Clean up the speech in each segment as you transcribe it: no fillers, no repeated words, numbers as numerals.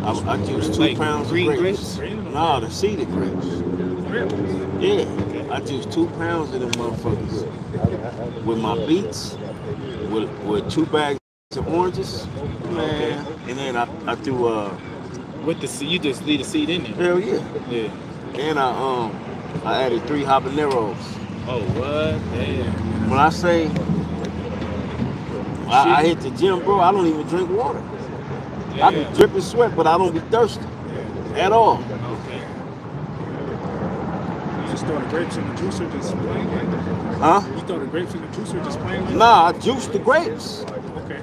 I juice 2 pounds of green grapes. Nah, the seeded grapes. Yeah, I juice 2 pounds of them motherfuckers with my beets, with 2 bags of oranges, man, and then I threw With the seed, you just leave the seed in there. hell yeah, Yeah. and I added 3 habaneros. Oh what? Damn. When I say I hit the gym, bro, I don't even drink water. I be Yeah. dripping sweat, but I don't be thirsty at all. Okay. You just throw the grapes in the juicer, just plain like that. Huh? You throw the grapes in the juicer, just plain like that. Nah, I juice the grapes. Okay.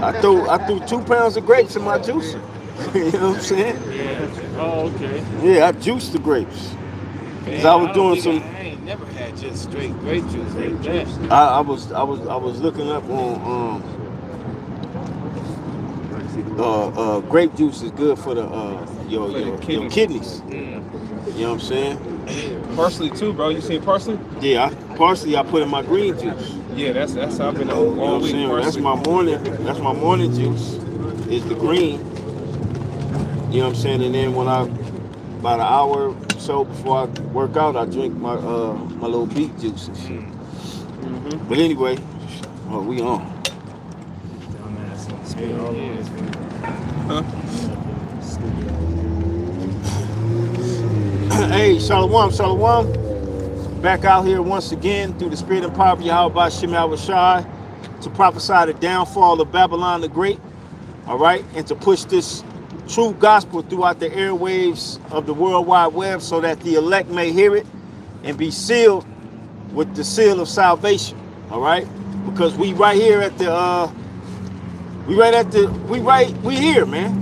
I threw 2 pounds of grapes in my juicer. You know what I'm saying? Yeah. Oh, okay. Yeah, I juiced the grapes. Cause I Man, was I don't doing think some. I ain't never had just straight grape juice like that. I was looking up on grape juice is good for the your kidneys. Mm. You know what I'm saying? Parsley too, bro. You seen parsley? Yeah, parsley I put in my green juice. Yeah, that's how I've been You on know what all I'm week. saying? Parsley. That's my morning juice. Is the green. You know what I'm saying? And then when about an hour or so before I work out, I drink my my little beet juice and shit. Mm-hmm. But anyway, we on. Huh? Hey, Shalom, Shalom. Back out here once again through the spirit and power of Yahweh Shem Shai to prophesy the downfall of Babylon the Great, all right, and to push this true gospel throughout the airwaves of the World Wide Web so that the elect may hear it and be sealed with the seal of salvation, all right? Because we right here at the, we here, man.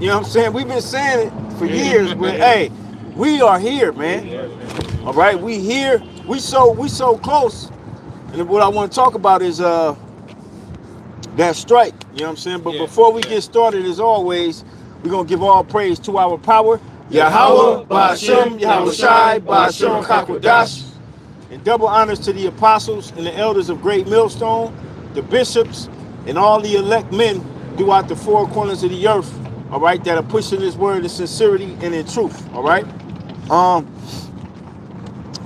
You know what I'm saying? We've been saying it for years, but hey, we are here, man. All right, we here. We so close. And what I want to talk about is that strike. You know what I'm saying? But before we get started, as always, we're gonna give all praise to our power, Yahweh, Ba'ashem, Yahweh Shai, Ba'ashem Kakwadash. And double honors to the apostles and the elders of Great Millstone, the bishops, and all the elect men throughout the four corners of the earth, all right, that are pushing this word in sincerity and in truth, all right?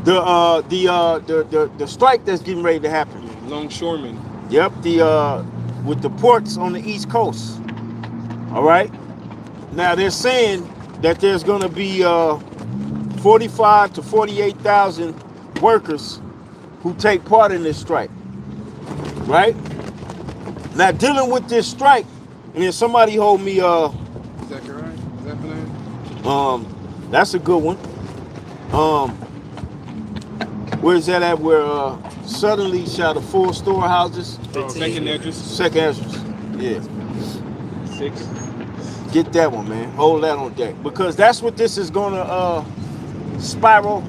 The strike that's getting ready to happen. Longshoremen. Yep, with the ports on the East Coast. All right. Now they're saying that there's going to be 45 to 48,000 workers who take part in this strike. Right. Now dealing with this strike, and then somebody hold me. Zechariah? Is that the name? That's a good one. Where's that at? Where suddenly shall the full storehouses. Second address. Second address. Yeah. 6. Get that one, man. Hold that on deck. Because that's what this is gonna spiral.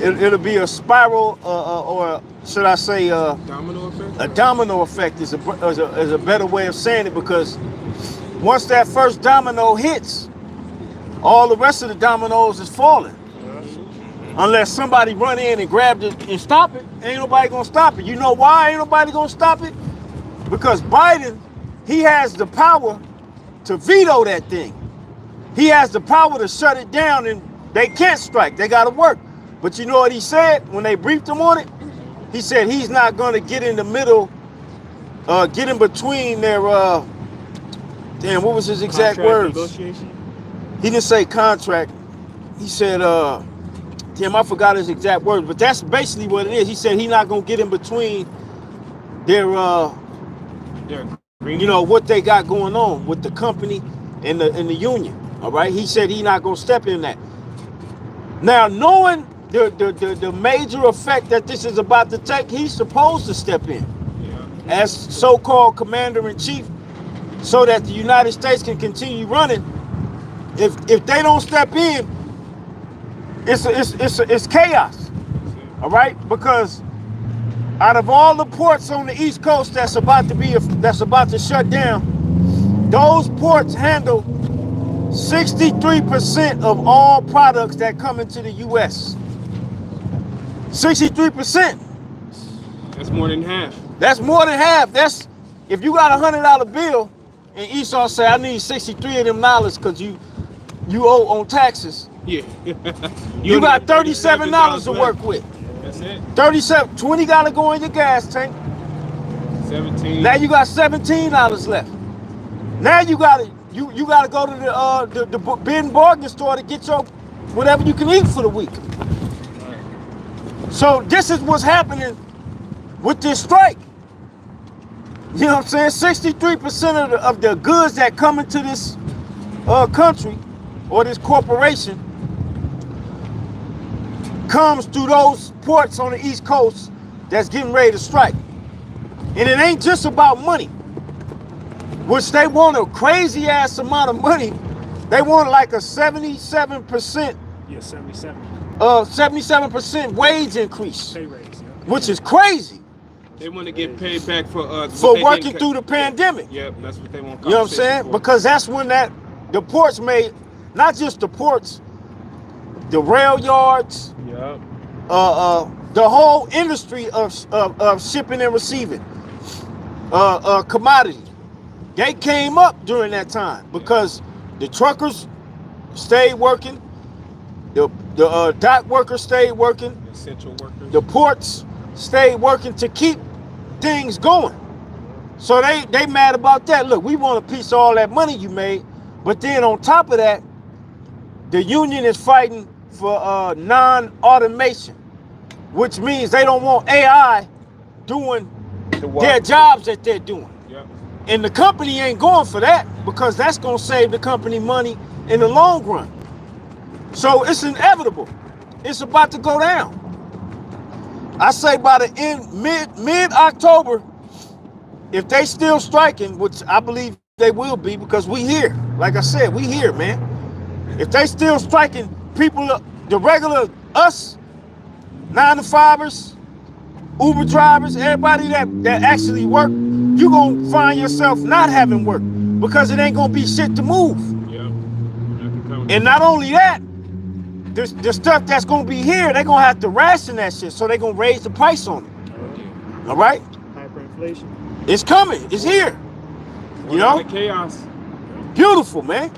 It'll be a spiral, or should I say Domino effect? a domino effect is a better way of saying it, because once that first domino hits, all the rest of the dominoes is falling. Unless somebody run in and grab it and stop it, ain't nobody gonna stop it. You know why ain't nobody gonna stop it? Because Biden, he has the power to veto that thing. He has the power to shut it down, and they can't strike. They gotta work. But you know what he said when they briefed him on it? He said he's not gonna get in the middle, get in between their, damn, what was his exact words? Negotiation? He didn't say contract. He said, damn, I forgot his exact words, but that's basically what it is. He said he's not gonna get in between their, you know, what they got going on with the company and the union. All right, he said he's not gonna step in that. Now, knowing the major effect that this is about to take, he's supposed to step in as so-called commander-in-chief, so that the United States can continue running. If they don't step in, it's chaos, all right? Because out of all the ports on the East Coast that's about to shut down, those ports handle 63% of all products that come into the U.S. 63%. That's more than half. That's more than half. That's if you got $100 bill and Esau say, I need 63 of them dollars because you owe on taxes. Yeah. You got $37 to work with. That's it. 37, 20 gotta go in your gas tank. 17. Now you got $17 left. Now you gotta go to the bid and bargain store to get your whatever you can eat for the week. So this is what's happening with this strike. You know what I'm saying? 63% of the goods that come into this country or this corporation comes through those ports on the East Coast that's getting ready to strike. And it ain't just about money, which they want a crazy ass amount of money. They want like a 77%. Yeah, 77. 77% wage increase, Pay raise. Yeah. which is crazy They want to get paid back for working through the pandemic. Yep, that's what they want. You know what I'm saying? Because that's when the ports made, not just the ports, the rail yards, Yep. the whole industry of shipping and receiving commodity. They came up during that time because the truckers stayed working, the dock workers stayed working, Essential workers. the ports stayed working to keep things going. So they mad about that. Look, we want a piece of all that money you made, but then on top of that, the union is fighting for non-automation, which means they don't want AI doing their jobs that they're doing. Yep. And the company ain't going for that because that's going to save the company money in the long run. So it's inevitable. It's about to go down. I say by the end, mid-October, if they still striking, which I believe they will be because we here. Like I said, we here, man. If they still striking, people, the regular us, 9-to-5ers, Uber drivers, everybody that actually work, you gonna find yourself not having work because it ain't gonna be shit to move. Yep. And not only that, the stuff that's gonna be here, they're gonna have to ration that shit, so they're gonna raise the price on it. All right? Hyperinflation. It's coming. It's here. You know? Chaos. Beautiful, man.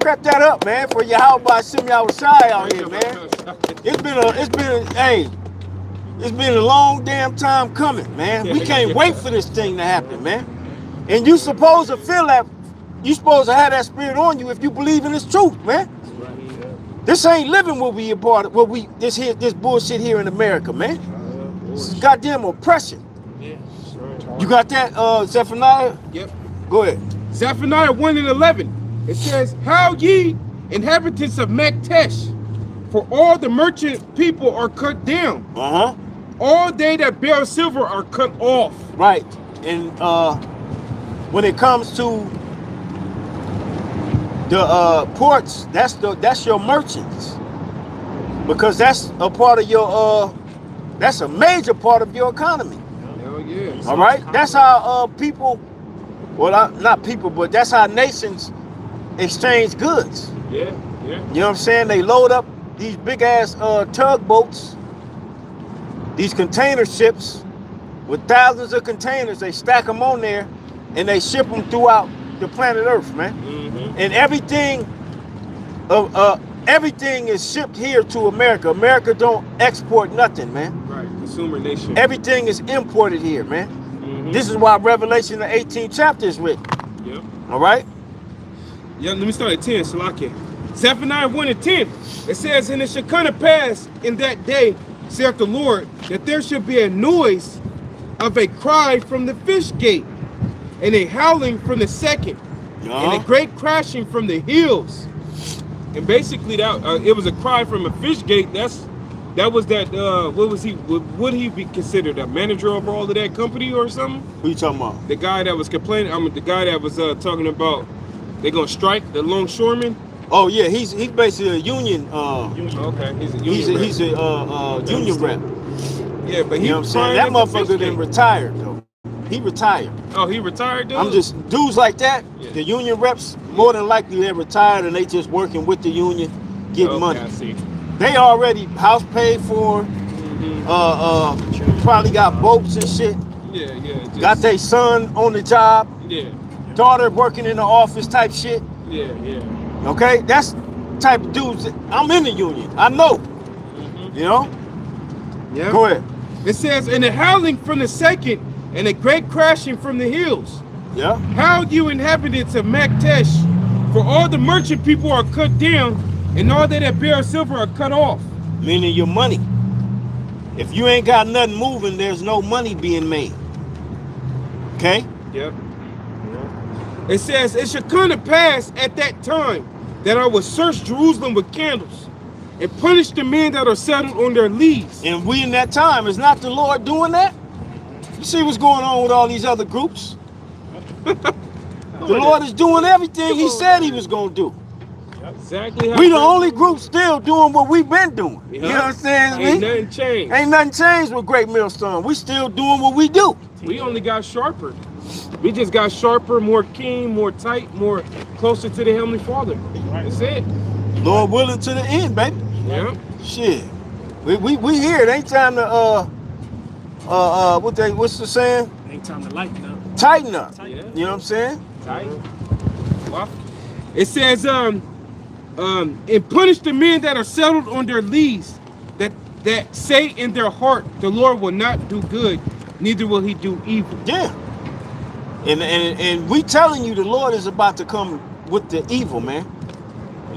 Prep that up, man, for your how about Shimmy Shai out here, man. It's been a long damn time coming, man. We can't wait for this thing to happen, man. And you supposed to feel that, you supposed to have that spirit on you if you believe in this truth, man. This ain't living what we a part of, this bullshit here in America, man. This is goddamn oppression. You got that, Zephaniah? Yep. Go ahead. Zephaniah 1:11. It says, "How ye inhabitants of Maktesh, for all the merchant people are cut down. All they that bear silver are cut off." Right. And when it comes to the ports, that's your merchants, because that's a part of your that's a major part of your economy. Hell yeah. All right. That's how people, well, not people, but that's how nations exchange goods. Yeah. Yeah. You know what I'm saying? They load up these big ass tugboats, these container ships with thousands of containers. They stack them on there and they ship them throughout the planet Earth, man. And everything is shipped here to America. America don't export nothing, man. Right. Consumer nation. Everything is imported here, man. This is why Revelation, the 18th chapter is written. Yep. All right? Yeah, let me start at 10, Salaki. Zephaniah 1:10. It says, "And it shall come to pass in that day, saith the Lord, that there shall be a noise of a cry from the fish gate, and a howling from the second, and a great crashing from the hills." And basically, that it was a cry from a fish gate. That was that. What was he? Would he be considered a manager of all of that company or something? Who you talking about? The guy that was complaining. The guy that was talking about they're gonna strike, the longshoreman. Oh yeah, he's basically a union. Okay, he's a union. He's a union rep. Yeah, but you know what I'm saying? That motherfucker then retired though. He retired. Oh, he retired, dude? I'm just dudes like that. Yeah. The union reps, more than likely they're retired and they just working with the union, getting money. I see. They already house paid for. Probably got boats and shit. Yeah. Got their son on the job. Yeah. Daughter working in the office type shit. Yeah. Okay, that's type of dudes. I'm in the union. I know. You know. Yeah. Go ahead. It says, and a howling from the second, and a great crashing from the hills. Yeah. How you inhabitants of Maktesh, for all the merchant people are cut down, and all that bear silver are cut off. Meaning your money. If you ain't got nothing moving, there's no money being made. Okay? Yep. It says, it shall come to pass at that time that I will search Jerusalem with candles and punish the men that are settled on their leads. And we in that time, is not the Lord doing that? You see what's going on with all these other groups? The Lord is doing everything he said he was going to do. Exactly how We the only group still doing what we've been doing. You know what I'm saying? Ain't nothing changed. Ain't nothing changed with Great Millstone. We still doing what we do. We only got sharper. We just got sharper, more keen, more tight, more closer to the Heavenly Father. That's it. Lord willing to the end, baby. Yeah. Shit. We here. It ain't time to what's the saying? Ain't time to lighten up. Tighten up. Yeah. You know what I'm saying? Tight. It says, and punish the men that are settled on their leads, that say in their heart, the Lord will not do good, neither will he do evil. Yeah. And we telling you the Lord is about to come with the evil, man.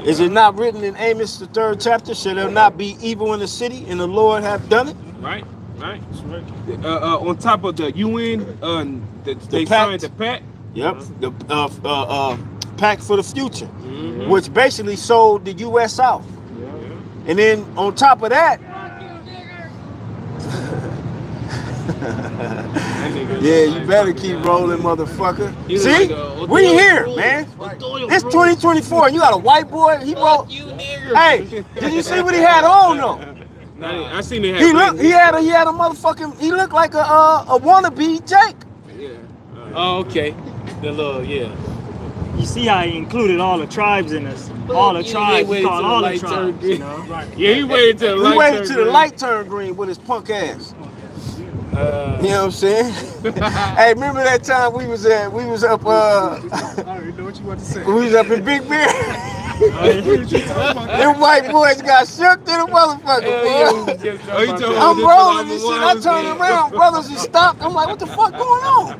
Is it not written in Amos the 3rd chapter? Shall there not be evil in the city, and the Lord have done it? Right. On top of the UN, they signed the pact. Yep. The pact for the future, which basically sold the U.S. out. And then on top of that, yeah, you better keep rolling, motherfucker. See, we here, man. It's 2024, and you got a white boy. He wrote. Hey, did you see what he had on though? I seen it. He had a motherfucking. He looked like a wannabe Jake. Yeah. Oh, okay. The little, yeah. You see how he included all the tribes in this. All the tribes. He called all the tribes. You know? Right. Yeah, he waited till the He light waited turned till the green. light turned green with his punk ass. You know what I'm saying? Hey, remember that time we was up I already know what you want to say. we was up in Big Bear? Them white boys got shook to the motherfucker, boy. I'm rolling this shit. I turn around, brothers just stopped. I'm like, what the fuck going on?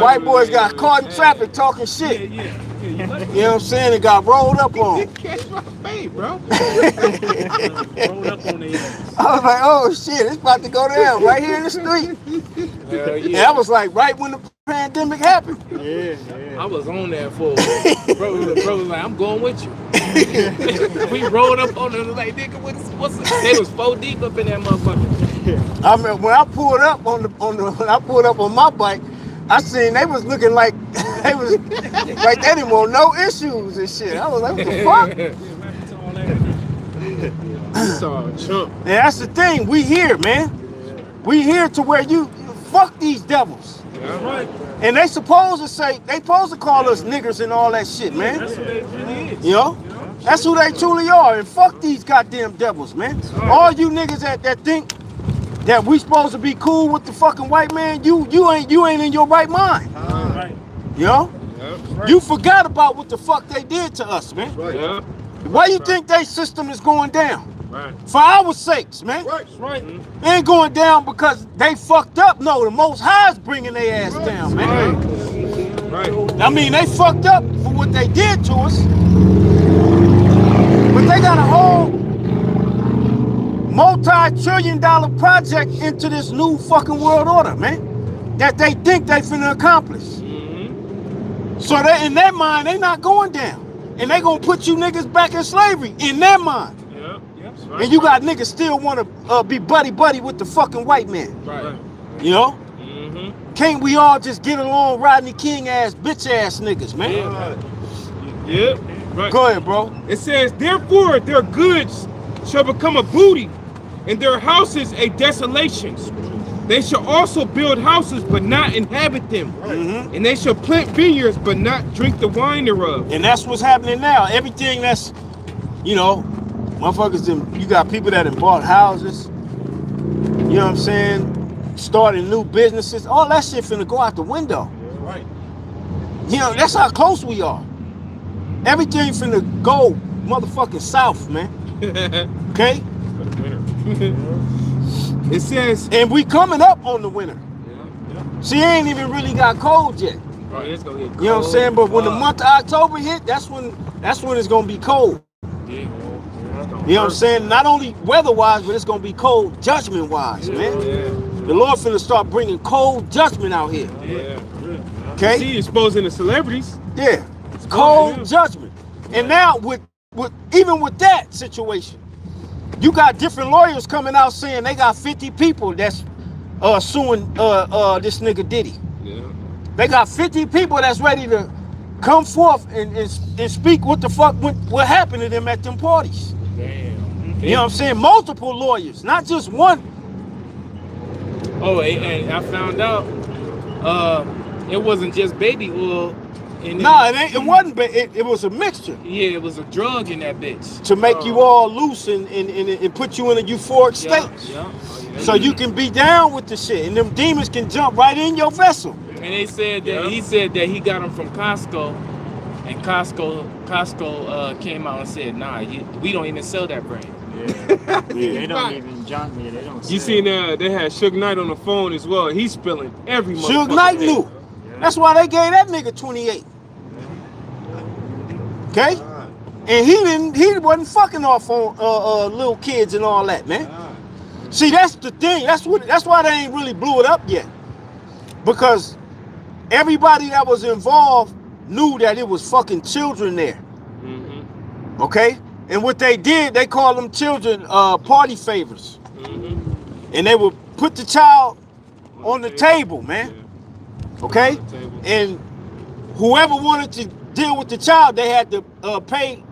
White boys got caught in traffic talking shit. You know what I'm saying? It got rolled up on. Catch my face, bro. Rolled up on the ass. I was like, oh shit, it's about to go down right here in the street. And that was like right when the pandemic happened. Yeah. I was on that for bro was like, I'm going with you. We rolled up on it like, nigga, what's they was 4 deep up in that motherfucker. I mean, when I pulled up when I pulled up on my bike, I seen they was looking like they was like they didn't want no issues and shit. I was like, what the fuck? And that's the thing, we here, man. We here to where you fuck these devils. And they supposed to call us niggers and all that shit, man. That's what they really is. You know? That's who they truly are. And fuck these goddamn devils, man. All you niggas that think that we supposed to be cool with the fucking white man, you ain't in your right mind. Right. You know? You forgot about what the fuck they did to us, man. Yeah. Why you think their system is going down? Right. For our sakes, man. Right. They ain't going down because they fucked up. No, the Most High's bringing their ass down, man. Right. I mean, they fucked up for what they did to us. But they got a whole multi-trillion-dollar project into this new fucking world order, man. That they think they finna accomplish. So they, in their mind, they not going down. And they gonna put you niggas back in slavery, in their mind. Right. And you got niggas still wanna be buddy-buddy with the fucking white man. Right. You know? Can't we all just get along Rodney King ass, bitch ass niggas, man? Yeah. Right. Go ahead, bro. It says, therefore their goods shall become a booty, and their houses a desolation. They shall also build houses, but not inhabit them. And they shall plant vineyards, but not drink the wine thereof. And that's what's happening now. Everything that's, you know, motherfuckers, you got people that have bought houses, you know what I'm saying? Starting new businesses. All that shit finna go out the window. You know, that's how close we are. Everything finna go motherfucking south, man. Okay? It says, and we coming up on the winter. yeah. See, it ain't even really got cold yet. Bro, it's gonna get cold. You know what I'm saying? But when the month of October hit, that's when it's gonna be cold. Yeah. You know what I'm saying? Not only weather-wise, but it's gonna be cold judgment-wise, man. Yeah. The Lord finna start bringing cold judgment out here. Yeah. Okay? See, exposing the celebrities. Yeah. Cold judgment. And now with even with that situation, you got different lawyers coming out saying they got 50 people that's suing this nigga Diddy. Yeah. They got 50 people that's ready to come forth and speak what the fuck what happened to them at them parties. Damn. You know what I'm saying? Multiple lawyers, not just one. Oh, and I found out it wasn't just baby oil. Nah, it wasn't, but it was a mixture Yeah, it was a drug in that bitch. to make you all loose and put you in a euphoric state. Yeah. So you can be down with the shit, and them demons can jump right in your vessel. And they said that he said that he got them from Costco, and Costco came out and said, nah, we don't even sell that brand. Yeah. They don't even jump me. They don't. You seen they had Suge Knight on the phone as well. He's spilling every Suge Knight day. knew. That's why they gave that nigga 28. Okay? And he wasn't fucking off on little kids and all that, man. See, that's the thing. That's why they ain't really blew it up yet. Because everybody that was involved knew that it was fucking children there. Mm-hmm. Okay? And what they did, they called them children party favors. Mm-hmm. And they would put the child on the table, man. Okay? And whoever wanted to deal with the child, they had to pay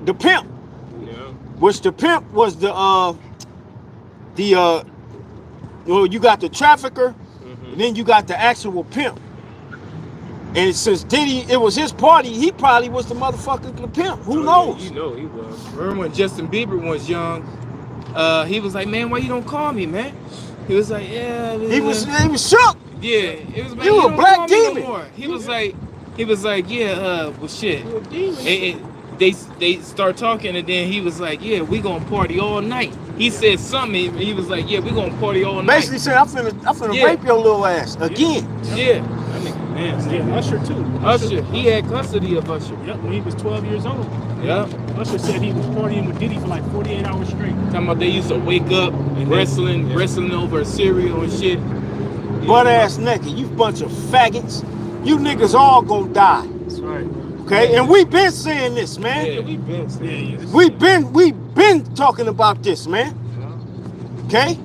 the pimp. Yeah. Which the pimp was you got the trafficker, and then you got the actual pimp. And since Diddy, it was his party, he probably was the motherfucking pimp. Who knows? Yeah, you know he was. Remember when Justin Bieber was young? He was like, man, why you don't call me, man? He was like, yeah. He was shook. Yeah, it was. Man, You a don't black call me demon. No more. He was like, yeah. Well, shit. And they start talking, and then he was like, yeah, we gonna party all night. He said something. And he was like, yeah, we gonna party all night. Basically said, I'm finna Yeah. rape your little ass again. Yeah. Yeah, Usher too. Usher, he had custody of Usher. Yep, when he was 12 years old. Yeah. Usher said he was partying with Diddy for like 48 hours straight. Talking about they used to wake up wrestling over a cereal and shit. Butt ass naked, you bunch of faggots. You niggas all gonna die. That's right. Okay? And we been saying this, man. Yeah, we been saying this. We been talking about this, man. Okay?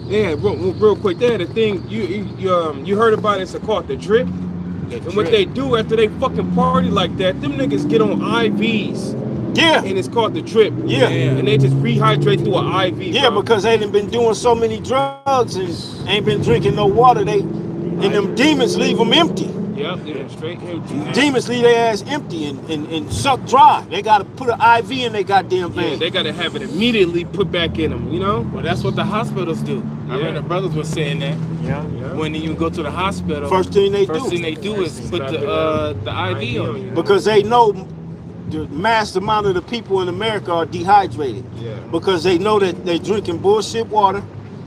Yeah, real quick. They had a thing you heard about it. It's called the drip. And what they do after they fucking party like that, them niggas get on IVs. Yeah. And it's called the drip. Yeah. And they just rehydrate through an IV. Yeah, bro. because they done been doing so many drugs and ain't been drinking no water. And them demons leave them empty. Yep, yeah, straight empty. Demons leave their ass empty and suck dry. They gotta put an IV in their goddamn vein. Yeah, they gotta have it immediately put back in them, you know? Well, that's what the hospitals do. I remember the brothers were saying that. Yeah. When you go to the hospital, First thing they first do. thing they do is put the IV on you. Because they know the mass amount of the people in America are dehydrated. Yeah. Because they know that they're drinking bullshit water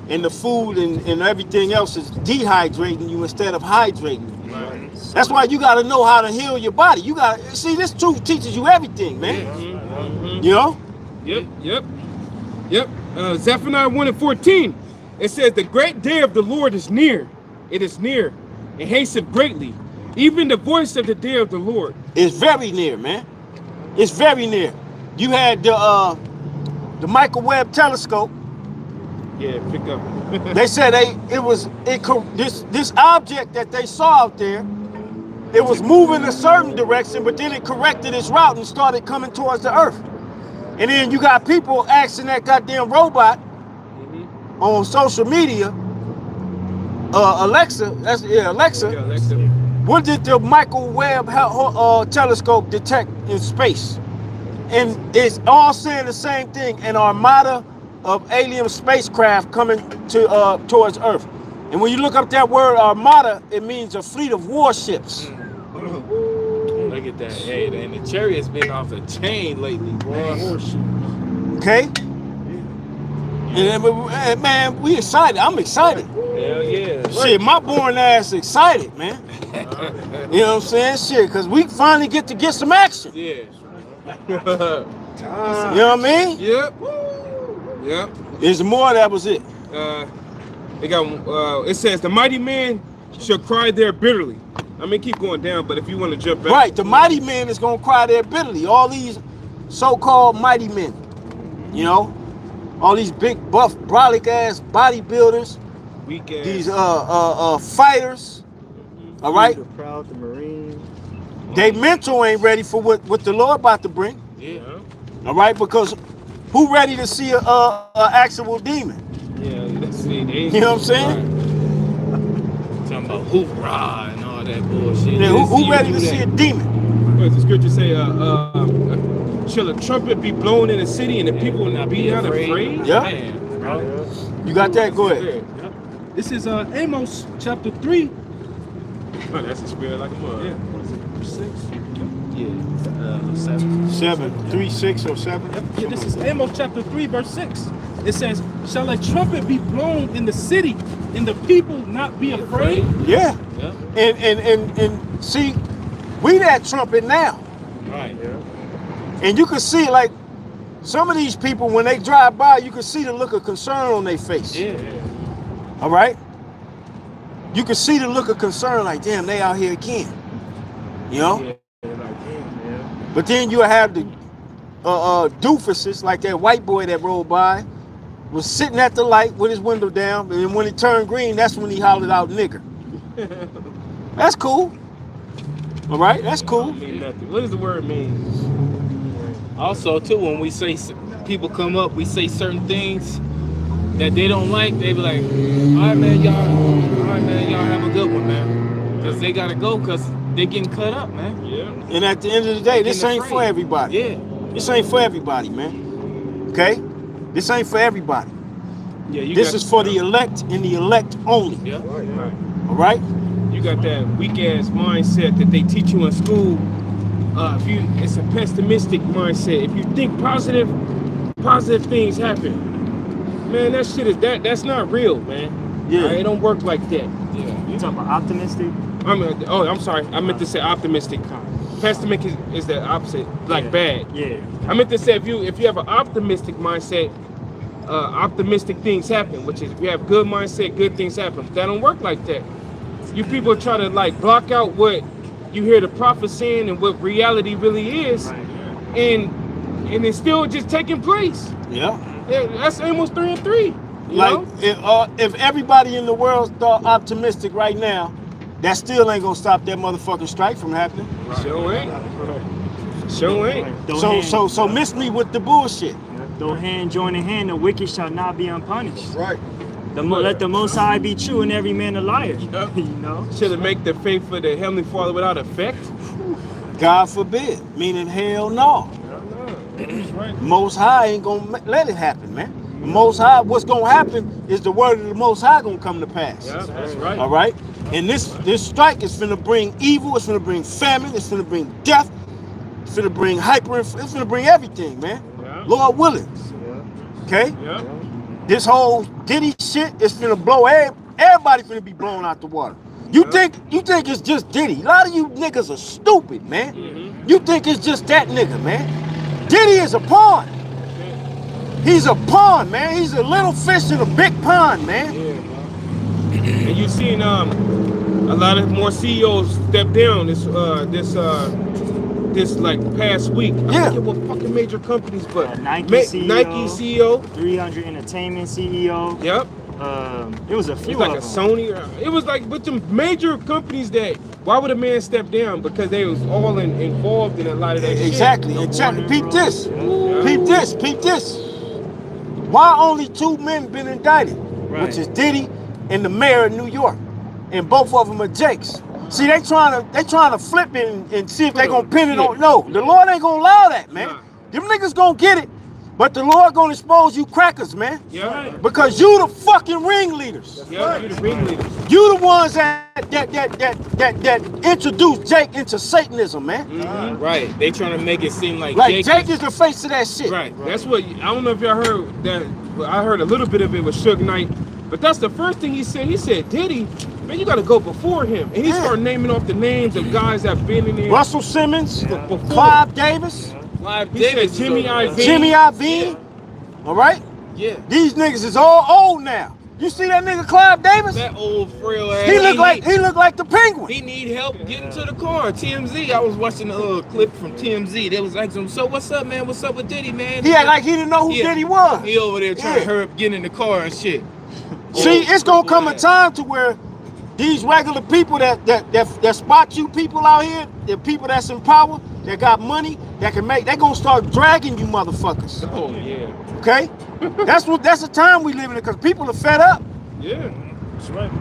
and the food and everything else is dehydrating you instead of hydrating you. Right. That's why you gotta know how to heal your body. You gotta see, this truth teaches you everything, man. Mm-hmm. You know? Yep. Zephaniah 1:14. It says, the great day of the Lord is near. It is near. It hasteth greatly. Even the voice of the day of the Lord. It's very near, man. It's very near. You had the microwave telescope. Yeah, pick up. They said this object that they saw out there, it was moving a certain direction, but then it corrected its route and started coming towards the earth. And then you got people asking that goddamn robot on social media, Alexa, Alexa, what did the microwave telescope detect in space? And it's all saying the same thing, an armada of alien spacecraft coming towards Earth. And when you look up that word armada, it means a fleet of warships. Look at that. Hey, and the chariot's been off the chain lately, boy. Okay? And man, we excited. I'm excited. Hell yeah. Shit, my boring ass excited, man. You know what I'm saying? Shit, because we finally get to get some action. Yeah. You know what I mean? Yep. Yep. There's more, that was it. They got. It says the mighty man shall cry there bitterly. I mean, keep going down, but if you want to jump back. Right, the mighty man is going to cry there bitterly. All these so-called mighty men, you know? All these big, buff, brolic ass bodybuilders. Weak ass. These fighters. All right? The proud, the Marines. They mental ain't ready for what the Lord about to bring. Yeah. All right? Because who ready to see a actual demon? Yeah, that's it. You know what I'm saying? Talking about hoorah and all that bullshit. Yeah, who ready to see a demon? What does the scripture say? Shall a trumpet be blown in the city and the people will not be afraid? Yeah. Man. You got that? Go ahead. This is Amos chapter 3. Oh, that's a spirit like a mug. Yeah. What is it? Verse 6? 7. 7, 3, 6, or 7? Yeah, this is Amos chapter 3, verse 6. It says, shall a trumpet be blown in the city and the people not be afraid? Yeah. Yeah. And see, we that trumpet now. Right. And you can see, like, some of these people, when they drive by, you can see the look of concern on their face. Yeah. All right? You can see the look of concern, like, damn, they out here again. You know? Yeah, like, damn, But then you have the doofuses, like that white boy that rolled by, was sitting at the light with his window down, and then when it turned green, that's when he hollered out nigger. That's cool. All right? That's cool. mean nothing. What does the word mean? Also, too, when we say people come up, we say certain things that they don't like. They be like, all right, man, y'all have a good one, man. Because they got to go because they're getting cut up, man. Yeah. And at the end of the day, this Getting ain't for afraid. everybody. Yeah. This ain't for everybody, man. Okay? This ain't for everybody. Yeah, you This got, is for the elect and the elect only. Yeah. Right. All right? You got that weak ass mindset that they teach you in school. It's a pessimistic mindset. If you think positive things happen. Man, that shit that's not real, man. Yeah. It don't work like that. Yeah. You talking about optimistic? I'm sorry. I meant to say optimistic. Pessimistic is the opposite, like Yeah. bad. Yeah. I meant to say if you have an optimistic mindset, optimistic things happen. Which is if you have good mindset, good things happen. That don't work like that. You people try to like block out what you hear the prophet saying and what reality really is, Right. and it's still just taking place. Yeah. Yeah, that's Amos 3 and 3. You Like, know? if everybody in the world thought optimistic right now, that still ain't gonna stop that motherfucking strike from happening. Sure ain't. Sure ain't. So miss me with the bullshit. Though hand join in hand, the wicked shall not be unpunished. Right. Let the Most High be true and every man a liar. You know? Should it make the faith of the Heavenly Father without effect? God forbid. Meaning hell no. Most High ain't gonna let it happen, man. The Most High, what's gonna happen is the word of the Most High gonna come to pass. Yeah, that's right. All right? And this strike is finna bring evil, it's finna bring famine, it's finna bring death, it's finna bring it's finna bring everything, man. Yeah. Lord willing. Okay? Yeah. This whole Diddy shit is finna blow everybody finna be blown out the water. You think it's just Diddy. A lot of you niggas are stupid, man. You think it's just that nigga, man. Diddy is a pawn. He's a pawn, man. He's a little fish in a big pond, man. Yeah. And you've seen a lot of more CEOs step down this like past week. I Yeah. forget what fucking major companies, but Nike CEO. Nike CEO. 300 Entertainment CEO. Yep. It was a It few was like a of them. Sony. It was like with the major companies that. Why would a man step down? Because they was all involved in a lot of that shit. Exactly. And check, peep this. Yeah. Peep this. Why only 2 men been indicted? Right. Which is Diddy and the mayor of New York. And both of them are Jakes. See, they trying to flip it and see if they gonna pin it on. No, the Lord ain't gonna allow that, man. Nah. Them niggas gonna get it. But the Lord gonna expose you crackers, man. Yeah. Because you the fucking ringleaders. Yeah. You the ringleaders. You the ones that introduced Jake into Satanism, man. Right. They trying to make it seem like Jake is the face of that shit. Right. That's what I don't know if y'all heard that. Well, I heard a little bit of it with Suge Knight, but that's the first thing he said. He said, "Diddy, man, you got to go before him." And he started naming off the names of guys that've been in there. Russell Simmons, Before. Clive Davis, He said Jimmy Iovine. Jimmy Iovine. All right. Yeah. These niggas is all old now. You see that nigga Clive Davis? That old frail ass. He look like the Penguin. He need help getting to the car. TMZ. I was watching a clip from TMZ. They was asking him, "So what's up, man? What's up with Diddy, man?" He act like he didn't know who Diddy was. He over there trying to hurry up, get in the car and shit. See, it's gonna come a time to where these regular people that spot you people out here, the people that's in power, that got money, that can make, they gonna start dragging you motherfuckers. Oh yeah. Okay? That's the time we live in, because people are fed up. Yeah. That's right.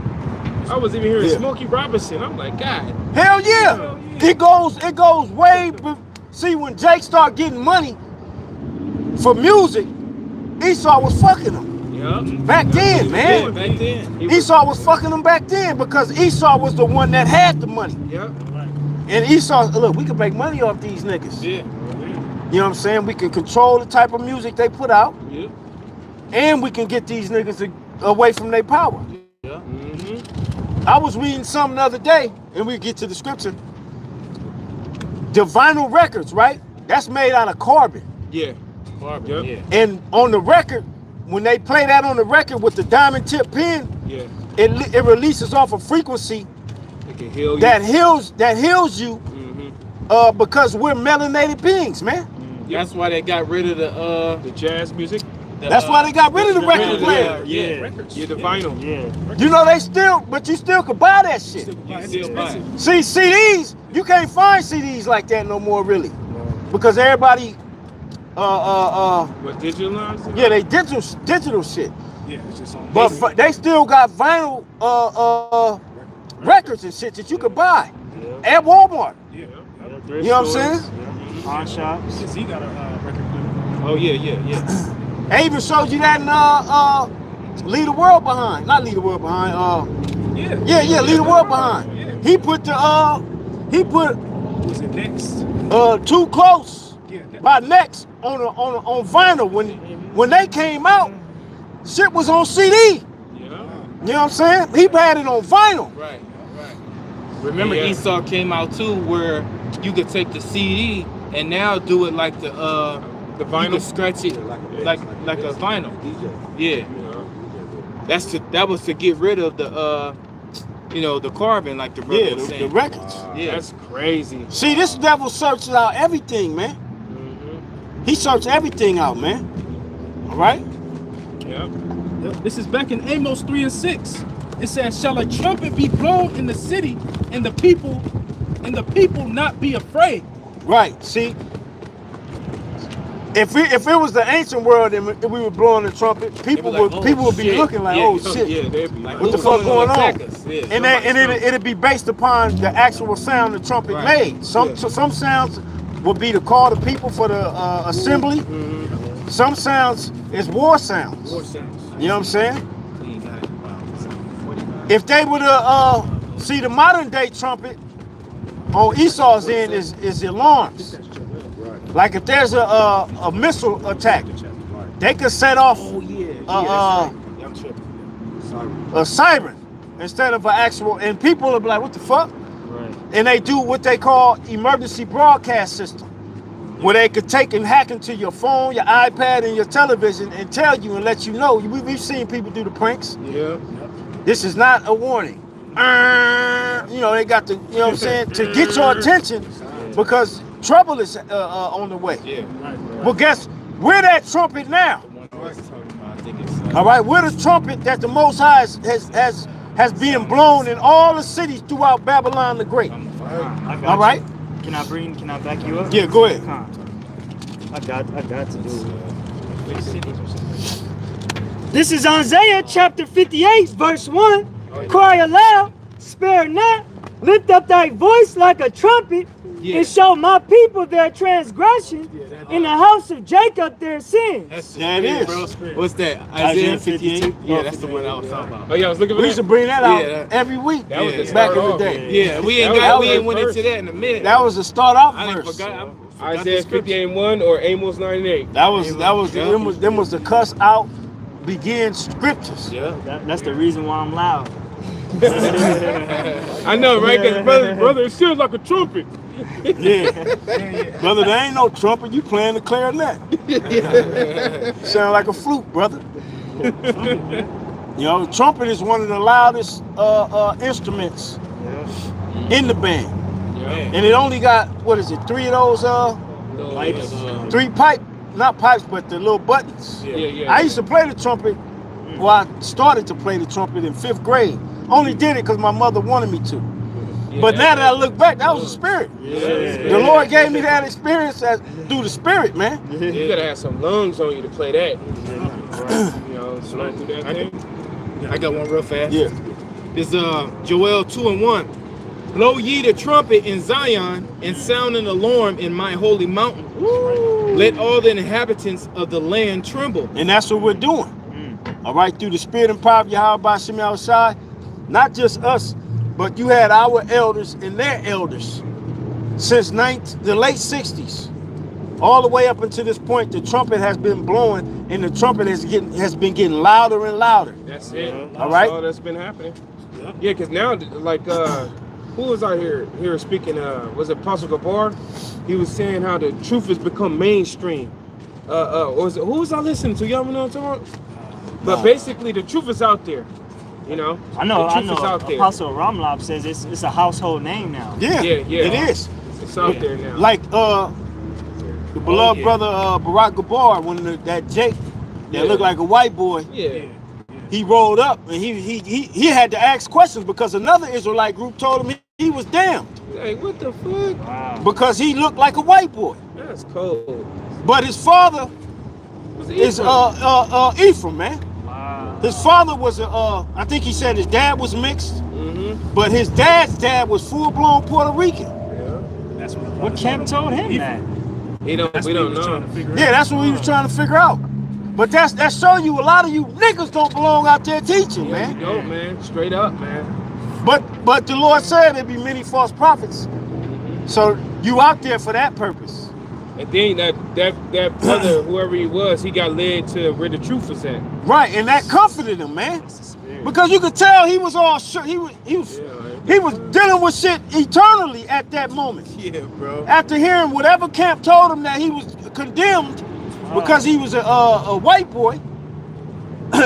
I was even hearing Yeah. Smokey Robinson. I'm like, God. Hell yeah. It goes way. See, when Jake started getting money for music, Esau was fucking him. Yeah. Back then, Yeah, man. back then. Esau was fucking him back then because Esau was the one that had the money. Yeah. And Esau, look, we can make money off these niggas. Yeah. You know what I'm saying? We can control the type of music they put out, Yeah. and we can get these niggas away from their power. Yeah. I was reading something the other day, and we get to the scripture. The vinyl records, right? That's made out of carbon. Yeah. Barbara, Yep. yeah. And on the record, when they play that on the record with the diamond tip pen, Yeah. it releases off a frequency It can heal you. that heals you, because we're melanated beings, man. That's why they got rid of The jazz music. That's why they got rid of the record player. Yeah. Records. Yeah, the vinyl. Yeah. You know but you still could buy that shit. You still buy it. See, CDs, you can't find CDs like that no more, really, because everybody, What, digitalized? yeah, they digital shit. Yeah, it's just on. But they still got vinyl records and shit that you could buy at Walmart. Yeah. You know what I'm saying? Pawn shops. Since he got a record deal. Oh, yeah, yeah, yeah. They even showed you that in Leave the World Behind. Not Leave the World Behind. Yeah. Leave the World Behind. Yeah. He put Was it next? Too Close Yeah. by Next on vinyl. When they came out, shit was on CD. Yeah. You know what I'm saying? He had it on vinyl. Right. Remember, Yeah. Esau came out too, where you could take the CD and now do it like the you vinyl. could scratch it like a vinyl. Yeah. That was to get rid of the the carbon, like the brother Yeah, was the saying. records. Yeah. That's crazy. See, this devil searches out everything, man. He searched everything out, man. All right? Yeah. This is back in Amos 3:6. It says, "Shall a trumpet be blown in the city, and the people not be afraid?" Right. See, if it was the ancient world and we were blowing the trumpet, people like, would be shit. looking like, Yeah. oh shit. Yeah, they'd be Like, What the who's fuck coming going to on? attack us? Yeah. And it'd be based upon the actual sound the trumpet Right. made. Some sounds would be to call the people for the assembly. Some sounds is war sounds. You know what I'm saying? If they would see the modern day trumpet on Esau's end is alarms. Like if there's a missile attack, they could set off a siren instead of an actual, and people will be like, what the fuck? Right. And they do what they call emergency broadcast system, where they could take and hack into your phone, your iPad, and your television and tell you and let you know. We've seen people do the pranks. Yeah. This is not a warning. They got to, you know what I'm saying, to get your attention because trouble is on the way. Yeah. Well, guess, we're that trumpet now. All right, we're the trumpet that the Most High has been blown in all the cities throughout Babylon the Great. I got All right? Can I back you up? Yeah, go ahead. I got to do it. This is Isaiah chapter 58, verse 1. Cry aloud, spare not, lift up thy voice like a trumpet, Yeah. and show my people their transgression in the house of Jacob their sins. There it is. Bro. What's that? Isaiah 52. Yeah, that's the one I was talking about. Oh yeah, I was looking for We used to that. bring that out Yeah, that- every week That was the back start in the off. day. Yeah, we ain't That was went first. into that in a minute. That was the start off I verse. forgot. Isaiah 58:1 or Amos 9:8. That was them was the cuss out begin scriptures. Yeah. That's the reason why I'm loud. I know, right? Because brother, it sounds like a trumpet. Yeah. Brother, there ain't no trumpet, you playing the clarinet. Sound like a flute, brother. You know, the trumpet is one of the loudest instruments in the band. And it only got, what is it, 3 of those Pipes. 3 not pipes, but the little buttons. Yeah. I used to play the trumpet. Well, I started to play the trumpet in 5th grade. Only did it because my mother wanted me to. But now that I look back, that was the spirit. The Lord gave me that experience through the spirit, man. You gotta have some lungs on you to play that. You know, slide through that thing. I got one real fast. Yeah. It's Joel 2:1. Blow ye the trumpet in Zion and sound an alarm in my holy mountain. Let all the inhabitants of the land tremble. And that's what we're doing. All right, through the spirit and power of Yahweh Shem Yahushai, not just us, but you had our elders and their elders since the late 60s. All the way up until this point, the trumpet has been blowing and the trumpet has been getting louder and louder. That's it. All right. That's all that's been happening. Yeah, because now, like, who was out here speaking? Was it Apostle Gabar? He was saying how the truth has become mainstream. Who was I listening to? Y'all know what I'm talking about? But basically, the truth is out there. You know, I know. The truth is out there. Apostle Ramlab says it's a household name now. Yeah, Yeah. it is. It's out there now. Like the beloved brother Barack Gabar, when that Jake that looked like a white boy, Yeah. he rolled up and he had to ask questions because another Israelite group told him he was damned Like, what the fuck? Wow. because he looked like a white boy. That's cold. But his father What's is Ephraim? Ephraim, man. Wow. His father was I think he said his dad was mixed, but his dad's dad was full-blown Puerto Rican. That's What Kemp told him that? We don't know. Yeah, that's what he was trying to figure out. But that show you a lot of you niggas don't belong out there teaching, Yeah, man. you don't, man. Straight up, man. But the Lord said there'd be many false prophets. So you out there for that purpose. And then that brother, whoever he was, he got led to where the truth was at. Right, and that comforted him, man. Because you could tell he was all sure he was dealing with shit eternally at that moment. Yeah, bro. After hearing whatever Camp told him that he was condemned because he was a white boy,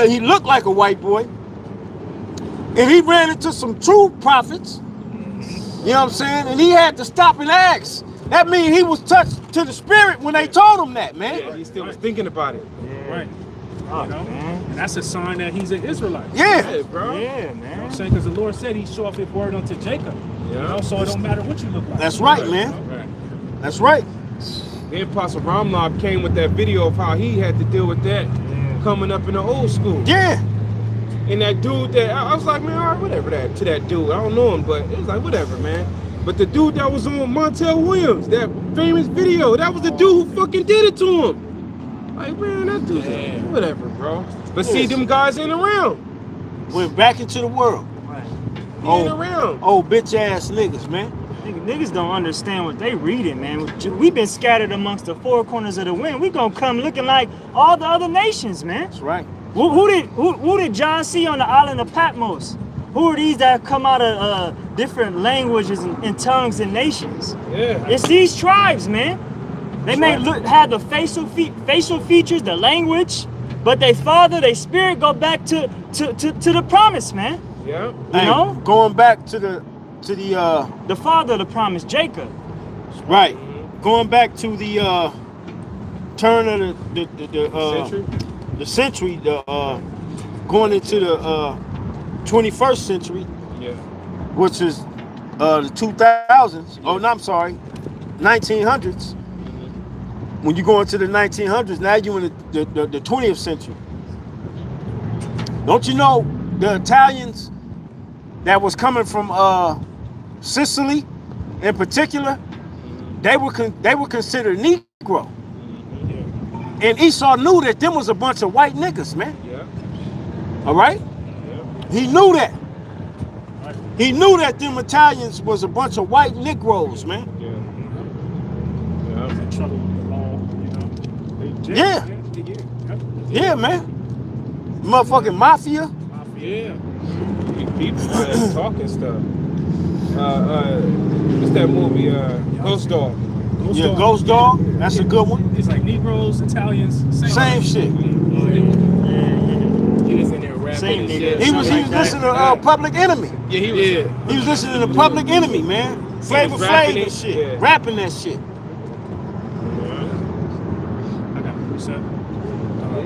he looked like a white boy, and he ran into some true prophets. You know what I'm saying? And he had to stop and ask. That means he was touched to the spirit when they told him that, man. Yeah, he still was thinking about it. Right. Oh, You know? man. And that's a sign that he's an Israelite. Yeah. Yeah, bro. Yeah, You know what man. I'm saying? Because the Lord said he show off his word unto Jacob. You know, so it don't matter what you look like. That's right, man. Right. That's right. Then Apostle Ramlab came with that video of how he had to deal with that coming up in the old school. Yeah. And that dude that I was like, man, all right, whatever that to that dude. I don't know him, but it was like whatever, man. But the dude that was on Montel Williams, that famous video, that was the dude who fucking did it to him. Like, man, that dude's whatever, bro. But see, them guys ain't around. Went back into the world. Right. He ain't around. Old bitch ass niggas, man. Niggas don't understand what they reading, man. We've been scattered amongst the four corners of the wind. We gonna come looking like all the other nations, man. That's right. Who did John see on the island of Patmos? Who are these that come out of different languages and tongues and nations? Yeah. It's these tribes, man. They may have the facial features, the language, but their father, their spirit go back to the promise, man. Yeah. Hey, know? going back to the The father of the promise, Jacob. right, going back to the turn of the century, going into the 21st century, Yeah. which is the 2000s. Oh, no, I'm sorry, 1900s. When you go into the 1900s, now you're in the 20th century. Don't you know the Italians that was coming from Sicily in particular, they were considered Negro. And Esau knew that them was a bunch of white niggas, man. Yeah. All right? He knew that. He knew that them Italians was a bunch of white Negroes, man. Trouble with the law, you know. Yeah. Yeah, man. Motherfucking mafia. Yeah. People started talking stuff. What's that movie? Ghost Dog. Yeah, Ghost Dog. That's a good one. It's like Negroes, Italians, Same shit. He was in there rapping Same and nigga. shit. He was listening to Public Enemy. Yeah, he was. He was listening to Public Enemy, man. Flavor rapping Flav it, and shit. yeah. Rapping that shit. I got a precept.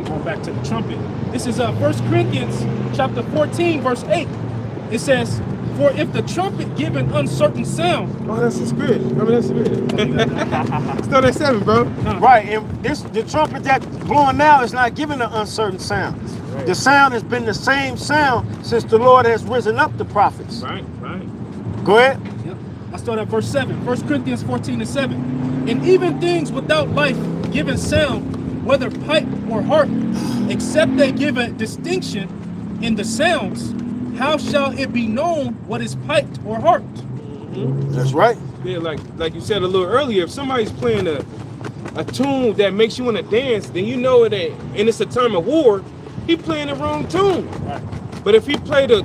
Going back to the trumpet. This is 1 Corinthians chapter 14, verse 8. It says, "For if the trumpet give an uncertain sound." Oh, that's the spirit. Remember that spirit? Start at 7, bro. Right, and the trumpet that's blowing now is not giving an uncertain sound. Right. The sound has been the same sound since the Lord has risen up the prophets. Right. Go ahead. Yep. I start at verse 7. 1 Corinthians 14 and 7. "And even things without life giving sound, whether pipe or harp, except they give a distinction in the sounds, how shall it be known what is piped or harped?" That's right. Yeah, like you said a little earlier, if somebody's playing a tune that makes you want to dance, then you know that, and it's a time of war, he playing the wrong tune. Right. But if he play the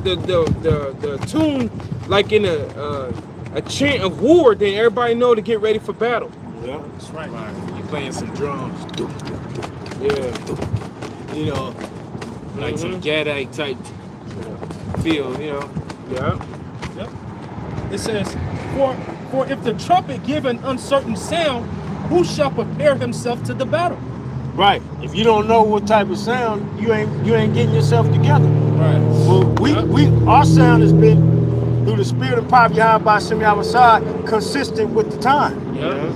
tune like in a chant of war, then everybody know to get ready for battle. Yeah. That's right. You playing some drums, Yeah. you know, like some Gadite type feel, you know. Yeah. Yep. It says, For if the trumpet give an uncertain sound, who shall prepare himself to the battle?" Right. If you don't know what type of sound, you ain't getting yourself together. Right. Well, our sound has been through the spirit of Pop Yah by Shem Yahweh consistent with the time. Yeah.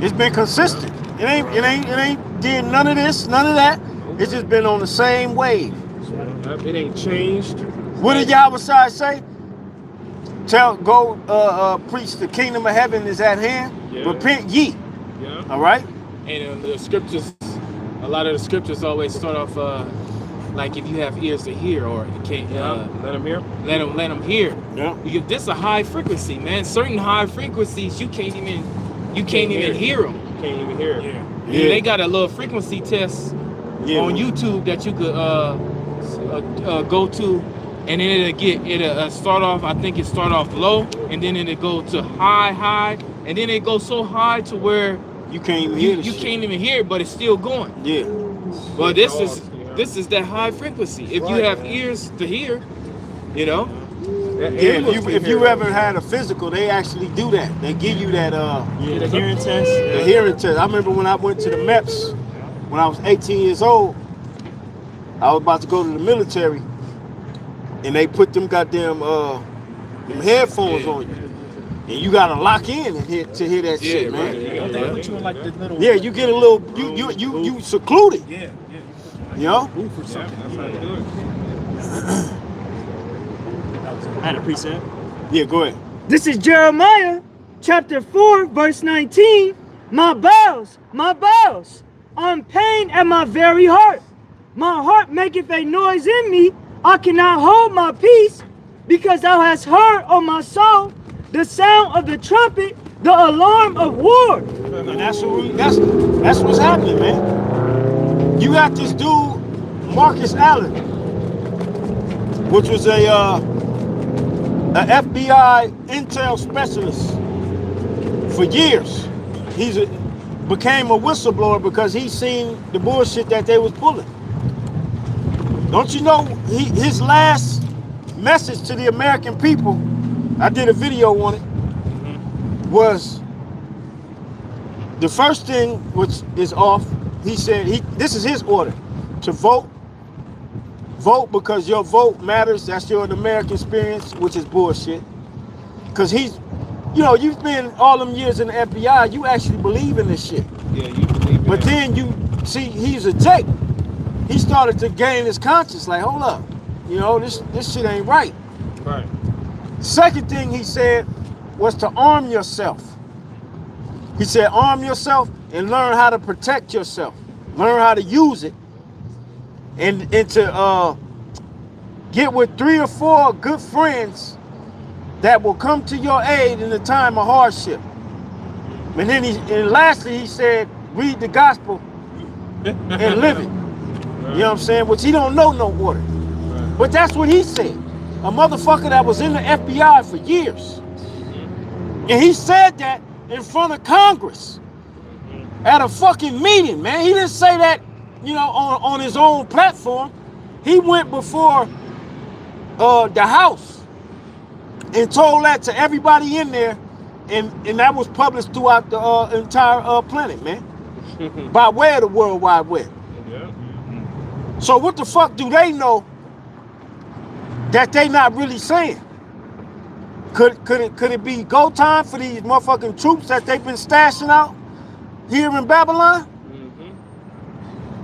It's been consistent. It ain't did none of this, none of that. It's just been on the same wave. It ain't changed. What did Yahweh say? Go preach the kingdom of heaven is at hand. Yeah. Repent ye. Yeah. All right. And the scriptures, a lot of the scriptures always start off like if you have ears to hear, or you can't Let him hear. let them hear. Yeah. This a high frequency, man. Certain high frequencies you can't even hear them. Can't even hear it. Yeah. They got a little frequency test on YouTube that you could go to, and then it'll start off. I think it start off low, and then it'll go to high, and then it goes so high to where You can't even hear you can't even hear it, but it's still going. Yeah. Well, this is that high frequency. If you have ears to hear, you know. Yeah, if you ever had a physical, they actually do that. They give you that The hearing test. the hearing test. I remember when I went to the MEPS when I was 18 years old, I was about to go to the military, and they put them goddamn them headphones on you. And you gotta lock in and to hear that shit, man. Don't they put you in like the little Yeah, you get a little you secluded, yeah. you know? Booth or something. That's how you do it. I had a precept. Yeah, go ahead. This is Jeremiah chapter 4, verse 19. My bowels, I'm pained at my very heart. My heart maketh a noise in me. I cannot hold my peace, because thou hast heard, O my soul, the sound of the trumpet, the alarm of war. And that's what's happening, man. You got this dude, Marcus Allen, which was a FBI intel specialist for years. Became a whistleblower because he seen the bullshit that they was pulling. Don't you know his last message to the American people, I did a video on it, was the first thing which is off. He said this is his order to vote because your vote matters. That's your American experience, which is bullshit. Because you've been all them years in the FBI, you actually believe in this shit. Yeah, you believe in But that. then you see he's a Jake. He started to gain his conscience, like, hold up, this shit ain't right. Right. Second thing he said was to arm yourself. He said, arm yourself and learn how to protect yourself. Learn how to use it. And to get with 3 or 4 good friends that will come to your aid in the time of hardship. And then lastly, he said, read the gospel and live it. You know what I'm saying? Which he don't know no order. But that's what he said. A motherfucker that was in the FBI for years. And he said that in front of Congress at a fucking meeting, man. He didn't say that, you know, on his own platform. He went before the House and told that to everybody in there, and that was published throughout the entire planet, man. By way of the World Wide Web. Yeah. So what the fuck do they know that they not really saying? Could it be go time for these motherfucking troops that they've been stashing out here in Babylon?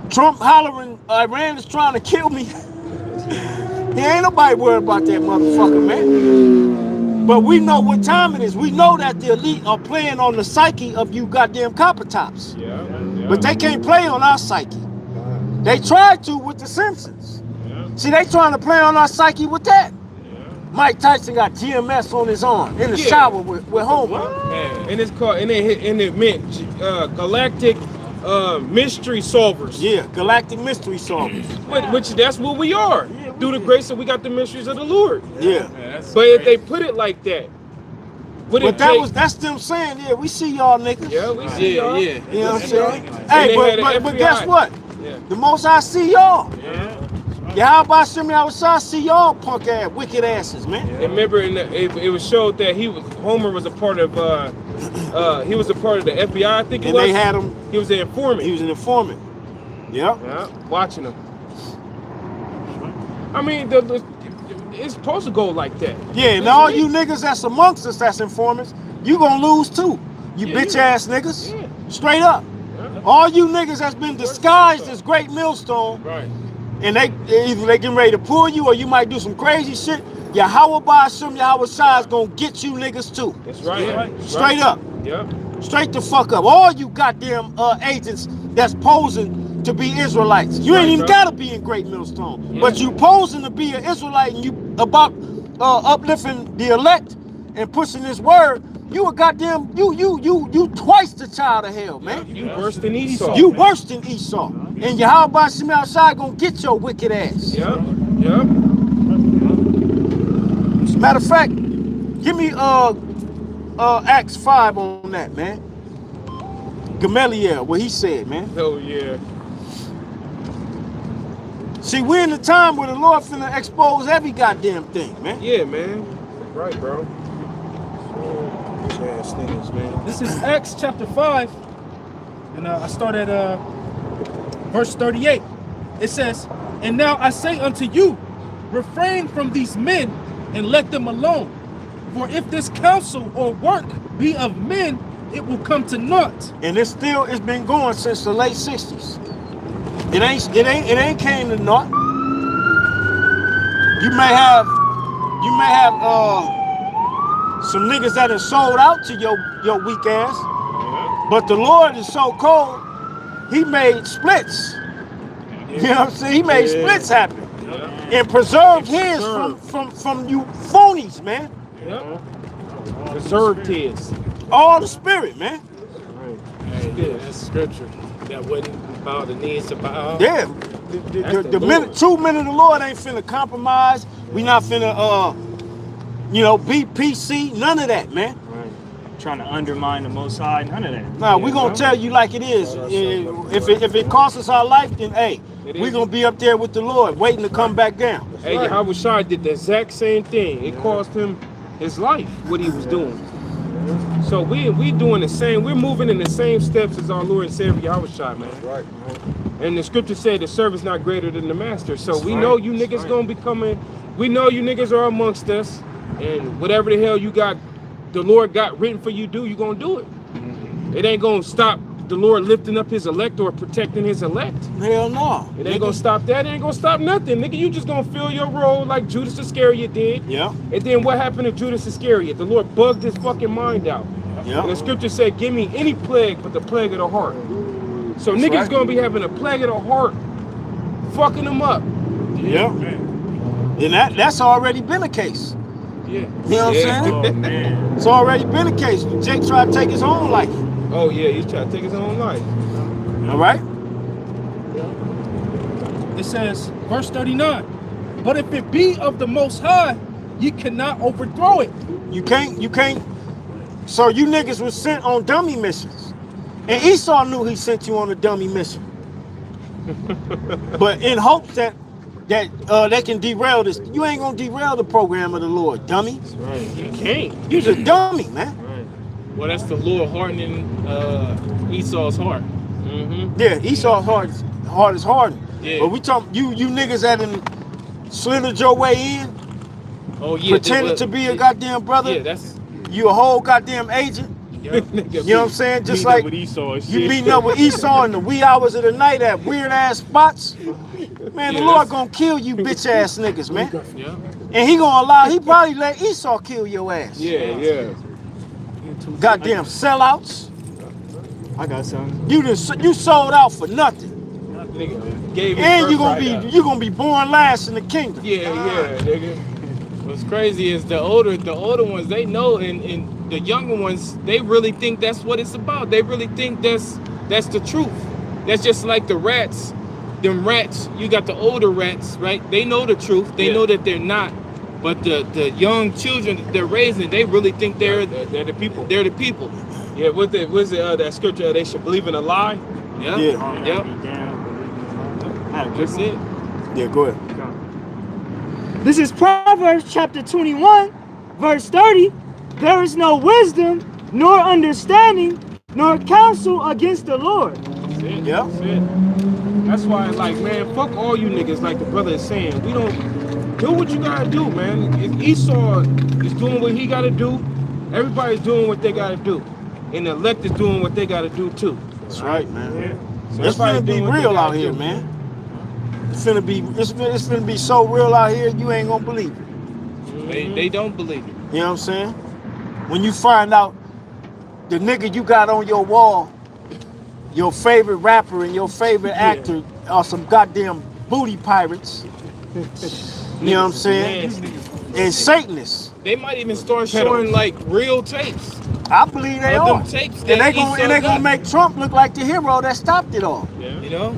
Trump hollering, Iran is trying to kill me. There ain't nobody worried about that motherfucker, man. But we know what time it is. We know that the elite are playing on the psyche of you goddamn copper tops. Yeah. But they can't play on our psyche. They tried to with the Simpsons. See, they trying to play on our psyche with that. Mike Tyson got GMS on his arm in the shower with Homer. And it's called, and it meant galactic mystery solvers. Yeah, galactic mystery solvers. Which that's what we are. Through the grace that we got the mysteries of the Lord. Yeah. But if they put it like that, but that's them saying, yeah, we see y'all niggas. Yeah, we see y'all. You know what I'm saying? And Hey, they but guess what? Yeah. The most I see y'all. Yeah, how about Shimmy I see y'all punk ass, wicked asses, man. And remember, it was showed that Homer was a part of he was a part of the FBI, I think it was. And they had him. He was an informant. He was an informant. Yeah. Yeah, watching him. I mean, it's supposed to go like that. Yeah, and all you niggas that's amongst us that's informants, you gonna lose too. You bitch ass niggas. Yeah. Straight up. Yeah. All you niggas that's been disguised as Great Millstone, Right. and either they getting ready to pull you or you might do some crazy shit. Yahweh Ba'ashim Yahweh Shai is gonna get you niggas too. That's right. That's Straight up. Yep. Straight the fuck up. All you goddamn agents that's posing to be Israelites. You ain't even gotta be in Great Millstone. But you posing to be an Israelite and you about uplifting the elect and pushing this word, you a goddamn, you twice the child of hell, man. You worse than Esau. You worse than Esau. And Yahweh Ba'ashim Yahweh Shai gonna get your wicked ass. Yep. Yep. Matter of fact, give me Acts 5 on that, man. Gamaliel, what he said, man. Oh yeah. See, we're in the time where the Lord finna expose every goddamn thing, man. Yeah, man. Right, bro. Ass niggas, man. This is Acts chapter 5, and I start at verse 38. It says, "And now I say unto you, refrain from these men and let them alone. For if this counsel or work be of men, it will come to naught." And it's been going since the late 60s. It ain't came to naught. You may have some niggas that have sold out to your weak ass, but the Lord is so cold, he made splits. You know what I'm saying? He made splits happen and preserved his from you phonies, man. Yep. Preserved his. All the spirit, man. Yeah, that's scripture. That wouldn't bow the knees to bow. Yeah. The minute, true men of the Lord ain't finna compromise. We not finna be PC, none of that, man. Right. Trying to undermine the Most High, none of that. Nah, we gonna tell you like it is. If it costs us our life, then hey, we gonna be up there with the Lord, waiting to come back down. Hey, Yahweh Shai did the exact same thing. It cost him his life, what he was doing. So we doing the same. We're moving in the same steps as our Lord and Savior Yahweh Shai, man. Right. And the scripture said the servant's not greater than the master. So we know you niggas gonna be coming. We know you niggas are amongst us. And whatever the hell you got, the Lord got written for you to do, you gonna do it. It ain't gonna stop the Lord lifting up his elect or protecting his elect. Hell no. It ain't gonna stop that. It ain't gonna stop nothing. Nigga, you just gonna fill your role like Judas Iscariot did. Yeah. And then what happened to Judas Iscariot? The Lord bugged his fucking mind out. Yeah. And the scripture said, give me any plague but the plague of the heart. So That's niggas right. gonna be having a plague of the heart, fucking them up. Yeah. And that's already been the case. Yeah. You know what I'm saying? Oh man. It's already been the case. Jake tried to take his own life. Oh yeah, he's trying to take his own life. All right? It says, verse 39. But if it be of the Most High, ye cannot overthrow it. You can't. So you niggas was sent on dummy missions. And Esau knew he sent you on a dummy mission. But in hopes that they can derail this. You ain't gonna derail the program of the Lord, dummy. Right. You can't. You's a dummy, man. Right. Well, that's the Lord hardening Esau's heart. Mm-hmm. Yeah, Esau's heart is hardened. Yeah. But we talking you niggas that done slithered your way in, Oh yeah. pretended to be a goddamn brother. Yeah, that's. You a whole goddamn agent. Yeah. You know what I'm saying? Just like with Esau and you shit. meeting up with Esau in the wee hours of the night at weird ass spots. Man, the Yeah, Lord that's- gonna kill you bitch ass niggas, man. Yeah. And he probably let Esau kill your ass. Yeah. Goddamn sellouts. I got something. You sold out for nothing. Nigga gave his And birthright up. you gonna be born last in the kingdom. Yeah, nigga. What's crazy is the older ones, they know, and the younger ones, they really think that's what it's about. They really think that's the truth. That's just like the rats. Them rats, you got the older rats, right? They know the truth. They know that they're not. But the young children that they're raising, they really think they're the people. They're the people. Yeah, what's it? That scripture? They should believe in a lie. Yeah. Yeah. Yep. That's it. Yeah, go ahead. This is Proverbs chapter 21, verse 30. There is no wisdom, nor understanding, nor counsel against the Lord. That's it. Yeah. That's it. That's why, like, man, fuck all you niggas. Like the brother is saying, we don't do what you gotta do, man. If Esau is doing what he gotta do, everybody's doing what they gotta do, and the elect is doing what they gotta do too. That's right, man. So It's gonna everybody's be doing what they real out gotta here, do. man. It's gonna be so real out here, you ain't gonna believe it. They don't believe it. You know what I'm saying? When you find out the nigga you got on your wall, your favorite rapper and your favorite actor are some goddamn booty pirates. You know what I'm saying? And Satanists. They might even start showing like real tapes. I believe they Of are. them tapes And that they Esau gonna got. make Trump look like the hero that stopped it all. You know?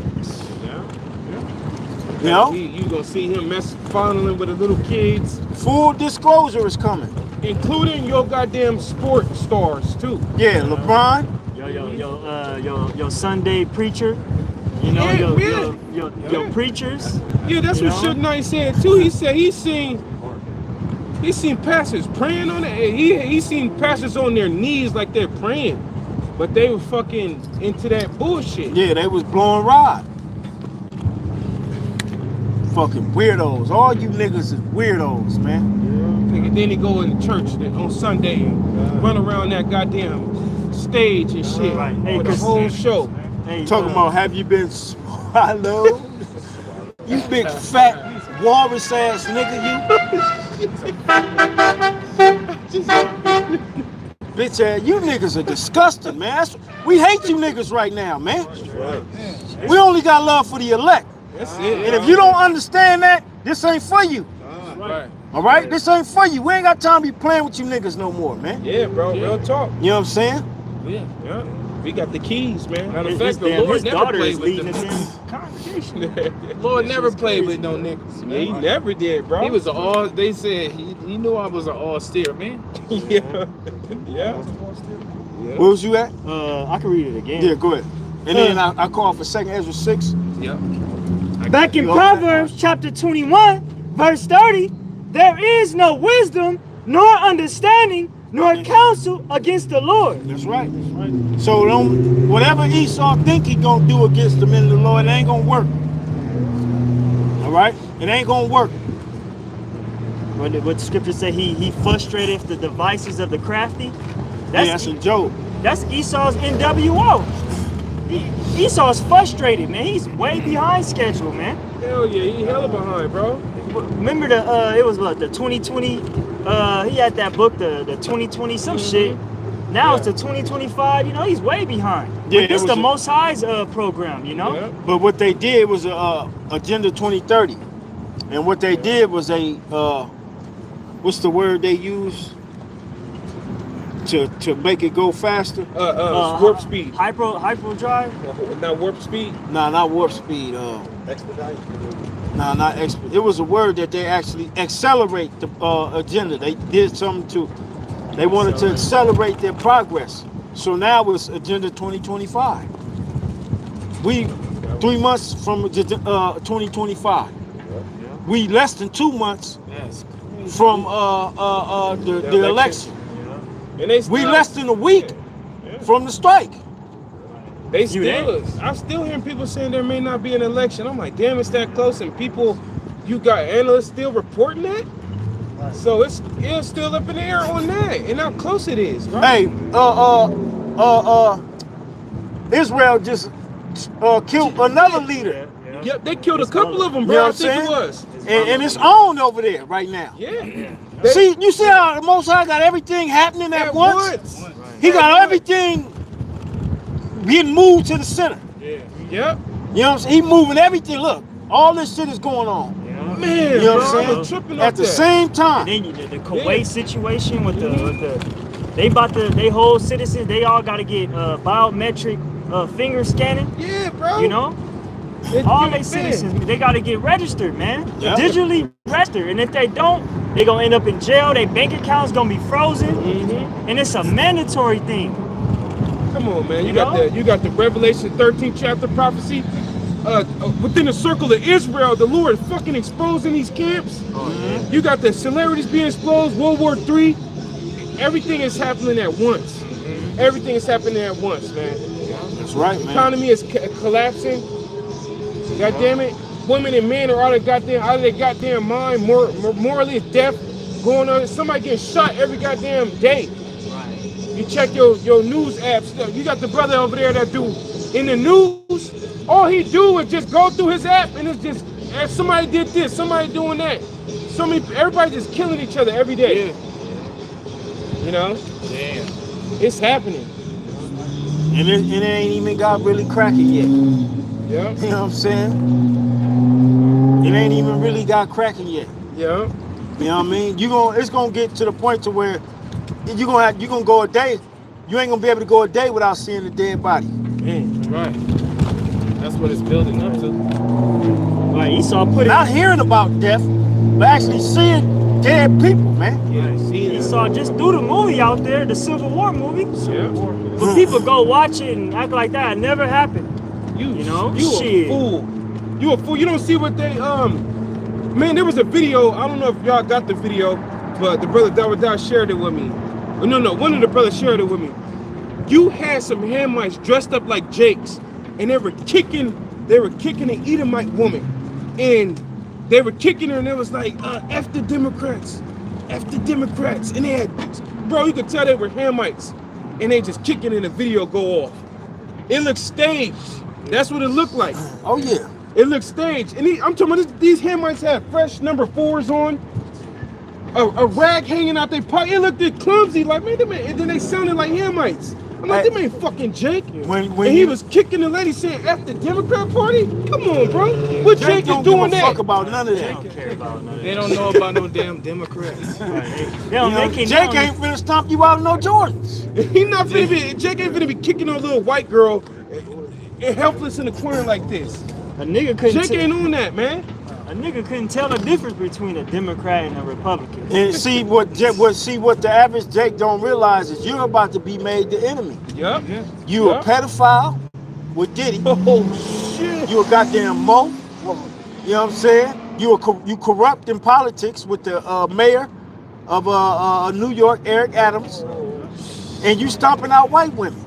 You know? You gonna see him fondling with the little kids, Full disclosure is coming. including your goddamn sport stars too. Yeah, LeBron. Your Sunday preacher. You know, your preachers. Yeah, that's what Suge Knight said too. He said he seen pastors praying on it. He seen pastors on their knees like they're praying, but they were fucking into that bullshit. Yeah, they was blowing rod. Fucking weirdos. All you niggas is weirdos, man. Nigga, then he go in the church on Sunday and run around that goddamn stage and shit Right. Hey, for the Chris- whole show. Hey, Talking about have you been swallowed? You big fat walrus ass nigga, you. Bitch ass, you niggas are disgusting, man. We hate you niggas right now, man. We only got love for the elect. That's it. And if you don't understand that, this ain't for you. Right. All right? This ain't for you. We ain't got time to be playing with you niggas no more, man. Yeah, bro. Real talk. You know what I'm saying? Yeah. Yeah. We got the keys, man. Matter of his fact, the Lord never daughter played is with leading them. us in congregation. Lord never played with no niggas, man. He never did, bro. He was they said he knew I was an austere man. yeah. Yeah. Where was you at? I can read it again. Yeah, go ahead. And then I call for 2nd Ezra 6. Yep. Back in Proverbs chapter 21, verse 30, there is no wisdom, nor understanding, nor counsel against the Lord. That's right. That's right. So whatever Esau think he gonna do against the men of the Lord, it ain't gonna work. All right? It ain't gonna work. What the scripture say, he frustrated the devices of the crafty. That's a joke. That's Esau's NWO. Esau's frustrated, man. He's way behind schedule, man. Hell yeah, he hella behind, bro. Remember it was what, the 2020, he had that book, the 2020 some shit. Now it's the 2025. You know, he's way behind. Yeah, But this it the was Most High's program. You know. Yeah. But what they did was Agenda 2030, and what they did was what's the word they use to make it go faster? Warp speed. Hyperdrive. Not warp speed. Nah, not warp speed. Expedite. Nah, not expert. It was a word that they actually accelerate the agenda. They did something to. They wanted to accelerate their progress. So now it's Agenda 2025. We 3 months from 2025. We less than 2 months Yes. from the election. And they We still, less than a week from the strike. They You still. I'm still hearing people saying there may not be an election. I'm like, damn, it's that close, and people, you got analysts still reporting that. So it's still up in the air on that, and how close it is, right? Hey, Israel just killed another leader. Yep, they killed a couple of them, You bro. know I what I'm think it saying? was. And it's on over there right now. Yeah. See, you see how the Most High got everything happening at once? He got everything getting moved to the center. Yep. You know what I'm saying? He moving everything. Look, all this shit is going on. Man, You know bro, what I I'm was saying? tripping At off the that. same time. And then the Kuwait situation with they whole citizens, they all got to get biometric finger scanning. Yeah, bro. You know, all they citizens, they got to get registered, man. Yeah. Digitally registered, and if they don't, they gonna end up in jail. Their bank accounts gonna be frozen, and it's a mandatory thing. Come on, man. You know? You got the Revelation 13th chapter prophecy. Within the circle of Israel, the Lord fucking exposing these camps. You got the celebrities being exposed, World War III. Everything is happening at once. Everything is happening at once, man. That's right, The man. economy is collapsing. God damn it. Women and men are out of their goddamn mind. Morally deaf. Going on. Somebody getting shot every goddamn day. You check your news apps. You got the brother over there that do in the news. All he do is just go through his app and it's just somebody did this, somebody doing that. Everybody just killing each other every day. You know? Damn. It's happening. And it ain't even got really cracking yet. Yeah. You know what I'm saying? It ain't even really got cracking yet. Yeah. You know what I mean? It's gonna get to the point to where you're gonna go a day. You ain't gonna be able to go a day without seeing a dead body. Right. That's what it's building up to. Like Esau put it. Not hearing about death, but actually seeing dead people, man. Yeah. See Esau just threw the movie out there, the Civil War movie. Yeah. But people go watch it and act like that never happened. You know? You Shit. a fool. You a fool. You don't see what they man, there was a video. I don't know if y'all got the video, but the brother Dawud shared it with me. No, one of the brothers shared it with me. You had some Hamites dressed up like Jakes, and they were kicking an Edomite woman, and they were kicking her, and it was like, F the Democrats, and they had, bro, you could tell they were Hamites, and they just kicking, and the video go off. It looked staged. That's what it looked like. Oh yeah. It looked staged, and I'm talking about these Hamites had fresh number 4s on, a rag hanging out their pocket. It looked clumsy, like man, and then they sounded like Hamites. I'm like, them ain't fucking Jake. When and he was kicking the lady saying F the Democrat Party? Come on, bro. What Jake is don't doing give a that? fuck about none of that. They don't know about no damn Democrats. They You don't know, make it Jake known. ain't finna stomp you out in no Jordans. He not finna be. Jake ain't finna be kicking on a little white girl and helpless in the corner like this. A nigga couldn't Jake ain't on that, man. A nigga couldn't tell the difference between a Democrat and a Republican. And see what the average Jake don't realize is you're about to be made the enemy. Yup. You a pedophile with Diddy. Oh shit. You a goddamn Mo. You know what I'm saying? You corrupt in politics with the mayor of New York, Eric Adams, and you stomping out white women.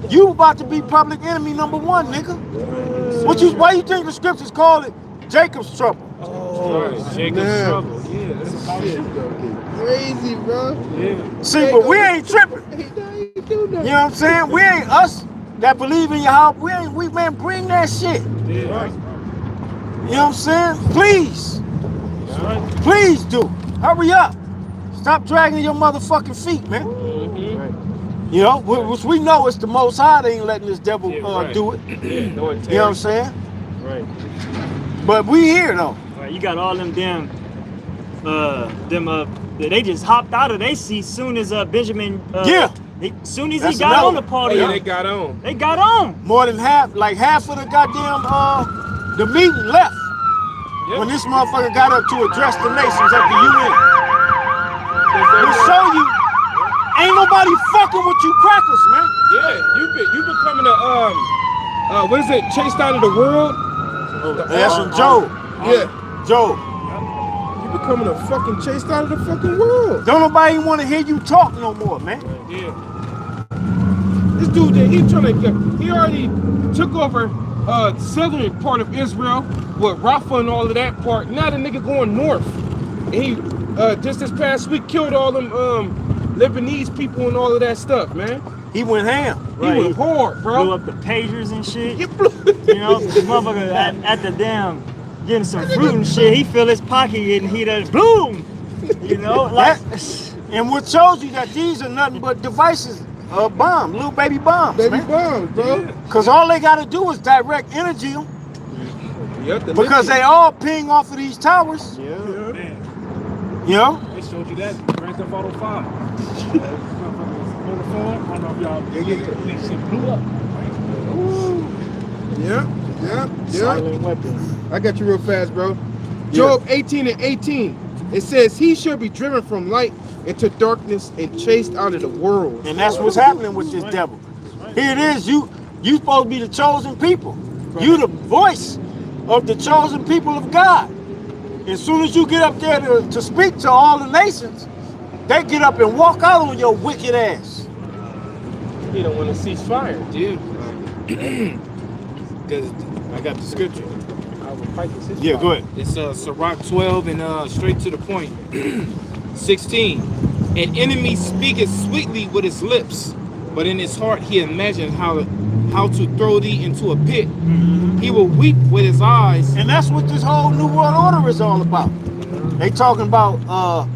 You about to be public enemy number 1, nigga. Why you think the scriptures call it Jacob's trouble? Jacob's trouble. Yeah, that's shit. Crazy, bro. Yeah. See, but we ain't tripping. He do You know what I'm saying? We ain't us that believe in Yahweh. We man, bring that shit. You know what I'm saying? Please. Please do. Hurry up. Stop dragging your motherfucking feet, man. You know, which we know it's the Most High. They ain't letting this devil right. do it. No You know what I'm saying? Right. But we here though. Right. You got all them damn, they just hopped out of their seat soon as Benjamin. Soon as That's he got another on the one. Oh, podium. yeah, they got on. They got on. More than half, like half of the goddamn the meeting left when this motherfucker got up to address the nations at the UN. To show you, ain't nobody fucking with you crackers, man. Yeah, you becoming a what is it? Chased out of the world. That's from Job. Yeah, Job. you becoming a fucking chased out of the fucking world. Don't nobody want to hear you talk no more, man. Yeah. This dude, he already took over southern part of Israel with Rafah and all of that part. Now the nigga going north. And he just this past week killed all them Lebanese people and all of that stuff, man. He went ham. Right. He went hard, bro. Blew up the pagers and shit. He blew. You know, the motherfucker at the damn getting some fruit and shit. He feel his pocket getting heated. Boom. You know, like. And what shows you that these are nothing but devices, bombs, little baby bombs, Baby man. bombs, bro. Because all they got to do is direct energy them. Yep, Because they all ping off of these towers. Yeah. Man, You know? they showed you that Grand Theft Auto 5. On the phone, I don't know if y'all that shit blew up. Yeah. Silent weapon. I got you real fast, bro. Job 18:18. It says, he shall be driven from light into darkness and chased out of the world. And that's what's happening with this devil. Here it is. You supposed to be the chosen people. You the voice of the chosen people of God. As soon as you get up there to speak to all the nations, they get up and walk out on your wicked ass. He don't want to cease fire. Dude. Because I got the scripture. I will fight this. Yeah, go ahead. It's Sirach 12 and straight to the point. 16. An enemy speaketh sweetly with his lips, but in his heart he imagined how to throw thee into a pit. He will weep with his eyes. And that's what this whole New World Order is all about. They talking about how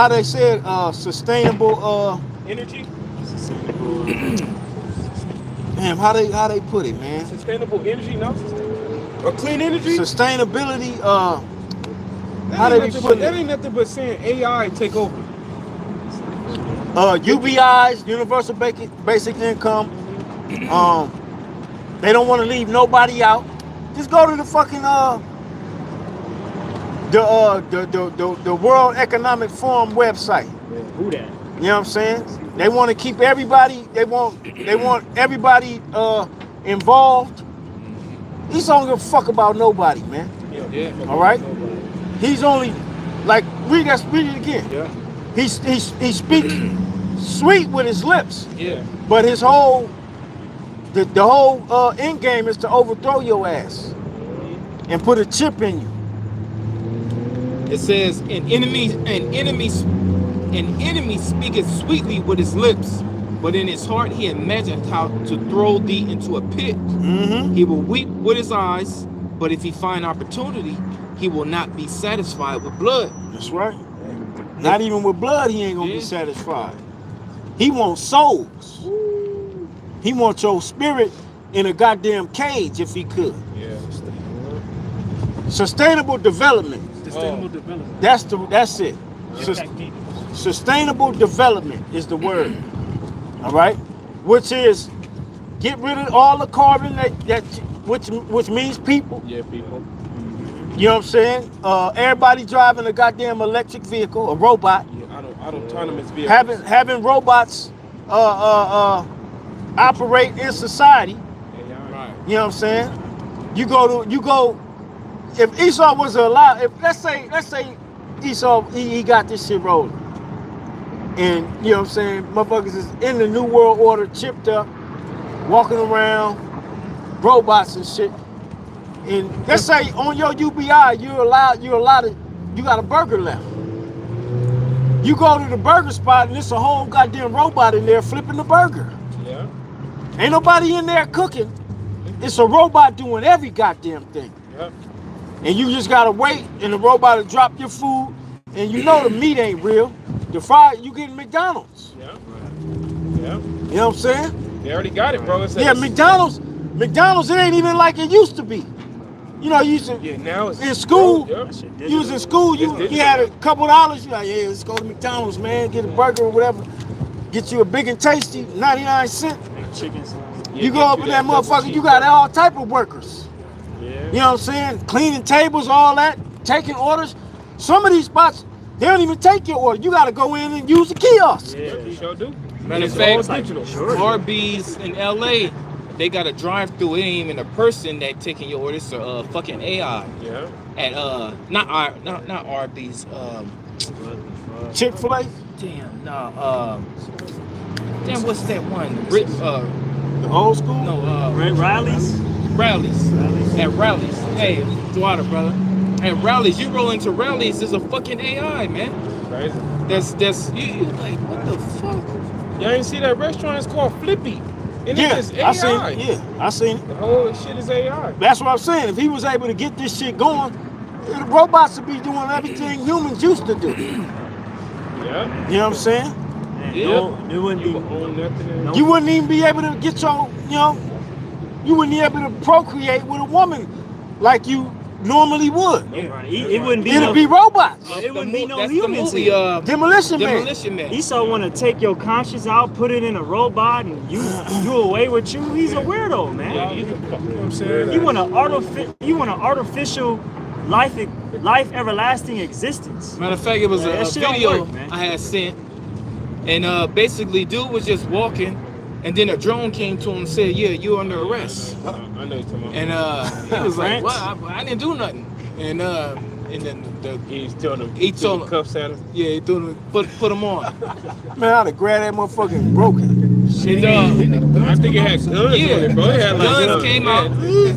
they said sustainable Energy? damn, how they put it, man. Sustainable energy, no? Or clean energy? Sustainability, how That they ain't, be nothing but, putting that it? ain't nothing but saying AI take over. UBIs, universal basic income. They don't want to leave nobody out. Just go to the fucking the World Economic Forum website. Who that? You know what I'm saying? They want to keep everybody. They want everybody involved. He's don't give a fuck about nobody, man. Yeah. All right. He's only like read it again. Yeah. He speaks sweet with his lips, Yeah. but his whole the whole end game is to overthrow your ass and put a chip in you. It says, an enemy speaketh sweetly with his lips, but in his heart he imagined how to throw thee into a pit. Mm-hmm. He will weep with his eyes, but if he find opportunity, he will not be satisfied with blood. That's right. Not even with blood, he ain't gonna be Yeah. satisfied. He wants souls. He wants your spirit in a goddamn cage if he could. Yeah. Sustainable development. Sustainable development. That's it. Sustainable development is the word. All right, which is get rid of all the carbon which means people. Yeah, people. You know what I'm saying? Everybody driving a goddamn electric vehicle, a robot. Yeah, autonomous vehicles. Having robots operate in society. Right. You know what I'm saying? You go. If Esau was allowed, let's say Esau he got this shit rolling, and you know what I'm saying, motherfuckers is in the New World Order, chipped up, walking around, robots and shit. And let's say on your UBI you got a burger left. You go to the burger spot and there's a whole goddamn robot in there flipping the burger. Yeah. Ain't nobody in there cooking. It's a robot doing every goddamn thing. Yep. And you just gotta wait and the robot will drop your food, and you know the meat ain't real. The fry you getting McDonald's. Yeah. Yeah. You know what I'm saying? They already got it, bro. It's Yeah, McDonald's, it ain't even like it used to be. You know, you used to, Yeah, now it's in school, bro, you was in school, you had a couple dollars, you like, yeah, let's go to McDonald's, man, get a burger or whatever. Get you a big and tasty, 99 cents. Chicken sauce. You go up in that motherfucker, you got all type of workers. Yeah. You know what I'm saying? Cleaning tables, all that, taking orders. Some of these spots, they don't even take your order. You got to go in and use the kiosk. Yeah. You sure do. Matter of It's fact, like sure. Arby's in LA, they got a drive-through. It ain't even a person that taking your orders. It's a fucking AI. Yeah. At not Arby's. Chick-fil-A? Damn, no. Damn, what's that one? The old school? No, Riley's. Rallies. At Rallies. Hey, Dwada, brother. At Rallies, you roll into Rallies, there's a fucking AI, man. Crazy. That's you like, what the fuck? Y'all ain't see that restaurant? It's called Flippy. And Yeah, it's AI. I seen it. Yeah, I seen it. The whole shit is AI. That's what I'm saying. If he was able to get this shit going, the robots would be doing everything humans used to do. You Yeah. know what I'm saying? Man, Yeah. it wouldn't You be. will own nothing. No. You wouldn't even be able to get your, you wouldn't be able to procreate with a woman like you normally would. Right. It wouldn't be. It'd no, be robots. It wouldn't be no That's humans the movie, here. Demolition Man. Demolition Man. Esau want to take your conscience out, put it in a robot, and you away with you. He's a weirdo, man. Yeah, he's a fucking, you know what I'm saying? You want an artificial life everlasting existence. Matter of fact, it was Yeah, a that shit don't video work, man. I had sent, and basically, dude was just walking, and then a drone came to him and said, "Yeah, you're under arrest." I know you're talking about. And he was like, France? "What? I didn't do nothing." And then He's telling him. He told him- cuffs at him. yeah, he threw him, put him on. Man, I'd have grabbed that motherfucker and broke it. And, I think it had guns on it, bro. It had like guns came out.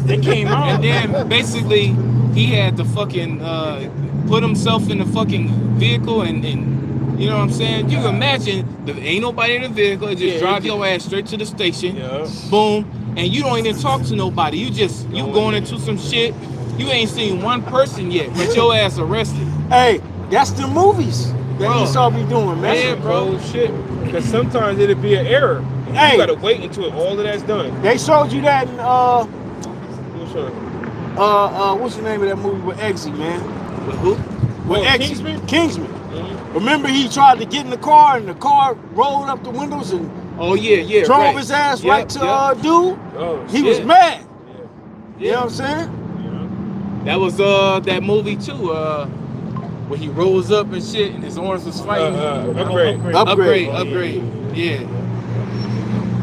They came out. And then basically he had to fucking put himself in the fucking vehicle and you know what I'm saying? You can imagine there ain't nobody in the vehicle, it just Yeah, drive you your ass straight to the station. Yeah. Boom. And you don't even talk to nobody. You going into some shit. You ain't seen one person yet, but your ass arrested. Hey, that's the movies that Bro. Esau be doing, man. Yeah, bro. Bro, shit. Because sometimes it'll be an error. Hey. You gotta wait until all of that's done. They showed you that in What's up? what's the name of that movie with Eggsy, man? With who? With Oh, Eggsy. Kingsman? Kingsman. Mhm. Remember he tried to get in the car and the car rolled up the windows and Oh yeah, drove right. his ass Yep, right to yep. dude? Oh, He was Yeah. mad. Yeah. You know what I'm saying? That was that movie too, where he rose up and shit and his arms was fighting. Upgrade. Upgrade. Yeah.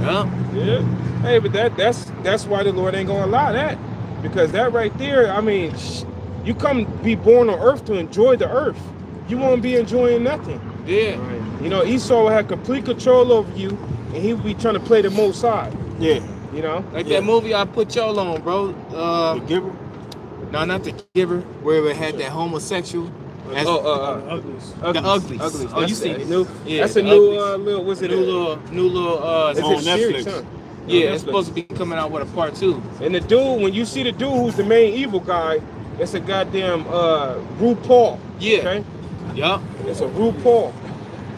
Yeah. Yeah. Hey, but that's why the Lord ain't gonna allow that. Because that right there, I mean, you come be born on earth to enjoy the earth. You won't be enjoying nothing. Yeah. You know, Esau had complete control over you, and he would be trying to play the most side. Yeah. You know? Like Yeah. that movie I put y'all on, bro. The giver. No, not The Giver, where it had that homosexual. That's The Uglies. Uglies. Oh, you seen it? New, Yeah, that's a The new Uglies. little, what's it? new little It's on a series, Netflix. huh? yeah, On it's Netflix. supposed to be coming out with a part 2. And the dude, when you see the dude who's the main evil guy, it's a goddamn RuPaul. Yeah. Okay? Yup. It's a RuPaul.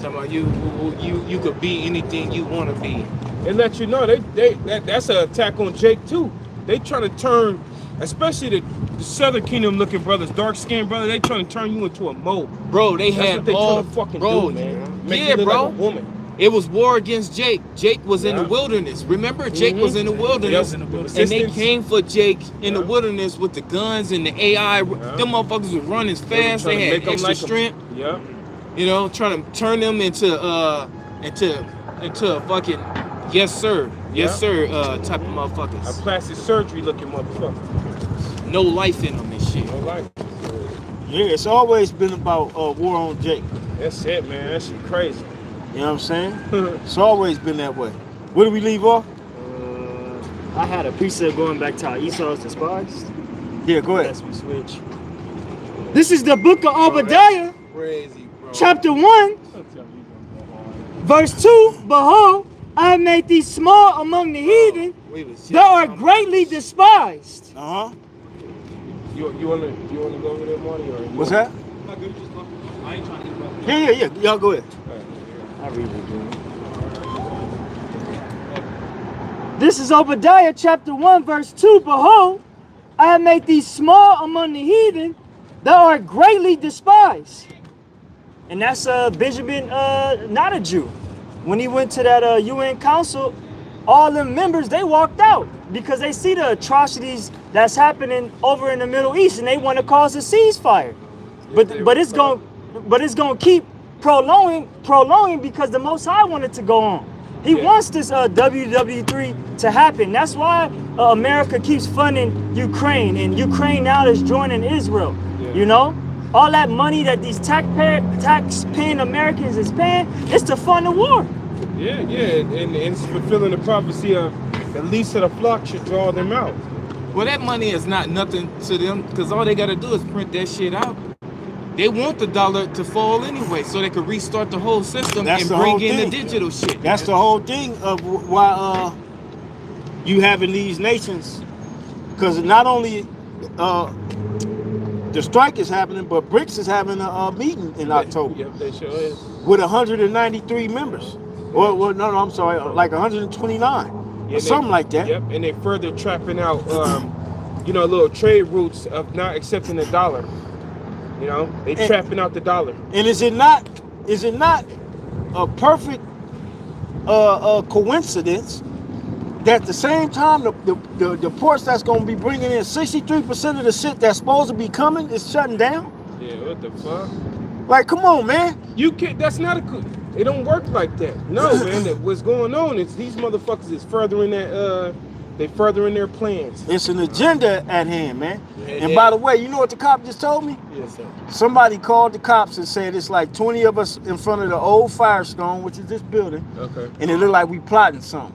Talking about you could be anything you want to be. It lets you know that's an attack on Jake too. They trying to turn, especially the Southern Kingdom looking brothers, dark skinned brother, they trying to turn you into a mold. Bro, they That's had what they all trying to fucking bro, do, man. Make yeah, you look bro. like a woman. It was war against Jake. Jake was in the Yeah. wilderness. Remember, Jake was in the wilderness, Yep. and they Resistance. came for Jake in the Yeah. wilderness with the guns and the AI. Them motherfuckers was running fast. They They trying to had make 'em extra like 'em. strength. Yeah. You know, trying to turn them into a fucking yes sir, type of A motherfuckers. plastic surgery looking motherfucker. No life in them and shit. No life. Yeah, it's always been about war on Jake. That's it, man. That shit crazy. You know what I'm saying? It's always been that way. Where do we leave off? I had a precept going back to how Esau is despised. Yeah, go ahead. Let's we switch. This is the book of Obadiah, Crazy, bro. chapter 1, verse 2. Behold, I have made thee small among the heathen. We was just Thou art talking- greatly despised. Uh-huh. You wanna go over there, Marty? Or What's that? Yeah. Y'all go ahead. I read it again. This is Obadiah chapter 1, verse 2. Behold, I have made thee small among the heathen, thou art greatly despised. And that's Benjamin, not a Jew. When he went to that UN council, all the members, they walked out because they see the atrocities that's happening over in the Middle East, and they want to cause a ceasefire. But it's gonna keep prolonging because the Most High wanted to go on. He wants this WW3 to happen. That's why America keeps funding Ukraine, and Ukraine now is joining Israel. You know, all that money that these tax-paying Americans is paying, it's to fund the war. Yeah, and it's fulfilling the prophecy of the least of the flock should draw them out. Well, that money is not nothing to them because all they got to do is print that shit out. They want the dollar to fall anyway, so they could restart the whole system and bring in the digital shit. That's the whole thing of why you having these nations, because not only the strike is happening, but BRICS is having a meeting in October. Yep, they sure is. With 193 members. Well, no, I'm sorry, like 129 or something like that. Yep, and they further trapping out, little trade routes of not accepting the dollar. You know, they trapping out the dollar. And is it not a perfect coincidence that at the same time the ports that's going to be bringing in 63% of the shit that's supposed to be coming is shutting down? Yeah, what the fuck? Like, come on, man. You can't. That's not a good. It don't work like that. No, man. What's going on is these motherfuckers is furthering that. They furthering their plans. It's an agenda at hand, man. And by the way, you know what the cop just told me? Yes, sir. Somebody called the cops and said it's like 20 of us in front of the old Firestone, which is this building. Okay. And it looked like we plotting something.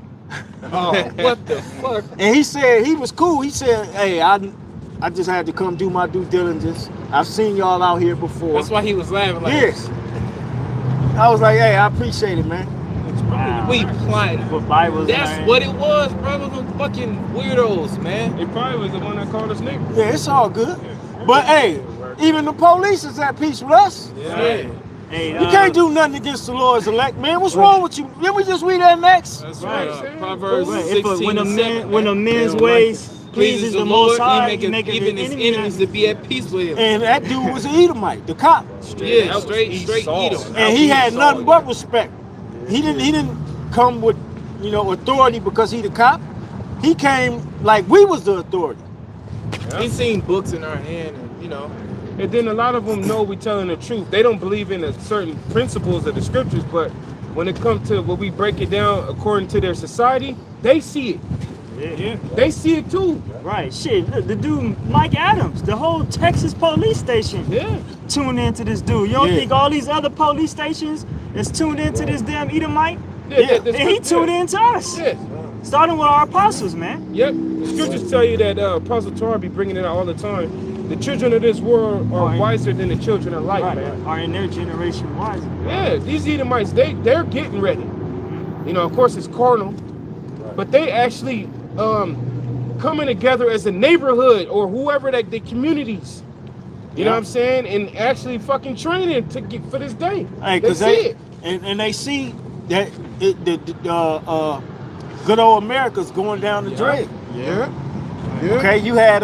Oh, what the fuck? And he said he was cool. He said, hey, I just had to come do my due diligence. I've seen y'all out here before. That's why he was laughing like Yes. I was like, hey, I appreciate it, man. Wow. we plotting. What Bibles, That's man. what it was, bro. Them fucking weirdos, man. It probably was the one that called us niggas. Yeah, it's all good. But hey, even the police is at peace with us. Yeah. Hey, You can't do nothing against the Lord's elect, man. What's wrong with you? Didn't we just read that next? That's Right. right. Proverbs Right, 16 when a and 7. when a man's Yeah, ways pleases the Most High, he he make maketh even his enemies to be at peace with him. And that dude was an Edomite, the cop. Yeah, straight Edom. And he had nothing but respect. He didn't come with, authority because he the cop. He came like we was the authority. He seen books in our hand, and And then a lot of them know we telling the truth. They don't believe in a certain principles of the scriptures, but when it comes to what we break it down according to their society, they see it. Yeah. They see it too. Right, shit. Look, the dude Mike Adams, the whole Texas police station, Yeah. tuned into this dude. You don't Yeah. think all these other police stations is tuned into this damn Edomite? Yeah. And he tuned into us. Yeah. Starting with our apostles, man. Yep. The scriptures tell you that Apostle Torah be bringing it out all the time. The children of this world are wiser than the children of light, man. Are in their generation wiser. Yeah, these Edomites, they're getting ready. Of course it's carnal, but they actually coming together as a neighborhood or whoever that the communities. You know what I'm saying? And actually fucking training to get for this day. Hey, They cause see they it. and they see that good old America's going down the drain. Yeah. Okay, you had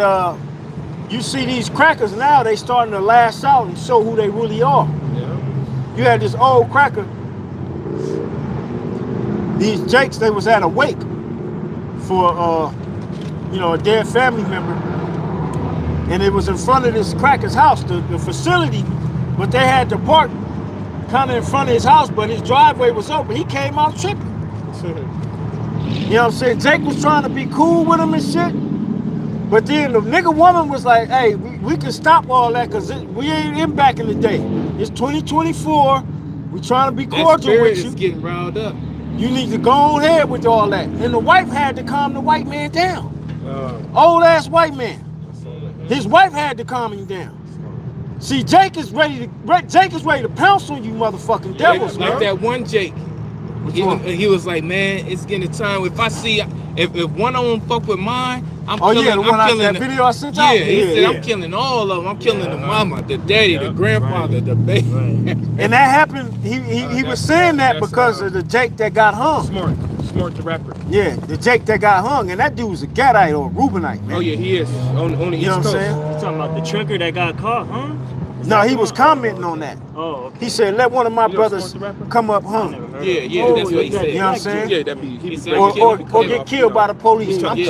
you see these crackers now, they starting to lash out and show who they really are. Yeah. You had this old cracker, these Jakes, they was at a wake for a dead family member, and it was in front of this cracker's house, the facility, but they had to park kind of in front of his house, but his driveway was open. He came out tripping. You know what I'm saying? Jake was trying to be cool with him and shit. But then the nigga woman was like, hey, we can stop all that because we ain't in back in the day. It's 2024. We trying to be that cordial spirit with is you. getting riled up. You need to go on ahead with all that. And the wife had to calm the white man down. Old ass white man. His wife had to calm him down. See, Jake is ready to pounce on you motherfucking devils, like man. that one Jake. He was like, man, it's getting time. If I see, if one of them fuck with mine, I'm killing. The one I'm killing that video I sent out? Yeah, he said, I'm killing all of them. I'm killing the mama, the daddy, the grandfather, the baby. And that happened, he was saying that because of the Jake that got hung. Smart. Smart the rapper. Yeah, the Jake that got hung, and that dude was a Gadite or a Reubenite, man. Oh yeah, he is on the You know East what I'm Coast. saying? You talking about the trucker that got caught, huh? No, he was commenting on that. Oh, okay. He said, let one of my You know brothers Smart the Rapper? come up I never hung. heard Yeah, of it. yeah, Oh, that's what he yeah, said. You know what I'm saying? Yeah, that be he He be said- breaking Or shit get off, killed you by know. the police. I'm Yeah.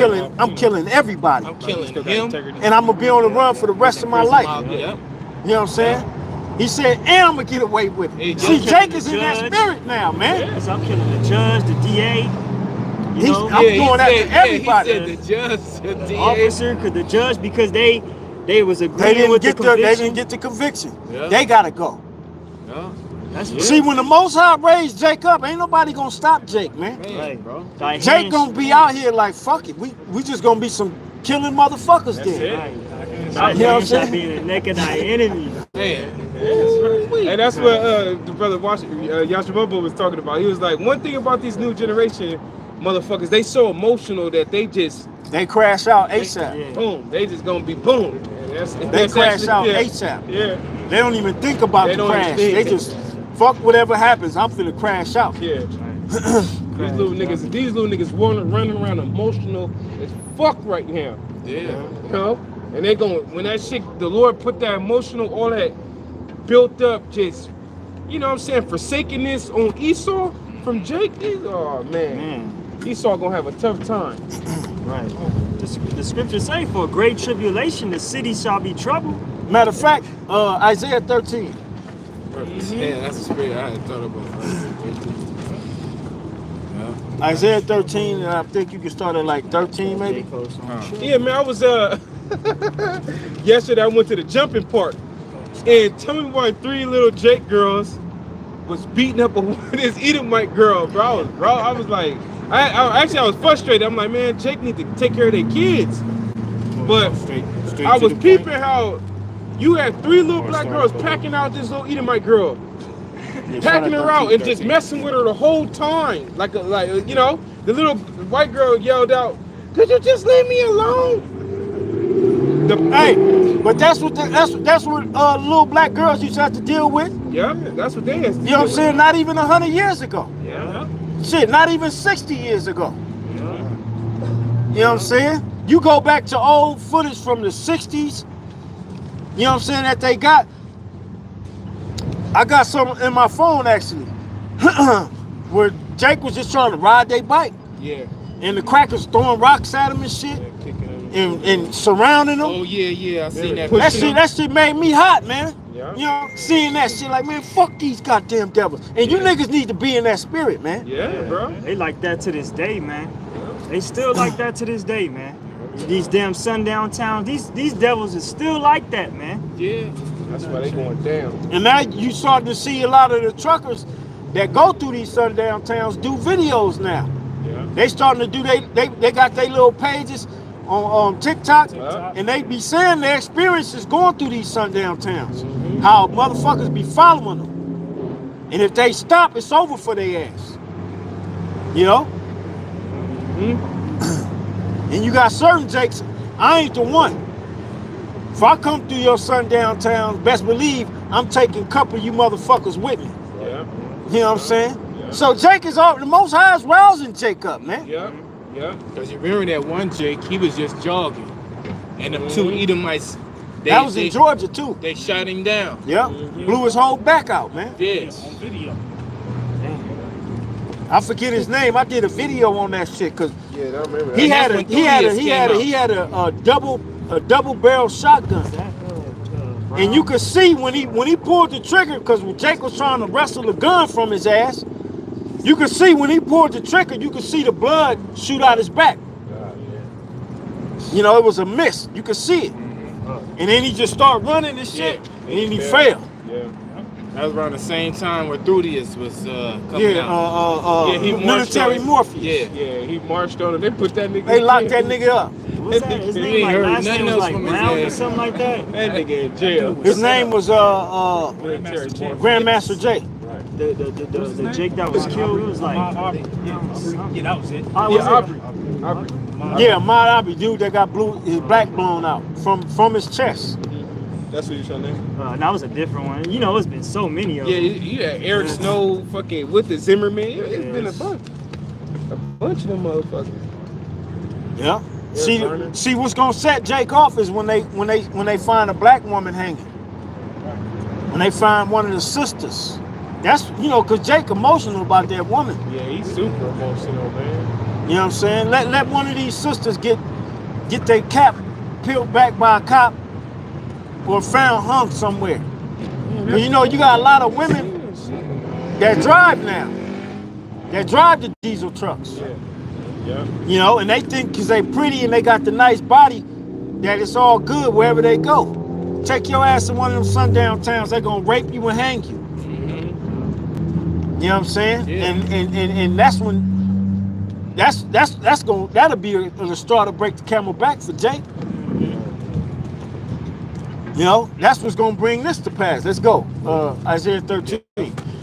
killing everybody. I'm killing Still got him. integrity. And I'm gonna be on the run for the rest of my life. Yep. You know what I'm saying? He said, and I'm gonna get away with Hey, it. See, I'm Jake killing is the in that judge. spirit now, man. So I'm killing the judge, the DA, you know, I'm going after everybody. He said the judge, the the DA. officer, cause the judge, because they was They agreeing didn't with get the the conviction. they didn't get the conviction. Yeah. They gotta go. Yeah. That's See, when the Most High raised Jake up, ain't nobody gonna stop Jake, man. Man, right, bro. Thy Jake hands- gonna be out here like, fuck it. We just gonna be some killing motherfuckers That's then. it. Right. You know Thy what I'm hands shall saying? be in the neck of thy enemy. Man. And that's what the brother Yashamobo was talking about. He was like, one thing about these new generation motherfuckers, they so emotional that they just They crash out ASAP. Yeah. boom, they just gonna be boom. And They that's crash actually- out yeah. ASAP. Yeah, They don't even think about They the don't crash. even They think. just fuck whatever happens. I'm finna crash out. yeah. These little niggas running around emotional as fuck right now. Yeah. You know? And they going when that shit, the Lord put that emotional, all that built up, just, you know what I'm saying, forsakenness on Esau from Jake. Oh man, Man, Esau gonna have a tough time. right. The scriptures say, for great tribulation, the city shall be troubled. Matter of fact, Isaiah 13. Yeah, that's a spirit I hadn't thought about. Yeah. Isaiah 13, and I think you can start at like 13 maybe. Yeah, man, I was yesterday I went to the jumping park, and tell me why 3 little Jake girls was beating up this Edomite girl, bro. I was like, I was frustrated. I'm like, man, Jake need to take care of their kids. But I was peeping how you had 3 little black girls packing out this little Edomite girl, packing her out and just messing with her the whole time. Like you know, the little white girl yelled out, "Could you just leave me alone?" Hey, but that's what little black girls used to have to deal with. Yeah, that's what they had. You know what I'm saying? Not even 100 years ago. Yeah. Shit, not even 60 years ago. You know what I'm saying? You go back to old footage from the 60s, you know what I'm saying, that they got. I got some in my phone actually, where Jake was just trying to ride their bike, Yeah. and the crackers throwing rocks at him and shit, and surrounding them. Oh yeah, I seen that. That shit made me hot, man. Yeah. You know, seeing that shit like, man, fuck these goddamn devils. And you niggas need to be in that spirit, man. Yeah, bro. They like that to this day, man. They still like that to this day, man. These damn sundown towns, these devils is still like that, man. Yeah. That's why they going down. And now you starting to see a lot of the truckers that go through these sundown towns do videos now. Yeah. They starting to do they got their little pages on TikTok, Yeah. and they be saying their experiences going through these sundown towns. How motherfuckers be following them. And if they stop, it's over for their ass. You know? And you got certain Jakes, I ain't the one. If I come through your sundown towns, best believe I'm taking a couple of you motherfuckers with me. Yeah. You know what I'm saying? Yeah. So Jake is all the Most High is rousing Jake up, man. Yeah. Yeah. Because you remember that one Jake, he was just jogging. And them 2 Edomites, That was in Georgia too. They shot him down. Yeah, blew his whole back out, man. Yes. On video. I forget his name. I did a video on that shit because Yeah, I remember that. he had that's when he had a double barrel shotgun, and you could see when he pulled the trigger, because when Jake was trying to wrestle the gun from his ass, you could see when he pulled the trigger, you could see the blood shoot out his back. You know, it was a miss. You could see it, and then he just started running and shit, and then he fell. Yeah. That was around the same time where Thrudius was coming Yeah, out. he marched military on it. Morpheus. Yeah. Yeah, he marched on it. They put that nigga. They in locked jail. that nigga up. What's that? His You name ain't like heard last nothing name was else like from his Brown or ass. something like that. That nigga in jail. His name was Military Morpheus. Grandmaster J. The Jake that was killed, it was like Yeah, that was it. I was Yeah, it? Aubrey. Yeah, Ahmad Abi, dude that got his back blown out from his chest. That's what you trying to name? That was a different one. You know, it's been so many of Yeah, them. you had Eric Snow fucking with the Zimmerman. It's been a bunch. bunch of them motherfuckers. Yeah. Vernon. See what's gonna set Jake off is when they find a black woman hanging. When they find one of the sisters. That's, you know, cause Jake emotional about that woman. Yeah, he's super emotional, man. You know what I'm saying? Let one of these sisters get their cap peeled back by a cop or found hung somewhere. But you know, you got a lot of women that drive now. That drive the diesel trucks. Yeah. You know, and they think because they pretty and they got the nice body that it's all good wherever they go. Take your ass to one of them sundown towns, they're gonna rape you and hang you. You know what I'm saying? Yeah. And that's when that'll be a straw to break the camel back for Jake. You know, that's what's gonna bring this to pass. Let's go. Isaiah 13.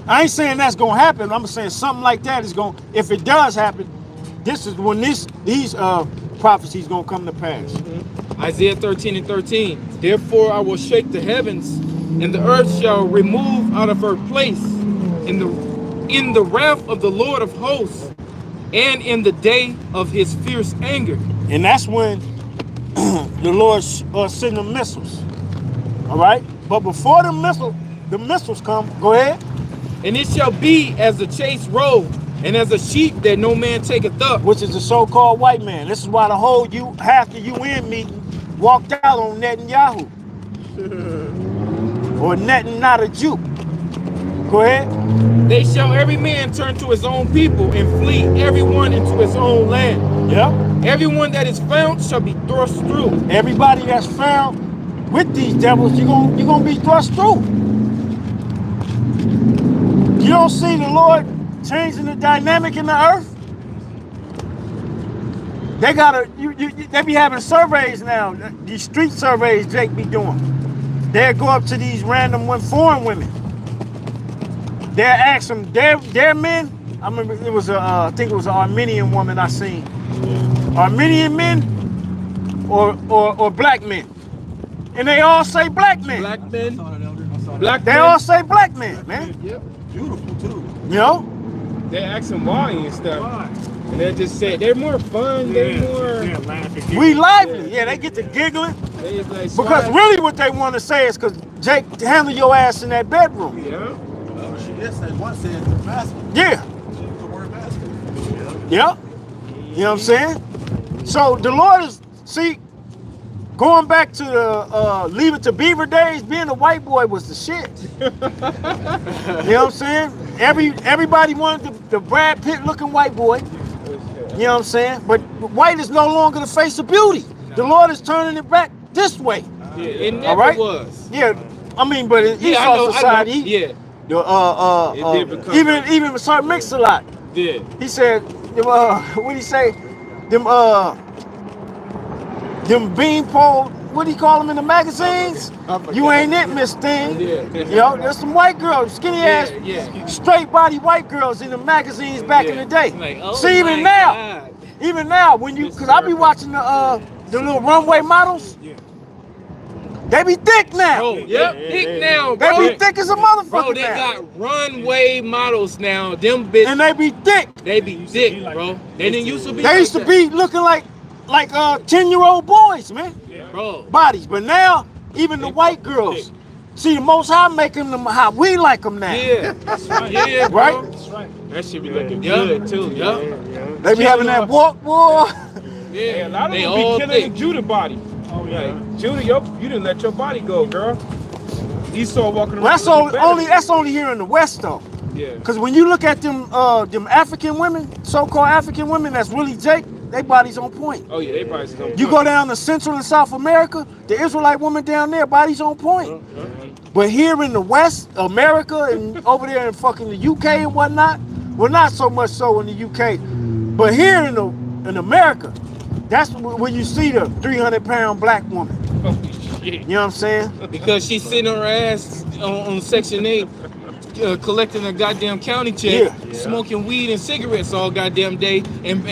I ain't saying that's gonna happen. I'm saying something like that is gonna, if it does happen, this is when these prophecies gonna come to pass. Isaiah 13:13. Therefore I will shake the heavens, and the earth shall remove out of her place in the wrath of the Lord of hosts, and in the day of his fierce anger. And that's when the Lord send the missiles. All right? But before the missiles come, go ahead. And it shall be as the chase road, and as a sheep that no man taketh up. Which is the so-called white man. This is why the whole half the UN meeting walked out on Netanyahu. Or Netanyahu. Go ahead. They shall every man turn to his own people, and flee everyone into his own land. Yeah. Everyone that is found shall be thrust through. Everybody that's found with these devils, you're gonna be thrust through. You don't see the Lord changing the dynamic in the earth? They they be having surveys now. These street surveys Jake be doing. They'll go up to these random foreign women. They'll ask them, their men. I remember it was I think it was an Armenian woman I seen. Armenian men or black men. And they all say black men. Black men. They all say black men, man. Yep. Beautiful too. You know? They ask them why and stuff. And they just said they're more fun, they're more We lively. Yeah, they get to giggling. they like, Because really what they want to say is because Jake, handle your ass in that bedroom. yeah. She did say one said the masculine. Yeah. The word masculine. Yeah. You know what I'm saying? So the Lord is, see, going back to the Leave It to Beaver days, being a white boy was the shit. You know what I'm saying? Everybody wanted the Brad Pitt looking white boy. You know what I'm saying? But white is no longer the face of beauty. The Lord is turning it back this way. Yeah, it never All right? was. Yeah, I mean, but in Yeah, Esau society, Yeah, It did become even Sir Mix-a-Lot, did. he said, what he say? Them beanpole, what do you call them in the magazines? You ain't it, Miss Thing. Yeah. You know, there's some white girls, skinny ass, straight body white girls in the magazines back in the day. Like, oh See, even my now, God. cause I be watching the little runway models. They be thick now. Bro, thick now, They bro. be thick as a motherfucker Bro, they now. got runway models now. Them bitch, And they be thick. they be thick, bro. They didn't used to be. They used to be looking like 10-year-old boys, man. bro. Bodies. But now, even the white girls, see, the Most High making them how we like them now. Yeah, yeah, bro. Right? That's right. that shit be looking Yeah. good too. Yeah. They be having that walk, boy. Yeah, a lot of They them all be killing thick. the Judah body. Oh yeah. Like, Judah, you didn't let your body go, girl. Esau walking around. Well, that's looking only here in the West though. Yeah. Because when you look at them African women, so-called African women, that's really Jake, they bodies on point. Oh yeah, they probably still. You go down to Central and South America, the Israelite woman down there, bodies on point. But here in the West, America, and over there in fucking the UK and whatnot, well, not so much so in the UK, but here in America, that's where you see the 300-pound black woman. Holy shit. You know what I'm saying? Because she's sitting on her ass on Section 8, collecting a goddamn county check, smoking weed and cigarettes all goddamn day, and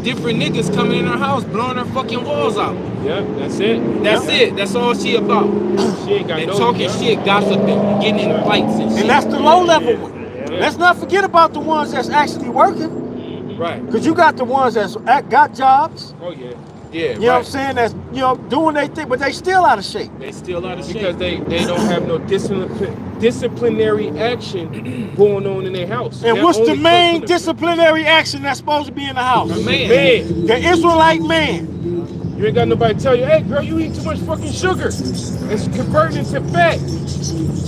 different niggas coming in her house, blowing her fucking walls out. Yeah, that's it. That's it. That's all she about. She ain't got And no talking shit, gossiping, getting in fights and shit. And that's the low-level one. Let's not forget about the ones that's actually working. Right. Because you got the ones that's got jobs. Oh yeah. Yeah, You know what I'm saying? That's doing their thing, but they still out of shape. They still out of shape. Because they don't have no disciplinary action going on in their house. And They're what's the only main close to disciplinary action that's supposed to be in the house? A man. Man, The Israelite man. you ain't got nobody tell you, hey girl, you eat too much fucking sugar. It's converting into fat.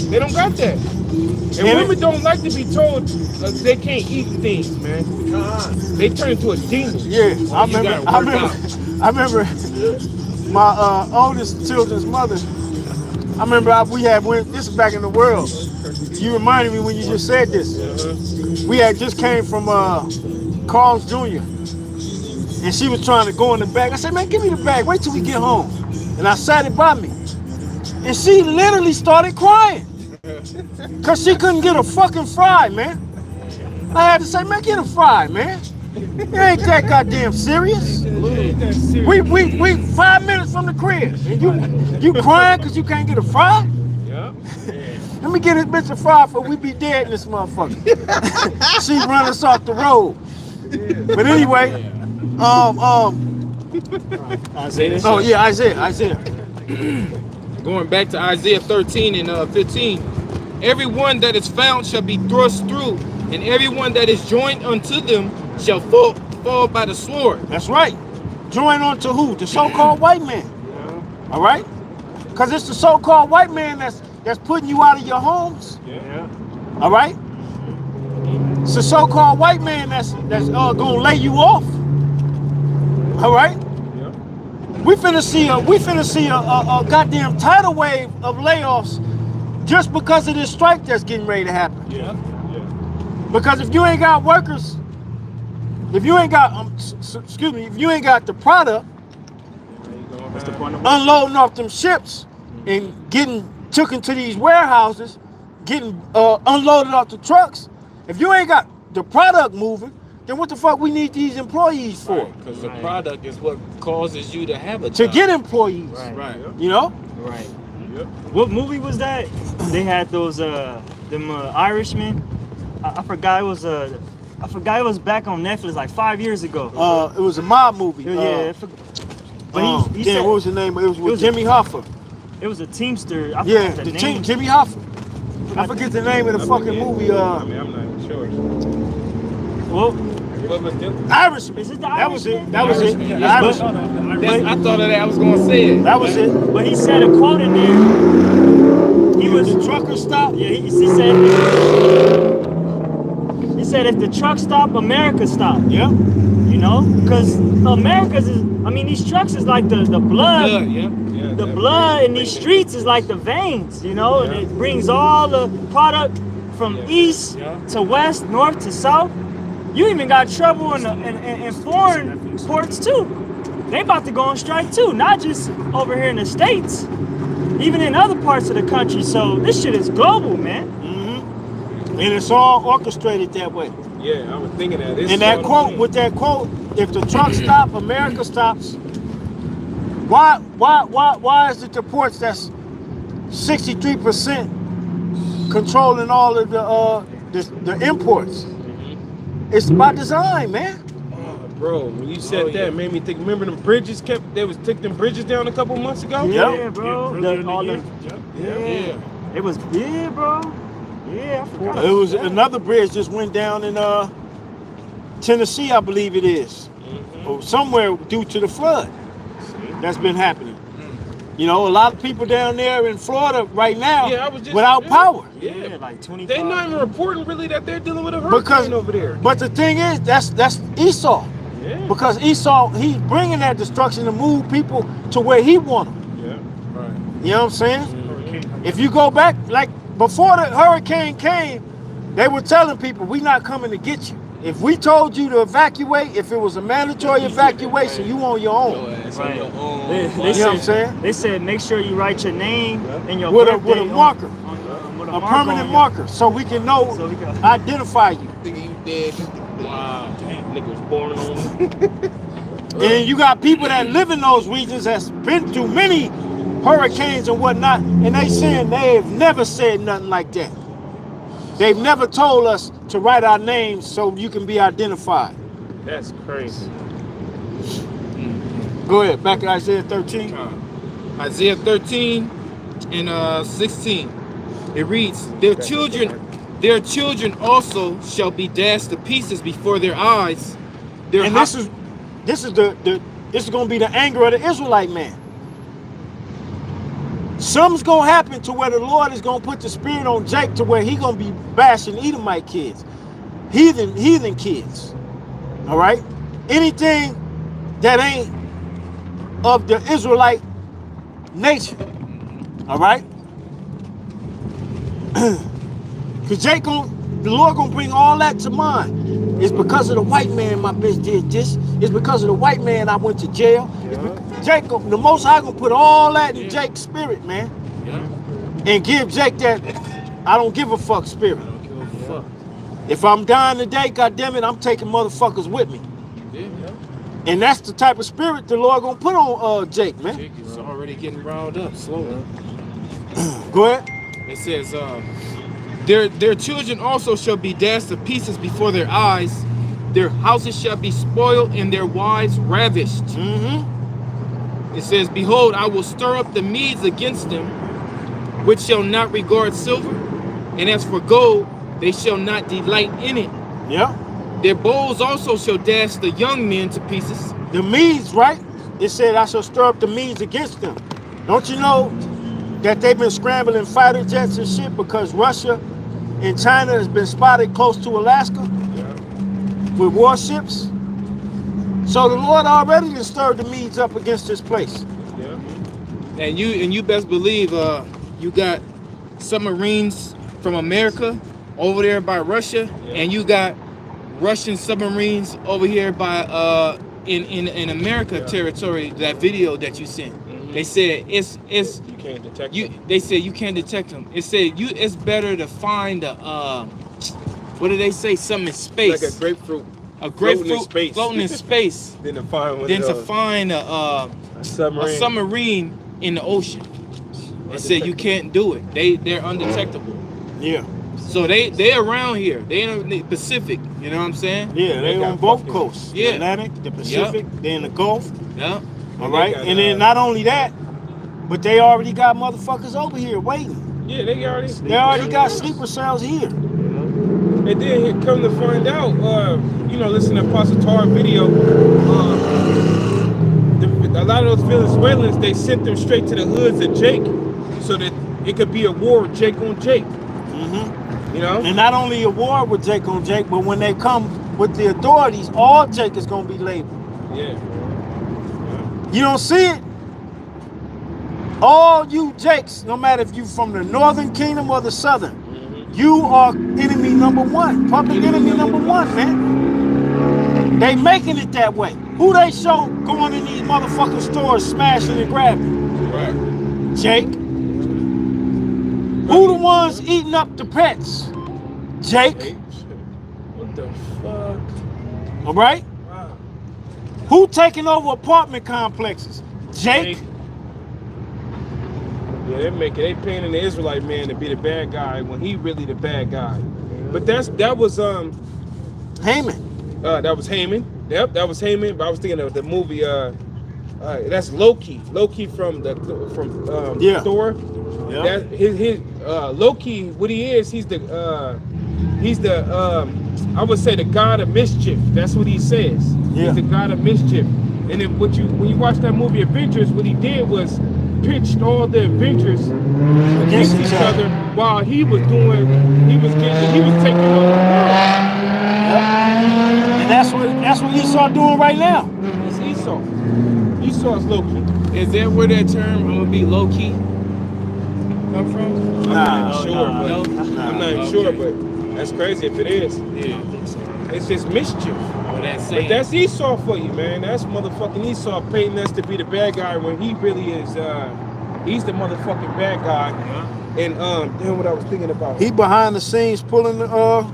They don't got that. And women don't like to be told they can't eat things, man. They turn into a demon. Yeah, I you gotta remember. work I remember my oldest children's mother. I remember we had went. This is back in the world. You reminded me when you just said this. We had just came from Carl's Jr. and she was trying to go in the bag. I said, man, give me the bag. Wait till we get home. And I sat it by me, and she literally started crying because she couldn't get a fucking fry, man. I had to say, man, get a fry, man. It ain't that goddamn serious. We 5 minutes from the crib, and you crying because you can't get a fry? Yeah. Let me get this bitch a fry before we be dead in this motherfucker. She run us off the road. But anyway, Isaiah. oh yeah, Isaiah. Going back to Isaiah 13 and 15. Everyone that is found shall be thrust through, and everyone that is joined unto them shall fall by the sword. That's right. Join on to who? The so-called white man. All right? Because it's the so-called white man that's putting you out of your homes. Yeah. All right? It's the so-called white man that's gonna lay you off. All right? Yeah. We finna see a goddamn tidal wave of layoffs just because of this strike that's getting ready to happen. Yeah. Because if you ain't got workers, if you ain't got if you ain't got the product, What's the point of unloading off them ships and getting took into these warehouses, getting unloaded off the trucks. If you ain't got the product moving, then what the fuck we need these employees for? Because the product is what causes you to have a To job. get employees. Right. You know? Right. Yep. What movie was that? They had those Irishmen. I forgot it was I forgot it was back on Netflix like 5 years ago. It was a mob movie. But he said what was the name? It was with was Jimmy Hoffa. it was a Teamster. I Yeah, forgot the name. team, Jimmy Hoffa. I forget the name of the fucking movie. I mean, I'm not even sure. Well, What was them? Irishman. is it the That was it. Irishman? That was it. Irishman, The yeah. Irishman. I thought of that. I was going to say it. That was it. But he said a quote in there. He was The trucker stop. yeah. He said if the truck stop, America stop. Yeah. You know, because these trucks is like the blood. Yeah. The blood in these streets is like the veins, you know, and it brings all the product from east to west, north to south. You even got trouble in foreign ports too. They about to go on strike too, not just over here in the States, even in other parts of the country. So this shit is global, man. And it's all orchestrated that way. Yeah, I was thinking that. This And is that all quote, the with that quote, if the truck stop, America stops. Why is it the ports that's 63% controlling all of the imports? It's by design, man. Bro, when you said that, it made me think. Remember them bridges took them bridges down a couple months ago? Yeah, bro. Yeah. It was bro. Yeah, I forgot. It was another bridge just went down in Tennessee, I believe it is, or somewhere due to the flood that's been happening. You know, a lot of people down there in Florida right now without power. Yeah, like 25. They're not even reporting really that they're dealing with a hurricane over there. But the thing is, that's Esau. Yeah. Because Esau, he's bringing that destruction to move people to where he want them. Yeah. Right. You know what I'm saying? If you go back, like before the hurricane came, they were telling people, we're not coming to get you. If we told you to evacuate, if it was a mandatory evacuation, you on your own. Right. You know what I'm saying? They said make sure you write your name and your With a birthday marker, with a permanent marker, so we can know, So we can- identify you. Thinking you dead. Wow. Nigga was born on. And you got people that live in those regions that's been through many hurricanes and whatnot, and they saying they've never said nothing like that. They've never told us to write our names so you can be identified. That's crazy. Go ahead. Back to Isaiah 13. Isaiah 13 and 16. It reads, their children also shall be dashed to pieces before their eyes. And this is gonna be the anger of the Israelite man. Something's gonna happen to where the Lord is gonna put the spirit on Jake to where he gonna be bashing Edomite kids, heathen kids. All right, anything that ain't of the Israelite nature. All right, because the Lord gonna bring all that to mind. It's because of the white man my bitch did this. It's because of the white man I went to jail. Jacob, the Most High gonna put all that in Jake's spirit, man, and give Jake that I don't give a fuck spirit. If I'm dying today, goddammit, I'm taking motherfuckers with me. And that's the type of spirit the Lord gonna put on Jake, man. Jake is already getting riled up slowly. Go ahead. It says, their children also shall be dashed to pieces before their eyes. Their houses shall be spoiled and their wives ravished. It says, behold, I will stir up the Medes against them, which shall not regard silver. And as for gold, they shall not delight in it. Yeah. Their bows also shall dash the young men to pieces. The Medes, right? It said, I shall stir up the Medes against them. Don't you know that they've been scrambling fighter jets and shit because Russia and China has been spotted close to Alaska with warships? So the Lord already has stirred the Medes up against this place. And you best believe you got submarines from America over there by Russia, and you got Russian submarines over here by in America territory. That video that you sent, they said it's you can't detect them. They said you can't detect them. It said it's better to find a what did they say? Something in space, like a grapefruit. A grapefruit floating in space than to find a submarine in the ocean. They said you can't do it. They're undetectable. Yeah. So they around here. They in the Pacific. You know what I'm saying? Yeah, they on both coasts. Yeah. The Atlantic, the Pacific, they in the Gulf. Yeah. All right. And then not only that, but they already got motherfuckers over here waiting. Yeah, they already got sleeper cells here. And then come to find out, listen to Apostle Tar video. A lot of those Venezuelans, they sent them straight to the hoods of Jake, so that it could be a war of Jake on Jake. You know? And not only a war with Jake on Jake, but when they come with the authorities, all Jake is gonna be labeled. Yeah. You don't see it? All you Jakes, no matter if you from the Northern Kingdom or the Southern, you are enemy number one, public enemy number one, man. They making it that way. Who they show going in these motherfucking stores, smashing and grabbing? Right. Jake. Who the ones eating up the pets? Jake. What the fuck? All right. Wow. Who taking over apartment complexes? Jake. Yeah, they painting the Israelite man to be the bad guy when he really the bad guy. But that was Haman. That was Haman. Yep, that was Haman. But I was thinking of the movie. That's Loki. Loki from Thor. Yeah. That his Loki. What he is? He's the I would say the god of mischief. That's what he says. Yeah. He's the god of mischief. And then when you watch that movie Avengers, what he did was pitched all the Avengers against each other while he was taking over the world. And that's what Esau doing right now. It's Esau. Esau's Loki. Is that where that term "I'm gonna be low key" come from? I'm not even sure, but that's crazy if it is. Yeah. It's just mischief. But that's Esau for you, man. That's motherfucking Esau painting us to be the bad guy when he really is. He's the motherfucking bad guy. And then what I was thinking about. He behind the scenes pulling the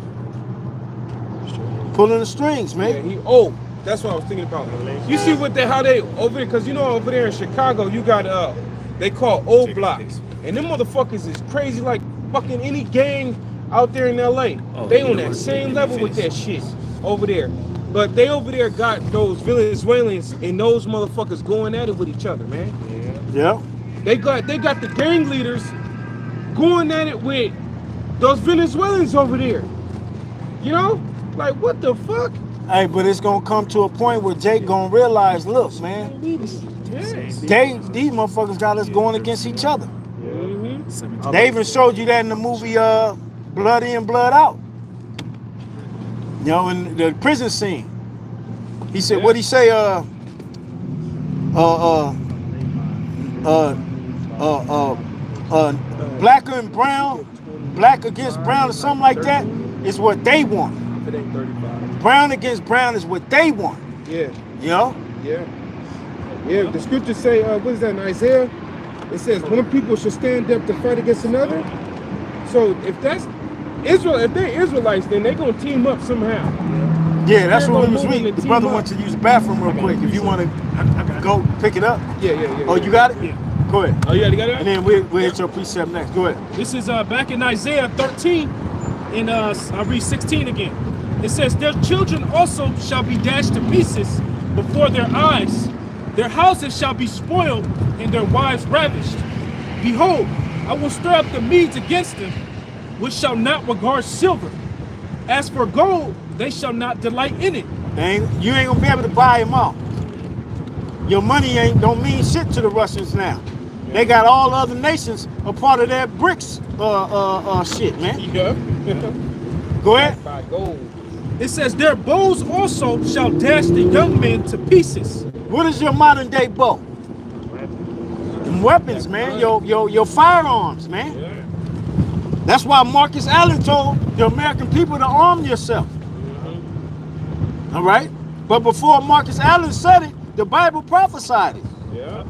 strings, man. Yeah, that's what I was thinking about. You see how they over there, because over there in Chicago you got they call O Block, and them motherfuckers is crazy like fucking any gang out there in LA. They on that same level with that shit over there. But they over there got those Venezuelans and those motherfuckers going at it with each other, man. Yeah. They got the gang leaders going at it with those Venezuelans over there. You know? Like, what the fuck? Hey, but it's gonna come to a point where Jake gonna realize, look, man, these motherfuckers got us going against each other. They even showed you that in the movie Blood In, Blood Out. You know, in the prison scene. He said, what'd he say? Blacker and brown, black against brown or something like that is what they want. Brown against brown is what they want. Yeah. You know? Yeah. Yeah, the scriptures say, what is that in Isaiah? It says one people should stand up to fight against another. So if that's Israel, if they're Israelites, then they're gonna team up somehow. Yeah, that's what we was They're gonna reading. The team brother up. went to use the bathroom real quick. If you want to go pick it up. Yeah. Oh, you got it? Yeah. Go ahead. Oh, yeah, you got it? And then we'll hit your precept next. Go ahead. This is back in Isaiah 13, and I'll read 16 again. It says, their children also shall be dashed to pieces before their eyes. Their houses shall be spoiled, and their wives ravished. Behold, I will stir up the Medes against them, which shall not regard silver. As for gold, they shall not delight in it. You ain't gonna be able to buy them all. Your money don't mean shit to the Russians now. They got all other nations a part of their BRICS shit, man. Yeah. Go ahead. By gold. It says, their bows also shall dash the young men to pieces. What is your modern day bow? Them weapons, man. Your firearms, man. That's why Marcus Allen told the American people to arm yourself. All right? But before Marcus Allen said it, the Bible prophesied it. Yeah.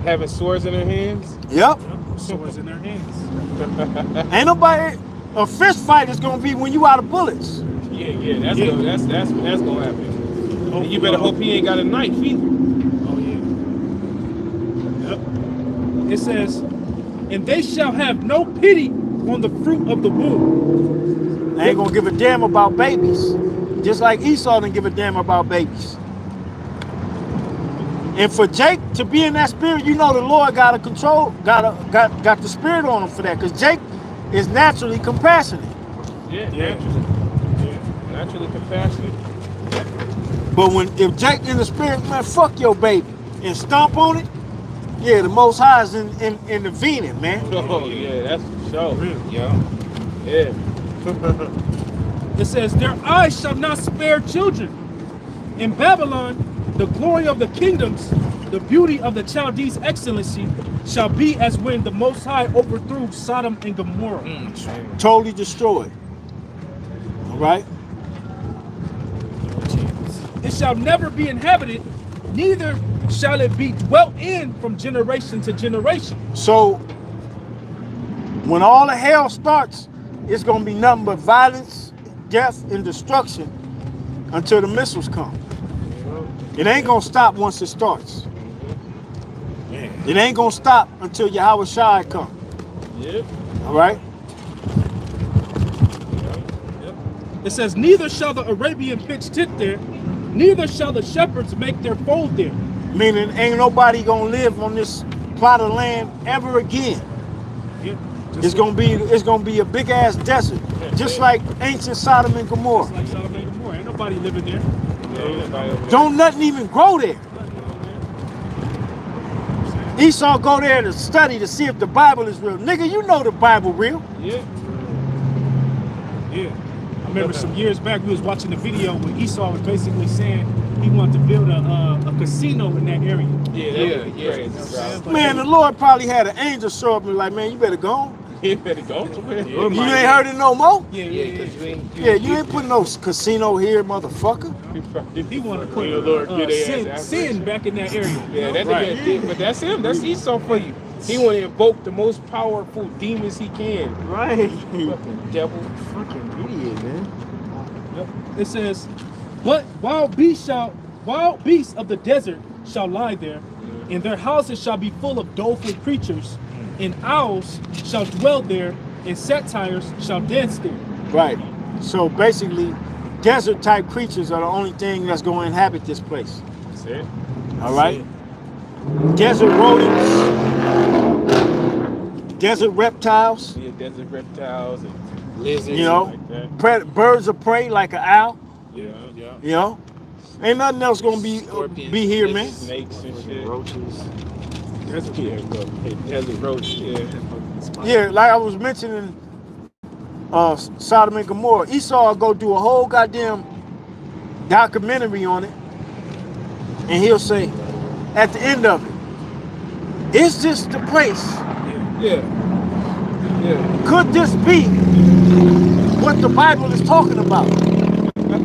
Having swords in their hands. Yep. Swords in their hands. Ain't nobody, a fist fight is gonna be when you out of bullets. Yeah. That's gonna happen. And you better hope he ain't got a knife either. Oh, yeah. Yep. It says, and they shall have no pity on the fruit of the womb. They ain't gonna give a damn about babies. Just like Esau didn't give a damn about babies. And for Jake to be in that spirit, you know the Lord got the spirit on him for that. Because Jake is naturally compassionate. Yeah. Naturally compassionate. But if Jake in the spirit, man, fuck your baby and stomp on it, yeah, the Most High is intervening, man. Oh yeah, that's for sure. Yeah. It says, their eyes shall not spare children. In Babylon, the glory of the kingdoms, the beauty of the Chaldees' excellency, shall be as when the Most High overthrew Sodom and Gomorrah. Totally destroyed. All right? It shall never be inhabited, neither shall it be dwelt in from generation to generation. So, when all the hell starts, it's going to be nothing but violence, death, and destruction until the missiles come. It ain't going to stop once it starts. It ain't going to stop until Yahweh Shai come. Yep. All right? It says, neither shall the Arabian pitch tent there, neither shall the shepherds make their fold there. Meaning ain't nobody going to live on this plot of land ever again. Yeah. It's gonna be a big ass desert, just like ancient Sodom and Gomorrah. Just like Sodom and Gomorrah. Ain't nobody living there. Don't nothing even grow there. Esau go there to study to see if the Bible is real. Nigga, you know the Bible real. Yeah. I remember some years back we was watching a video when Esau was basically saying he wanted to build a casino in that area. Yeah. Man, the Lord probably had an angel show up and like, man, you better go on. You better go. You ain't heard it no more? Yeah. Yeah, you ain't putting no casino here, motherfucker. He wanted to put The Lord get their ass sin back in that area. Yeah, that nigga did, but that's him. That's Esau for you. He want to invoke the most powerful demons he can. Right. Fucking devil. Fucking idiot, man. It says, "What wild beasts of the desert shall lie there, and their houses shall be full of doleful creatures, and owls shall dwell there, and satyrs shall dance there." Right. So basically, desert type creatures are the only thing that's going to inhabit this place. That's it. All right? Desert rodents, desert reptiles, Yeah, desert reptiles and Lizards. you know, like that. birds of prey like an owl, Yeah. you know. Ain't nothing else going to Scorpions, be here, man. lizards, Snakes and shit. roaches. Desert, desert roaches. Yeah. Yeah, like I was mentioning Sodom and Gomorrah. Esau will go do a whole goddamn documentary on it, and he'll say, at the end of it, is this the place? Yeah. Yeah. Could this be what the Bible is talking about?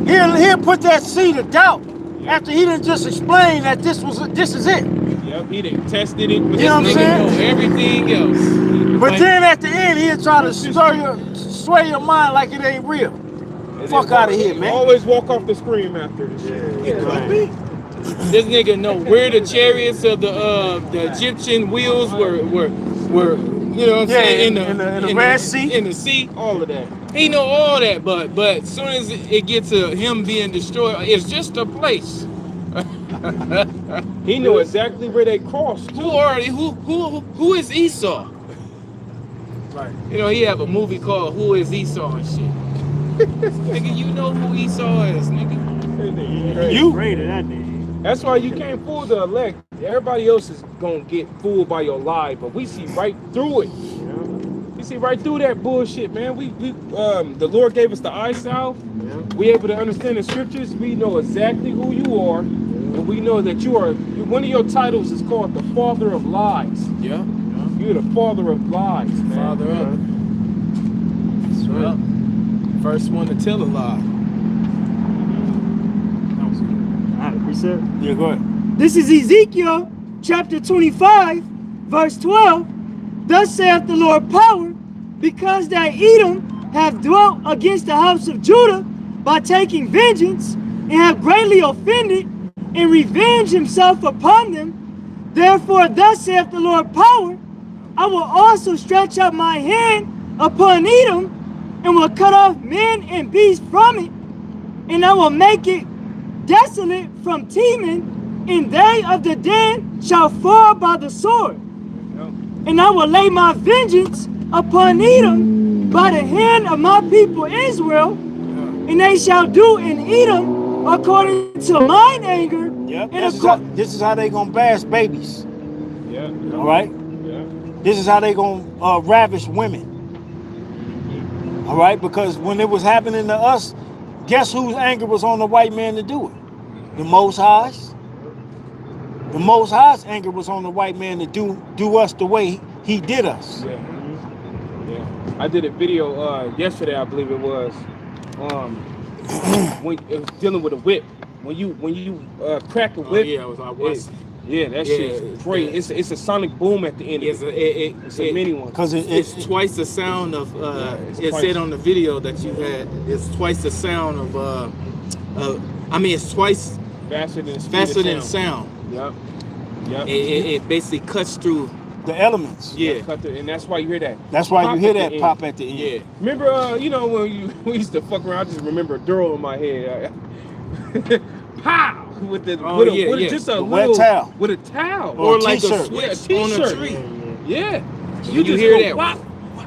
He'll put that seed of doubt after he didn't just explain that this is it. Yep. He done tested it. With You know what I'm this saying? nigga. Know everything else. But then at the end, he'll try to sway your mind like it ain't real. And Fuck then out of here, man. Always walk off the screen after this shit. Right. This nigga know where the chariots of the Egyptian wheels were you know what I'm saying, in the Red Sea. in the sea. All of that. He know all that, but as soon as it gets to him being destroyed, it's just a place. He knew exactly where they crossed. Who is Esau? Right. You know, he have a movie called Who is Esau and shit. Nigga, you know who Esau is, nigga. You? Afraid of that nigga. That's why you can't fool the elect. Everybody else is gonna get fooled by your lie, but we see right through it. You know? We see right through that bullshit, man. The Lord gave us the eye salve. Yeah. We able to understand the scriptures. We know exactly who you are, and we know that one of your titles is called the Father of Lies. Yeah. You're the Father of Lies, man. Father up. Well, first one to tell a lie. Reset. Yeah, go ahead. This is Ezekiel chapter 25, verse 12. Thus saith the Lord power, because that Edom have dwelt against the house of Judah by taking vengeance, and have greatly offended, and revenged himself upon them. Therefore thus saith the Lord power, I will also stretch out my hand upon Edom, and will cut off men and beasts from it, and I will make it desolate from Teman, and they of the den shall fall by the sword. And I will lay my vengeance upon Edom by the hand of my people Israel, and they shall do in Edom according to mine anger. Yep. And This is how they gonna bash babies. Yeah. All right. Yeah. This is how they gonna ravish women. All right, because when it was happening to us, guess whose anger was on the white man to do it? The Most High's. The Most High's anger was on the white man to do us the way he did us. Yeah. Yeah. I did a video yesterday, I believe it was. When it was dealing with a whip. When you crack a whip. Yeah, I was. That shit is great. Yeah. It's a sonic boom at the end. It's a mini one. Because It's twice the sound of. it's It twice. said on the video that you had. It's twice the sound of. It's twice Faster than the speed of faster than sound. Yep. Yep. It basically cuts through. the elements. Yeah. And that's why you hear that. That's why Pop you hear at the that end. pop at the end. Yeah. Remember, when we used to fuck around, I just remember a Duro in my head. Pow! With just a The little wet towel. with a towel. Or Or like a t-shirt. switch Yeah, on a t-shirt. tree. Yeah. You just hear go that. whop.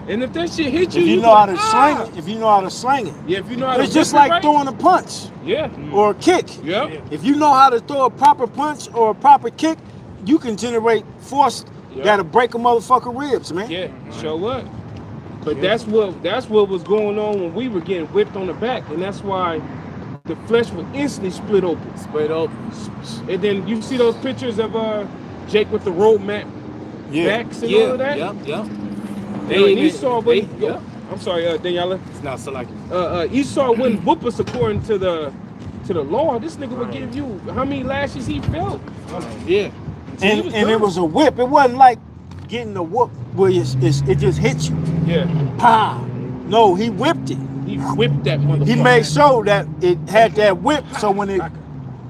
And if that shit hit you, If you you know go, how to ah! slang it, if you know how to slang it, Yeah, if you know how to it's just whip it like right. throwing a punch Yeah. or a kick. Yep. If you know how to throw a proper punch or a proper kick, you can generate force Yep. that'll break a motherfucker ribs, man. Yeah. Show what? But that's what was going on when we were getting whipped on the back, and that's why the flesh would instantly split open. Split open. And then you see those pictures of Jake with the road map backs and all of that. Yep. Esau wouldn't. Yep. I'm sorry, Daniela. It's not so like. Esau wouldn't whoop us according to the law. This nigga would give you how many lashes he felt. Yeah. And was it done. was a whip. It wasn't like getting a whoop where it just hit you. Yeah. Pow. No, he whipped it. He whipped that motherfucker. He made sure that it had that whip, so when it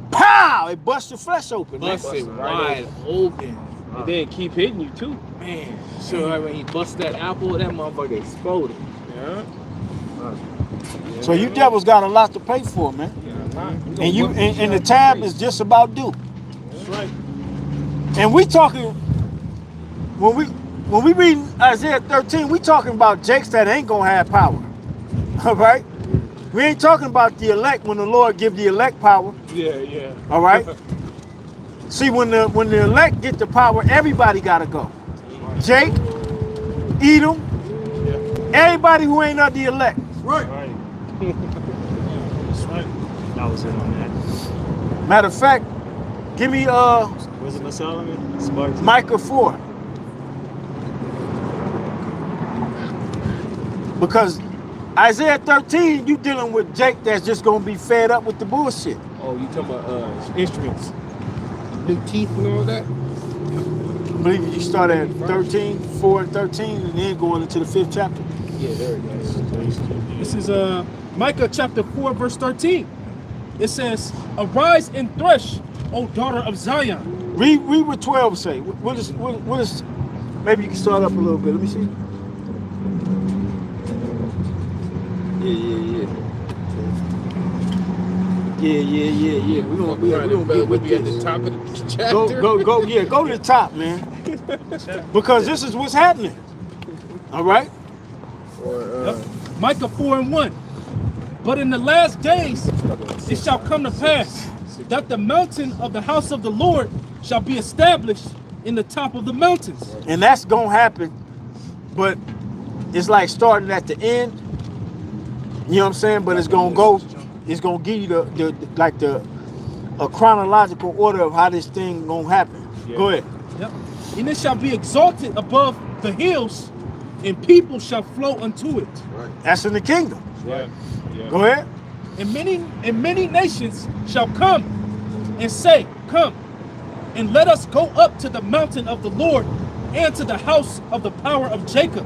pow, it bust your flesh open. man. Bust it right wide open. And then keep hitting you too. Man. So when he bust that apple, that motherfucker exploded. Yeah. So you devils got a lot to pay for, man. And the tab is just about due. That's right. And we talking when we read Isaiah 13, we talking about jakes that ain't gonna have power. All right? We ain't talking about the elect when the Lord give the elect power. Yeah. All right? See, when the elect get the power, everybody gotta go. Jake, Edom, everybody who ain't of the elect. Right. That's right. That was it on that. Matter of fact, give me Was it Solomon? Sparks. Micah 4. Because Isaiah 13, you dealing with Jake that's just gonna be fed up with the bullshit. Oh, you talking about instruments, new teeth and all that? I believe you start at 13, 4 and 13, and then going into the 5th chapter. Yeah, there it is. This is Micah chapter 4, verse 13. It says, "Arise and thresh, O daughter of Zion." Read what 12 say. What is maybe you can start up a little bit. Let me see. Yeah. We're gonna get with be at the this. top of the chapter. Go to the top, man. Because this is what's happening. All right? Micah 4 and 1. "But in the last days it shall come to pass that the mountain of the house of the Lord shall be established in the top of the mountains." And that's gonna happen, but it's like starting at the end. You know what I'm saying? But it's gonna give you a chronological order of how this thing gonna happen. Yeah. Go ahead. Yep. "And it shall be exalted above the hills, and people shall flow unto it. That's in the kingdom. Yeah. Go ahead. And many nations shall come and say, Come, and let us go up to the mountain of the Lord, and to the house of the power of Jacob.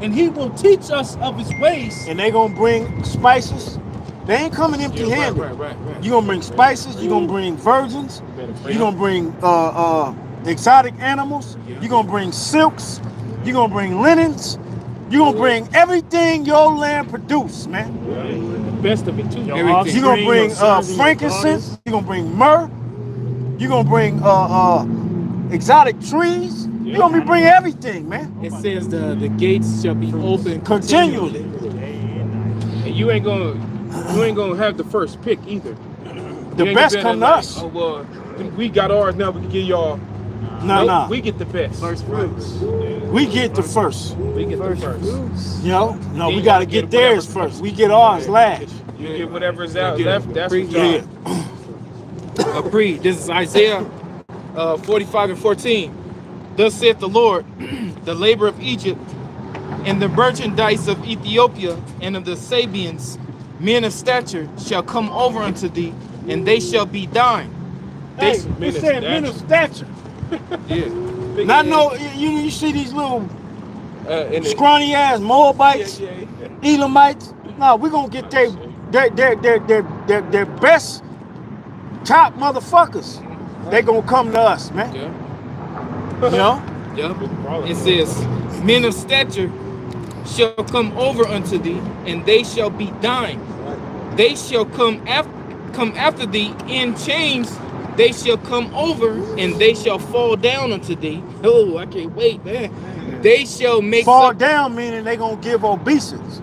And he will teach us of his ways." And they gonna bring spices. They ain't coming empty-handed. Right. You're gonna bring spices. You're gonna bring virgins. You're gonna bring exotic animals. You're gonna bring silks. You're gonna bring linens. You're gonna bring everything your land produce, man. The best of it too. Everything. You're gonna bring frankincense. You're gonna bring myrrh. You're gonna bring exotic trees. You're gonna be bringing everything, man. It says the gates shall be open Continually. And you ain't gonna have the first pick either. The You ain't best gonna come to like, us. Oh well, we got ours now. We can give y'all. No. We get the best. First fruits. We get the first. We get the first. You know? No, Then we you gotta gotta get get theirs whatever- first. We get ours last. You get whatever's out left. That's what Yeah. y'all. Agreed. This is Isaiah 45 and 14. "Thus saith the Lord, the labor of Egypt, and the merchandise of Ethiopia, and of the Sabians, men of stature, shall come over unto thee, and they shall be thine." Hey, Men it of said men of stature. Yeah. Not no, you see these little And scrawny ass Moabites, yeah. Elamites. No, we're gonna get their best top motherfuckers. They gonna come to us, man. Yeah. You know? Yep. It says, "Men of stature shall come over unto thee, and they shall be thine. They shall come after thee in chains. They shall come over, and they shall fall down unto thee." Oh, I can't wait, man. "They shall make Fall down meaning they gonna give obeisance.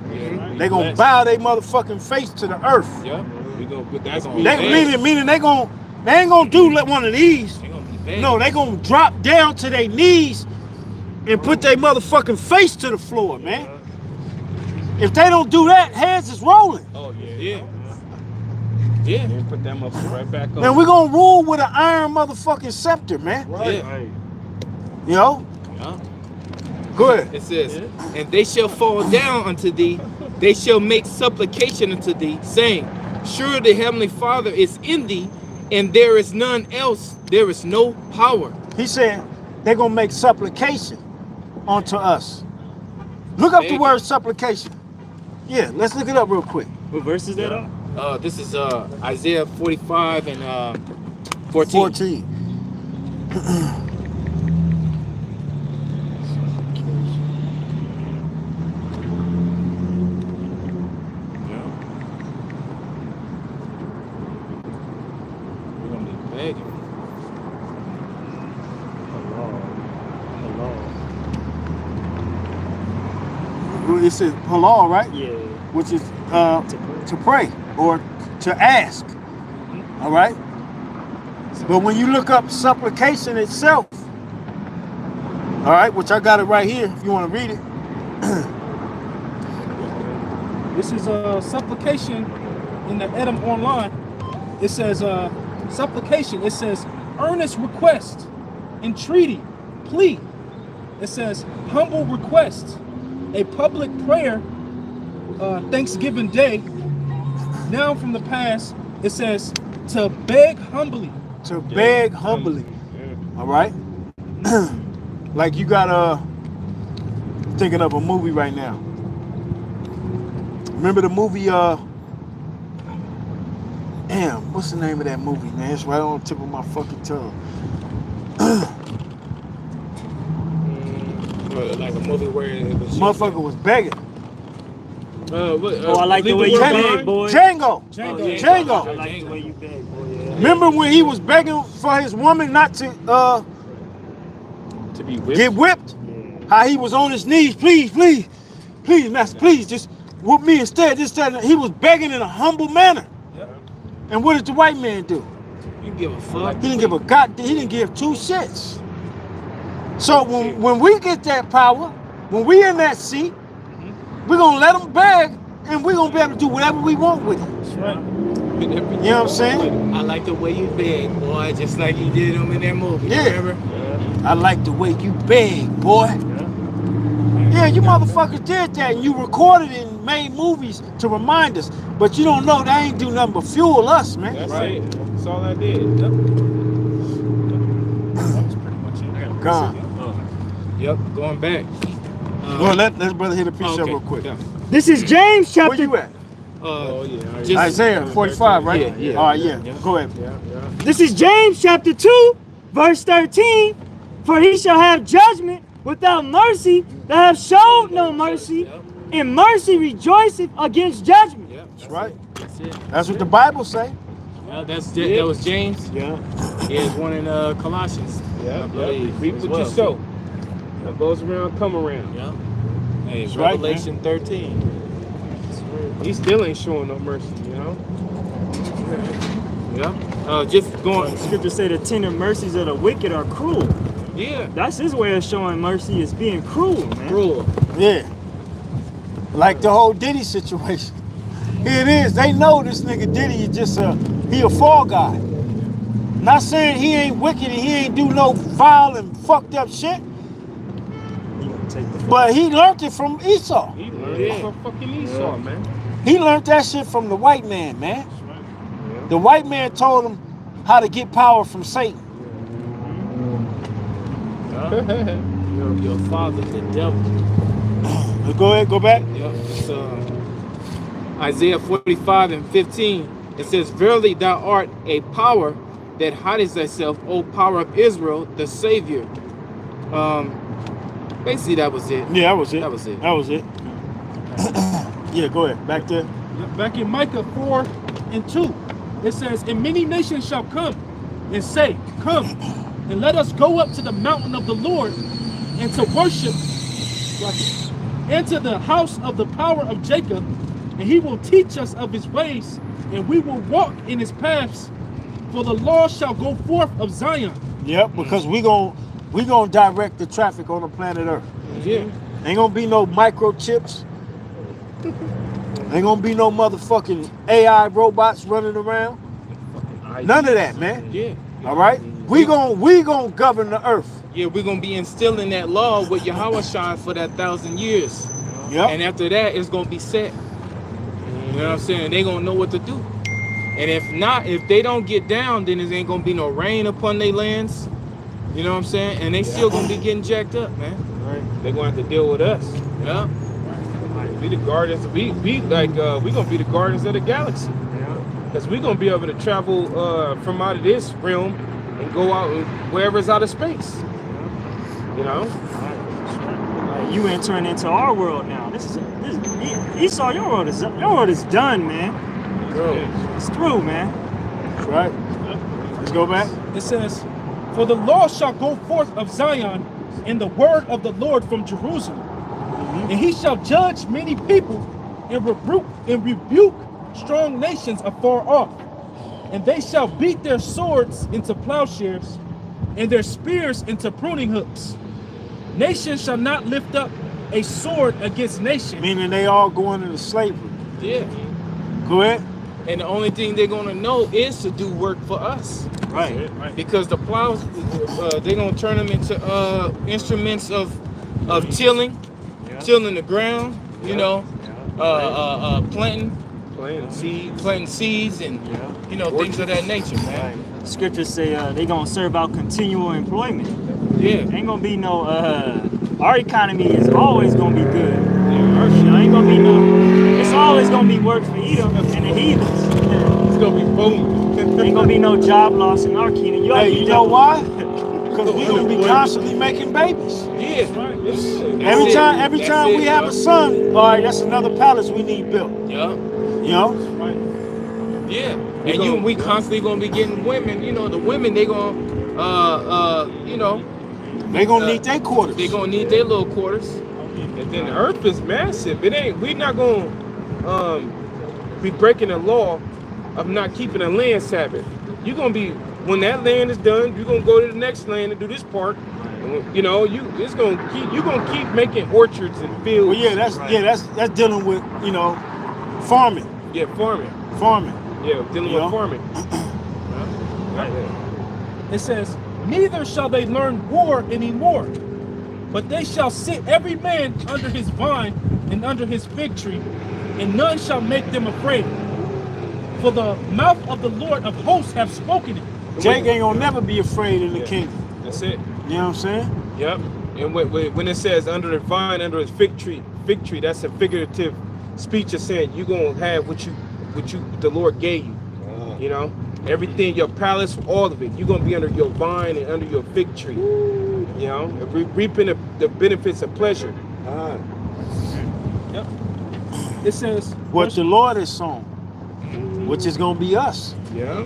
They gonna bow their motherfucking face to the earth. Yeah. We gonna put that on. They meaning they ain't gonna do one of these. They gonna be bad. No, they gonna drop down to their knees and put their motherfucking face to the floor, man. If they don't do that, heads is rolling. Oh yeah. Yeah. Yeah. Then put them up right back on. Man, we gonna rule with an iron motherfucking scepter, man. Yeah. You know? Yeah. Go ahead. It says, "And they shall fall down unto thee, they shall make supplication unto thee, saying, Sure the heavenly Father is in thee, and there is none else, there is no power." He said they're gonna make supplication unto us. Look up the Beg. word supplication. Yeah, let's look it up real quick. What verse is that on? This is Isaiah 45 and 14. 14. it says halal, right? Yeah. Which is to pray or to ask. All right. But when you look up supplication itself, all right, which I got it right here if you want to read it. This is a supplication in the Edom Online. It says supplication. It says earnest request, entreaty, plea. It says humble request, a public prayer, Thanksgiving Day. Now from the past, it says to beg humbly. To beg humbly. All right. Like you got thinking of a movie right now. Remember the movie damn, what's the name of that movie, man? It's right on the tip of my fucking tongue. Like a movie where it was Motherfucker was begging. Oh, I like the way you beg, boy. Django. I like the way you beg, boy. Yeah. Remember when he was begging for his woman not to To be whipped. get whipped? How he was on his knees, please, master, please, just whoop me instead. This, that, and he was begging in a humble manner. And what did the white man do? You give a fuck. He didn't give a god. He didn't give two shits. So when we get that power, when we in that seat, we're gonna let them beg, and we're gonna be able to do whatever we want with it. That's right. You know what I'm saying? I like the way you beg, boy, just like you did them in that movie. Yeah. Remember? I like the way you beg, boy. Yeah, you motherfuckers did that, and you recorded it and made movies to remind us. But you don't know that ain't do nothing but fuel us, man. That's it. That's all I did. Yep. God. Yep, going back. Well, let's brother hit a piece okay. up real quick. Yeah. This is James Where chapter. you at? Just, Isaiah 45, right? Yeah. All right, yeah. Go ahead. This is James chapter 2, verse 13. For he shall have judgment without mercy that have showed no mercy, and mercy rejoiceth against judgment. Yep, That's right. that's it. That's what the Bible say. Yeah, that was James. Yeah. There's one in Colossians. Yeah. I believe. Reap what you sow. What goes around, come around. Yeah. Hey, That's right, Revelation 13. He still ain't showing no mercy, you know? Yeah. Just going. Scripture say the tender mercies of the wicked are cruel. Yeah. That's his way of showing mercy, is being cruel, man. Cruel. Yeah. Like the whole Diddy situation. Here it is. They know this nigga Diddy is just he a fall guy. Not saying he ain't wicked and he ain't do no foul and fucked up shit. But he learned it from Esau. He learned it from fucking Esau, man. He learned that shit from the white man, man. The white man told him how to get power from Satan. Your father, the devil. Go ahead, go back. Yep. It's Isaiah 45 and 15. It says, verily thou art a power that hidest thyself, O power of Israel, the Savior. Basically, that was it. Yeah, that was it. That was it. That was it. Yeah, go ahead. Back there. Back in Micah 4 and 2, it says, and many nations shall come and say, come, and let us go up to the mountain of the Lord, and to worship, and to the house of the power of Jacob, and he will teach us of his ways, and we will walk in his paths, for the law shall go forth of Zion. Yep, because we gonna direct the traffic on the planet Earth. Yeah. Ain't gonna be no microchips. Ain't gonna be no motherfucking AI robots running around. None of that, man. Yeah. All right? We gonna govern the earth. Yeah, we're going to be instilling that law with Yahweh Shai for that 1,000 years. Yep. And after that, it's going to be set. You know what I'm saying? They going to know what to do. And if not, if they don't get down, then there ain't going to be no rain upon their lands. You know what I'm saying? And they still going to be getting jacked up, man. Right. They're going to have to deal with us. Yeah. We the guardians. We going to be the guardians of the galaxy. Because we're going to be able to travel from out of this realm and go out wherever's out of space. You know? You entering into our world now. This Esau, your world is done, man. It's through, man. That's right. Let's go back. It says, for the law shall go forth of Zion, and the word of the Lord from Jerusalem. And he shall judge many people and rebuke strong nations afar off. And they shall beat their swords into plowshares and their spears into pruning hooks. Nation shall not lift up a sword against nation. Meaning they all going into slavery. Yeah. Go ahead. And the only thing they're gonna know is to do work for us. Right. Because the plows, they're gonna turn them into instruments of tilling, tilling the ground. You know, planting seeds, and you know, things of that nature, man. Scriptures say they gonna serve out continual employment. Yeah. Ain't gonna be no. Our economy is always gonna be good. Ain't gonna be no. It's always gonna be work for Edom and the heathens. It's gonna be boom. Ain't gonna be no job loss in our kingdom. Hey, you know why? Because we're gonna be constantly making babies. Yeah. Every time we have a son, all right, that's another palace we need built. Yeah. You know? Yeah. And we constantly gonna be getting women. You know, the women they gonna you know, they gonna need their quarters. They gonna need their little quarters. And then the earth is massive. We're not gonna be breaking the law of not keeping a land Sabbath. You're gonna be, when that land is done, you're gonna go to the next land and do this part. You know, you're gonna keep making orchards and fields. Well, that's dealing with, you know, farming. Yeah, farming. Yeah, dealing with farming. It says, neither shall they learn war anymore, but they shall sit every man under his vine and under his fig tree, and none shall make them afraid. For the mouth of the Lord of hosts have spoken it. Jake ain't gonna never be afraid in the kingdom. That's it. You know what I'm saying? Yep. And when it says under the vine, under his fig tree, that's a figurative speech of saying you're gonna have what the Lord gave you. You know, everything, your palace, all of it. You're gonna be under your vine and under your fig tree. You know, reaping the benefits of pleasure. Yep. It says What the Lord has sown, which is gonna be us. Yeah.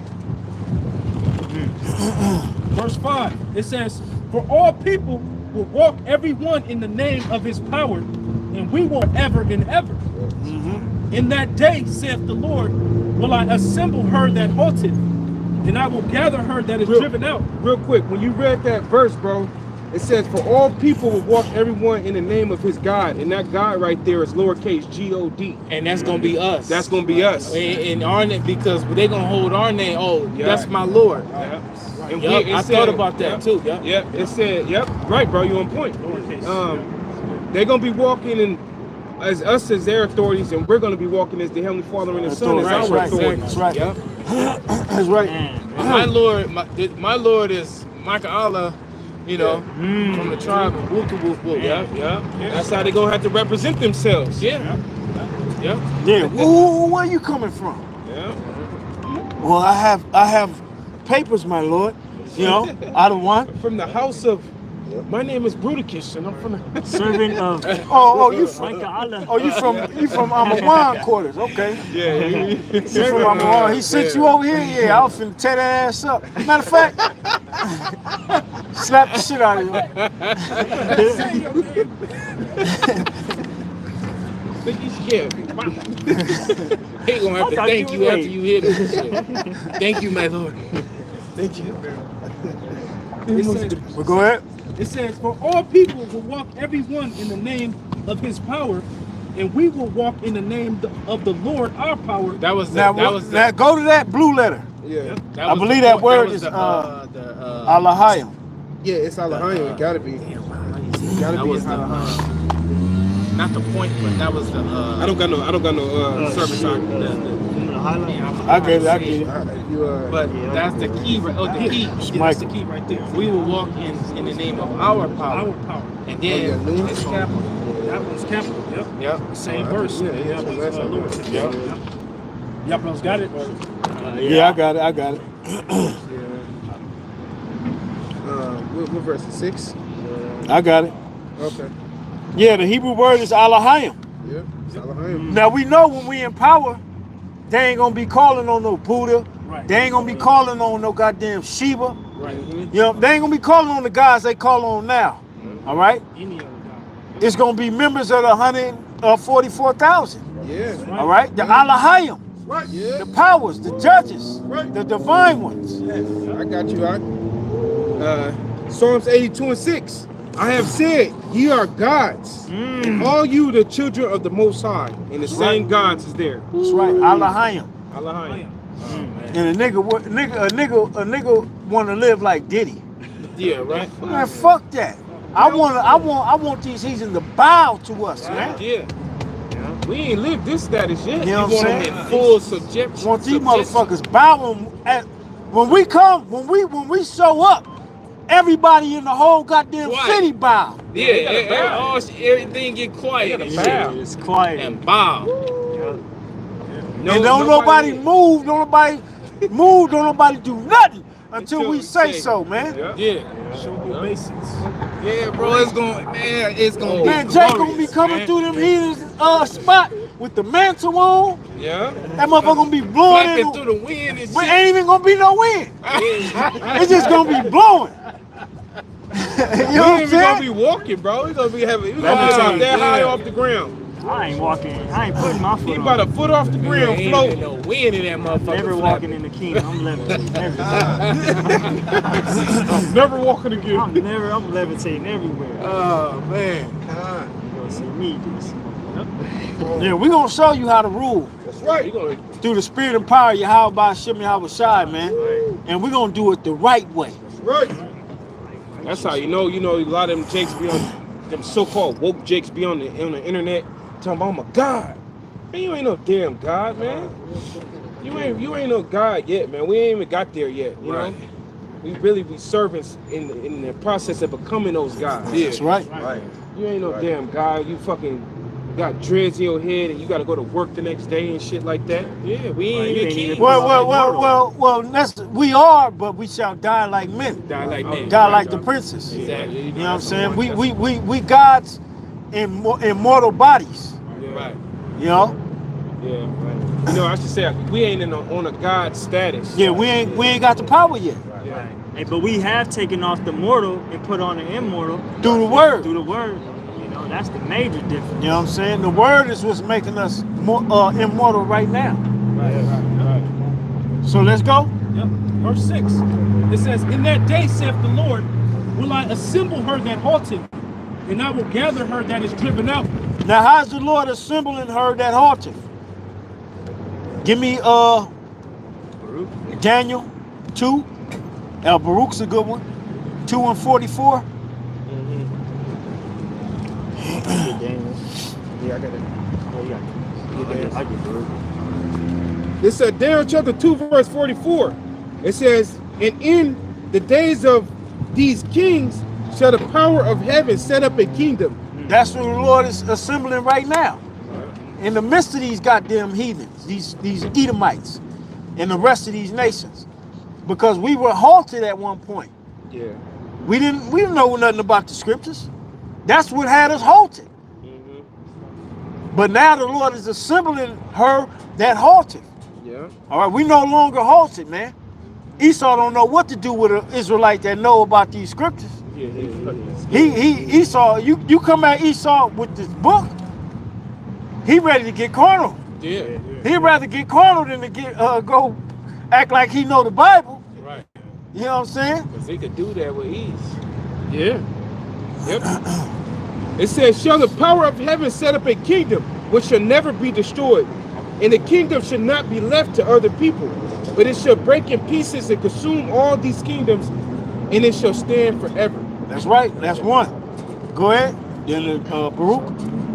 verse 5. It says, for all people will walk every one in the name of his power, and we will ever and ever. In that day, saith the Lord, will I assemble her that halted, and I will gather her that is driven out. Real quick, when you read that verse, bro, it says, for all people will walk everyone in the name of his God. And that God right there is lowercase G-O-D. And that's gonna be us. That's gonna be us. In our name, because they're gonna hold our name. Oh, that's my Lord. And I thought about that too. Yeah, it said, right, bro, you on point. They're gonna be walking in as us as their authorities, and we're gonna be walking as the Heavenly Father and the Son as our authorities. That's right. Yep. That's right. And my Lord is Micah Allah, you know, from the tribe of Wuku. Yeah. That's how they're gonna have to represent themselves. Yeah. Where are you coming from? Yeah. Well, I have papers, my Lord. You know, I don't want. From the house of, my name is Bruticus, and I'm from the servant of you from Micah Allah. you from Amawan quarters, okay. Yeah. You from Amawan. He sent you over here, yeah. I was finna tear that ass up. Matter of fact, slap the shit out of Yeah. He gonna have to thank you after you hit him. Thank you, my Lord. Thank you. Well, go ahead. It says, for all people will walk every one in the name of his power, and we will walk in the name of the Lord our power. That was Now go to that blue letter. Yeah. I believe that word is Alahayim. Yeah, it's Alahayim. It gotta be. That was not the point, but that was the. I don't got no service on. I get it. But that's the key, right? Oh, the key. That's the key right there. We will walk in the name of our power. Our power. And then it's capital. That one's capital. Yep. Same verse. Lord. Y'all brothers got it? Yeah, I got it. What verse is 6? I got it. Okay. Yeah, the Hebrew word is Alahayim. Yep. It's Alahayim. Now we know when we in power, they ain't gonna be calling on no Buddha. Right. They ain't gonna be calling on no goddamn Shiva. Right. You know, they ain't gonna be calling on the guys they call on now. All right? Any other it's going to be members of the 144,000. Yeah. All right? The Alahayim, Right. Yeah. the powers, the judges, Right. the divine ones. I got you. Psalms 82:6. I have said, ye are gods, and all you the children of the Most High, and the same gods is there. That's right, Alahayim. Allah. And a nigga want to live like Diddy. Yeah, right. Man, fuck that. I want these heathens to bow to us, man. Yeah. We ain't lived this status yet. You know We what I'm want them saying? in full subjection. Want these motherfuckers bowing at when we show up, everybody in the whole goddamn Right. city bow. Yeah, everything get quiet and shit. It's quiet. And bow. And don't nobody move, don't nobody move, don't nobody do nothing until we say so, man. Yeah. Show the basics. Yeah, bro, it's gonna be Man, Jay gonna be coming through them heathens spot with the mantle on. Yeah. That motherfucker gonna be blowing Flapping in through the wind and But shit. ain't even gonna be no wind. It's just gonna be blowing. You know We what ain't I'm even gonna saying? be walking, bro. We gonna be having. We Let gonna me be tell out you, that high yeah. off the ground. I ain't walking. I ain't putting my He foot about on. a foot off the ground, Ain't float. even no wind in that motherfucker. Never walking in the kingdom. I'm levitating everywhere. Never walking again. I'm levitating everywhere. Oh man. You gonna see me just. Yeah, we gonna show you how to rule That's right. You gonna through the spirit and power of Yahweh Shem Yahweh Shai, man. And we gonna do it the right way. Right. That's how you know. A lot of them jakes be on them so-called woke jakes be on the internet talking about, oh my God, man, you ain't no damn God, man. You ain't no God yet, man. We ain't even got there yet. You know, we really be servants in the process of becoming those gods. Yeah. That's right. Right. You ain't no damn God. You fucking got dreads in your head and you got to go to work the next day and shit like that. Yeah, we ain't even king. Well, we are, but we shall die like men. Die like men. Die like the princes. Exactly. You know what I'm saying? We gods in mortal bodies. Right. You know? Yeah. Right. You know, I should say we ain't on a God status. Yeah, we ain't got the power yet. Yeah. Hey, but we have taken off the mortal and put on the immortal Through the word. through the word. You know, that's the major difference. You know what I'm saying? The word is what's making us more immortal right now. Right. So let's go. Yep. Verse 6. It says, in that day, saith the Lord, will I assemble her that halted, and I will gather her that is driven out. Now, how's the Lord assembling her that halteth? Give me Daniel 2. Baruch's a good one. 2:44. Yeah, I got it. I get Baruch. It's Daniel chapter 2, verse 44. It says, and in the days of these kings shall the power of heaven set up a kingdom. That's what the Lord is assembling right now. In the midst of these goddamn heathens, these Edomites, and the rest of these nations. Because we were halted at one point. Yeah. We didn't know nothing about the scriptures. That's what had us halted. But now the Lord is assembling her that halted. Yeah. All right, we no longer halted, man. Esau don't know what to do with an Israelite that know about these scriptures. Yeah. Esau, you come at Esau with this book, he ready to get carnal. Yeah. He'd rather get carnal than to get go act like he know the Bible. Right. You know what I'm saying? Because he could do that with ease. Yeah. Yep. It says, shall the power of heaven set up a kingdom which shall never be destroyed, and the kingdom should not be left to other people, but it shall break in pieces and consume all these kingdoms, and it shall stand forever. That's right. That's one. Go ahead. Then Baruch.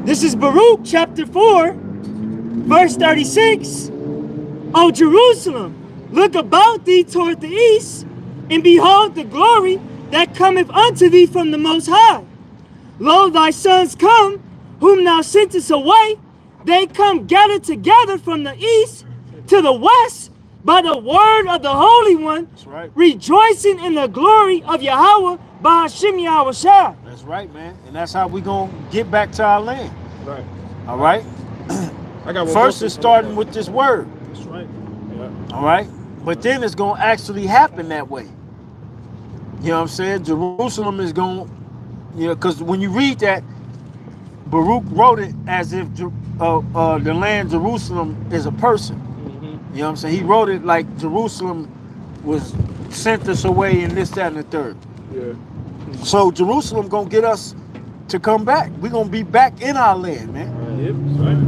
This is Baruch chapter 4, verse 36. O Jerusalem, look about thee toward the east, and behold the glory that cometh unto thee from the Most High. Lo, thy sons come, whom thou sentest away. They come gathered together from the east to the west by the word of the Holy One, That's right. rejoicing in the glory of Yahweh by Hashem Yahweh Shai. That's right, man. And that's how we gonna get back to our land. Right. All right. I got one First, more it's thing. starting with this word. That's right. All right. But then it's gonna actually happen that way. You know what I'm saying? Jerusalem is going, because when you read that, Baruch wrote it as if the land Jerusalem is a person. You know what I'm saying? He wrote it like Jerusalem was sent us away in this, that, and the third. Yeah. So Jerusalem gonna get us to come back. We're gonna be back in our land, man. Yep. Right.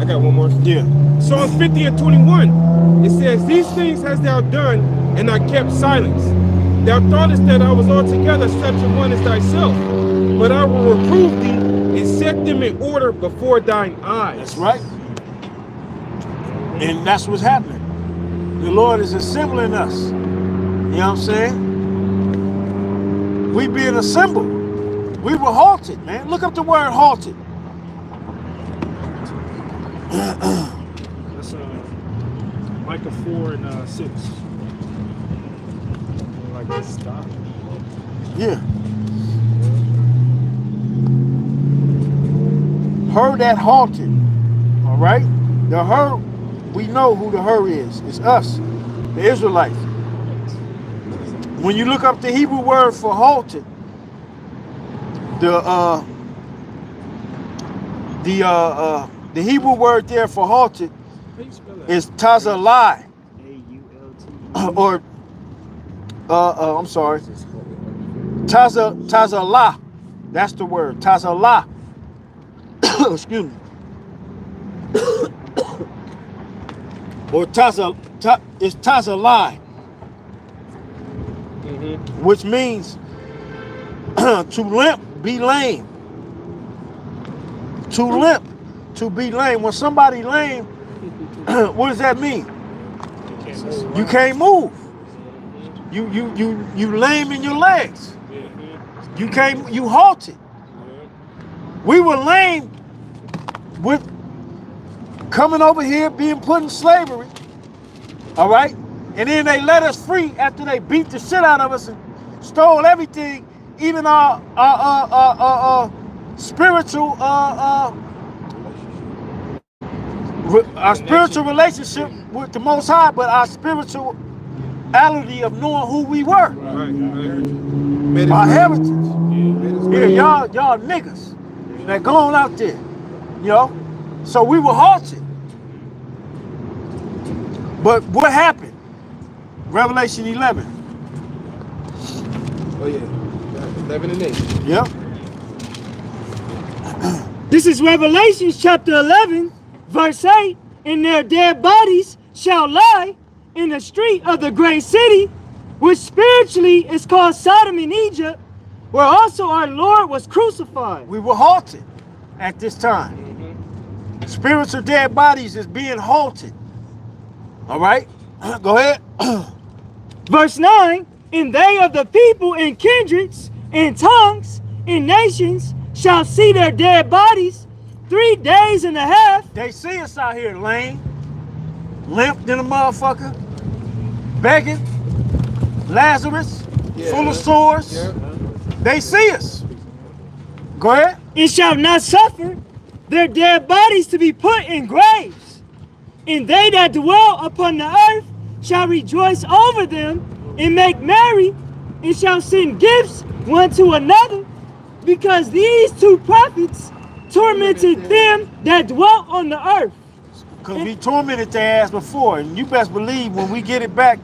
I got one more. Yeah. Psalms 50 and 21. It says, "These things hast thou done, and I kept silence. Thou thoughtest that I was altogether such a one as thyself, but I will reprove thee and set them in order before thine eyes." That's right. And that's what's happening. The Lord is assembling us. You know what I'm saying? We being assembled. We were halted, man. Look up the word halted. That's Micah 4 and 6. Like this stop. Yeah. Her that halted. All right? The her, we know who the her is. It's us, the Israelites. When you look up the Hebrew word for halted, the Hebrew word there for halted is tazalai, or I'm sorry, tazalah. That's the word, tazalah. Excuse me. Or it's tazalai, which means to limp, be lame. To limp, to be lame. When somebody lame, what does that mean? You can't move. You lame in your legs. You halted. We were lame with coming over here, being put in slavery. All right? And then they let us free after they beat the shit out of us and stole everything, even our spiritual spiritual relationship with the Most High, but our spirituality of knowing who we were. Right. Our heritage. Yeah, y'all niggas that going out there, you know. So we were halted. But what happened? Revelation 11. Oh yeah, 11 and 8. Yep. This is Revelation chapter 11, verse 8. And their dead bodies shall lie in the street of the great city, which spiritually is called Sodom in Egypt, where also our Lord was crucified. We were halted at this time. Spiritual dead bodies is being halted. All right? Go ahead. Verse 9, and they of the people and kindreds and tongues and nations shall see their dead bodies 3 days and a half. They see us out here lame, limped in a motherfucker, begging, Lazarus, full of sores. Yeah. They see us. Go ahead. And shall not suffer their dead bodies to be put in graves. And they that dwell upon the earth shall rejoice over them and make merry, and shall send gifts one to another, because these two prophets tormented them that dwelt on the earth. Because we tormented their ass before, and you best believe when we get it back,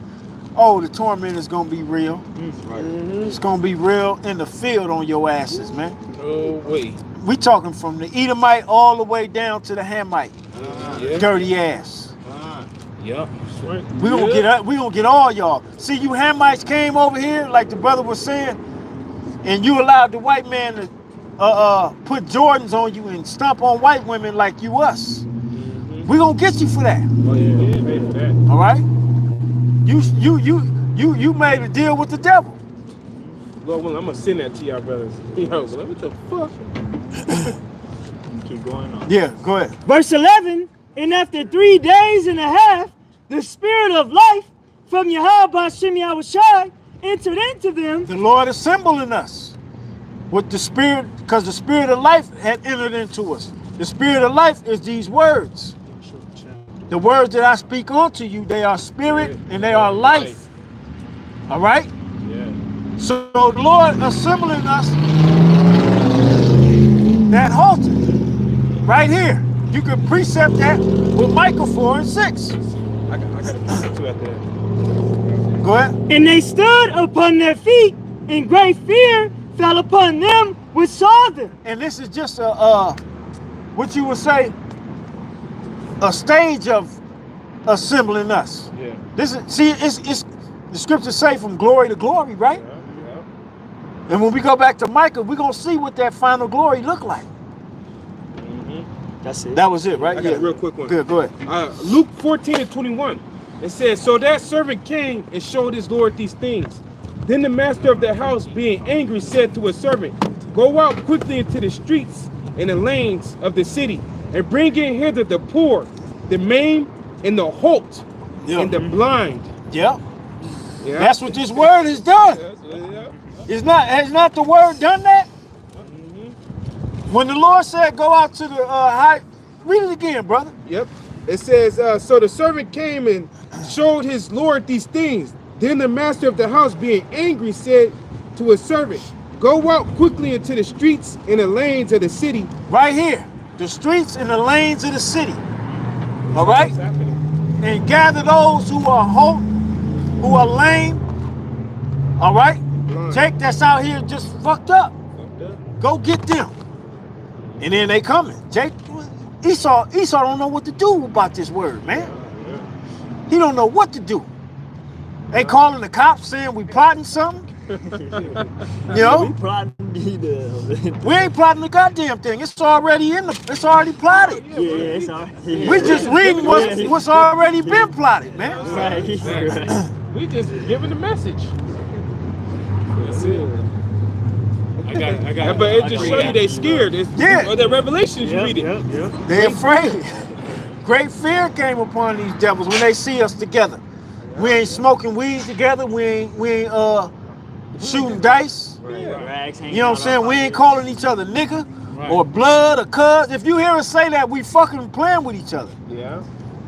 oh, the torment is going to be real. It's going to be real in the field on your asses, man. No way. We talking from the Edomite all the way down to the Hamite. Dirty ass. Yep. That's right. We gonna get all y'all. See, you Hamites came over here, like the brother was saying, and you allowed the white man to put Jordans on you and stomp on white women like you us. We gonna get you for that. Oh yeah, pay for that. All right? You made a deal with the devil. Lord willing, I'm gonna send that to y'all brothers. Yo, what the fuck? Keep going on. Yeah, go ahead. Verse 11, and after 3 days and a half, the spirit of life from Yahweh B'Shem Yahushai entered into them. The Lord assembling us with the spirit, because the spirit of life had entered into us. The spirit of life is these words. The words that I speak unto you, they are spirit and they are life. All right? Yeah. So the Lord assembling us that halted. Right here. You can precept that with Micah 4 and 6. I got a precept too after that. Go ahead. And they stood upon their feet, and great fear fell upon them which saw them. And this is just a what you would say, a stage of assembling us. Yeah. This is, see, it's the scriptures say from glory to glory, right? Yeah. And when we go back to Micah, we're gonna see what that final glory look like. That's it. That was it, right? I got a real quick one. Good, go ahead. Luke 14 and 21. It says, so that servant came and showed his Lord these things. Then the master of the house, being angry, said to his servant, go out quickly into the streets and the lanes of the city, and bring in hither the poor, the maimed, and the halt, Yeah. and the blind. Yeah. Yeah. That's what this word has done. Has not the word done that? When the Lord said go out to the high, read it again, brother. Yep. It says, so the servant came and showed his Lord these things. Then the master of the house, being angry, said to his servant, go out quickly into the streets and the lanes of the city. Right here. The streets and the lanes of the city. All right? What's happening? And gather those who are halt, who are lame. All right? Blind. Jake that's out here just fucked up. Go get them. And then they coming. Jake, Esau don't know what to do about this word, man. He don't know what to do. They calling the cops saying we plotting something. You know? We ain't plotting the goddamn thing. It's already it's already plotted. Yeah, it's all right. We just reading what's already been plotted, man. Right. We just giving the message. That's it. I got. But it just show you they scared. Yeah. Or the Revelations you read it. They're afraid. Great fear came upon these devils when they see us together. We ain't smoking weed together. We ain't shooting dice. You know what I'm saying? We ain't calling each other nigga or blood or cuz. If you hear us say that, we fucking playing with each other. Yeah.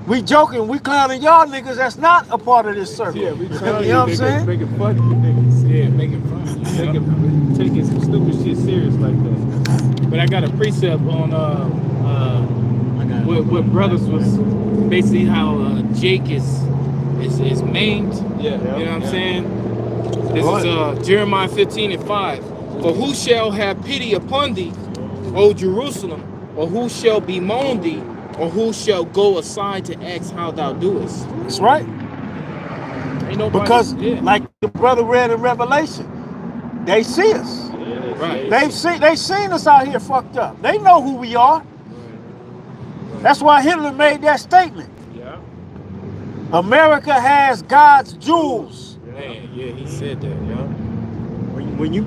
We joking, we clowning y'all niggas. That's not a part of this circle. Yeah, we You trying know what I'm saying? making fun of you niggas. Yeah, making fun of you. Taking some stupid shit serious like that. But I got a precept on what brothers was basically how Jake is maimed. Yeah. You know what I'm saying? This is Jeremiah 15 and 5. For who shall have pity upon thee, O Jerusalem, or who shall bemoan thee, or who shall go aside to ask how thou doest? That's right. Ain't nobody, Because yeah. like the brother read in Revelation, they see us. Right. They seen us out here fucked up. They know who we are. That's why Hitler made that statement. Yeah. America has God's jewels. Man, yeah, he said that, yeah. When you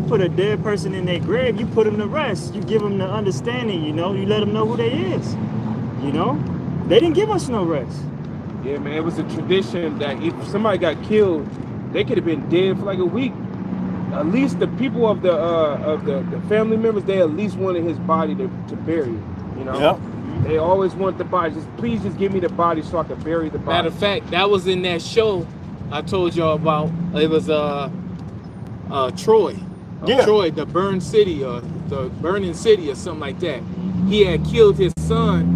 put a dead person in their grave, you put them to rest. You give them the understanding, you know. You let them know who they is. You know, they didn't give us no rest. Yeah, man, it was a tradition that if somebody got killed, they could have been dead for like a week. At least the people of the family members, they at least wanted his body to bury it. You know, Yep. they always want the body. Please just give me the body so I can bury the body. Matter of fact, that was in that show I told y'all about. It was Troy. Yeah. Troy, the burned city or the burning city or something like that. He had killed his son.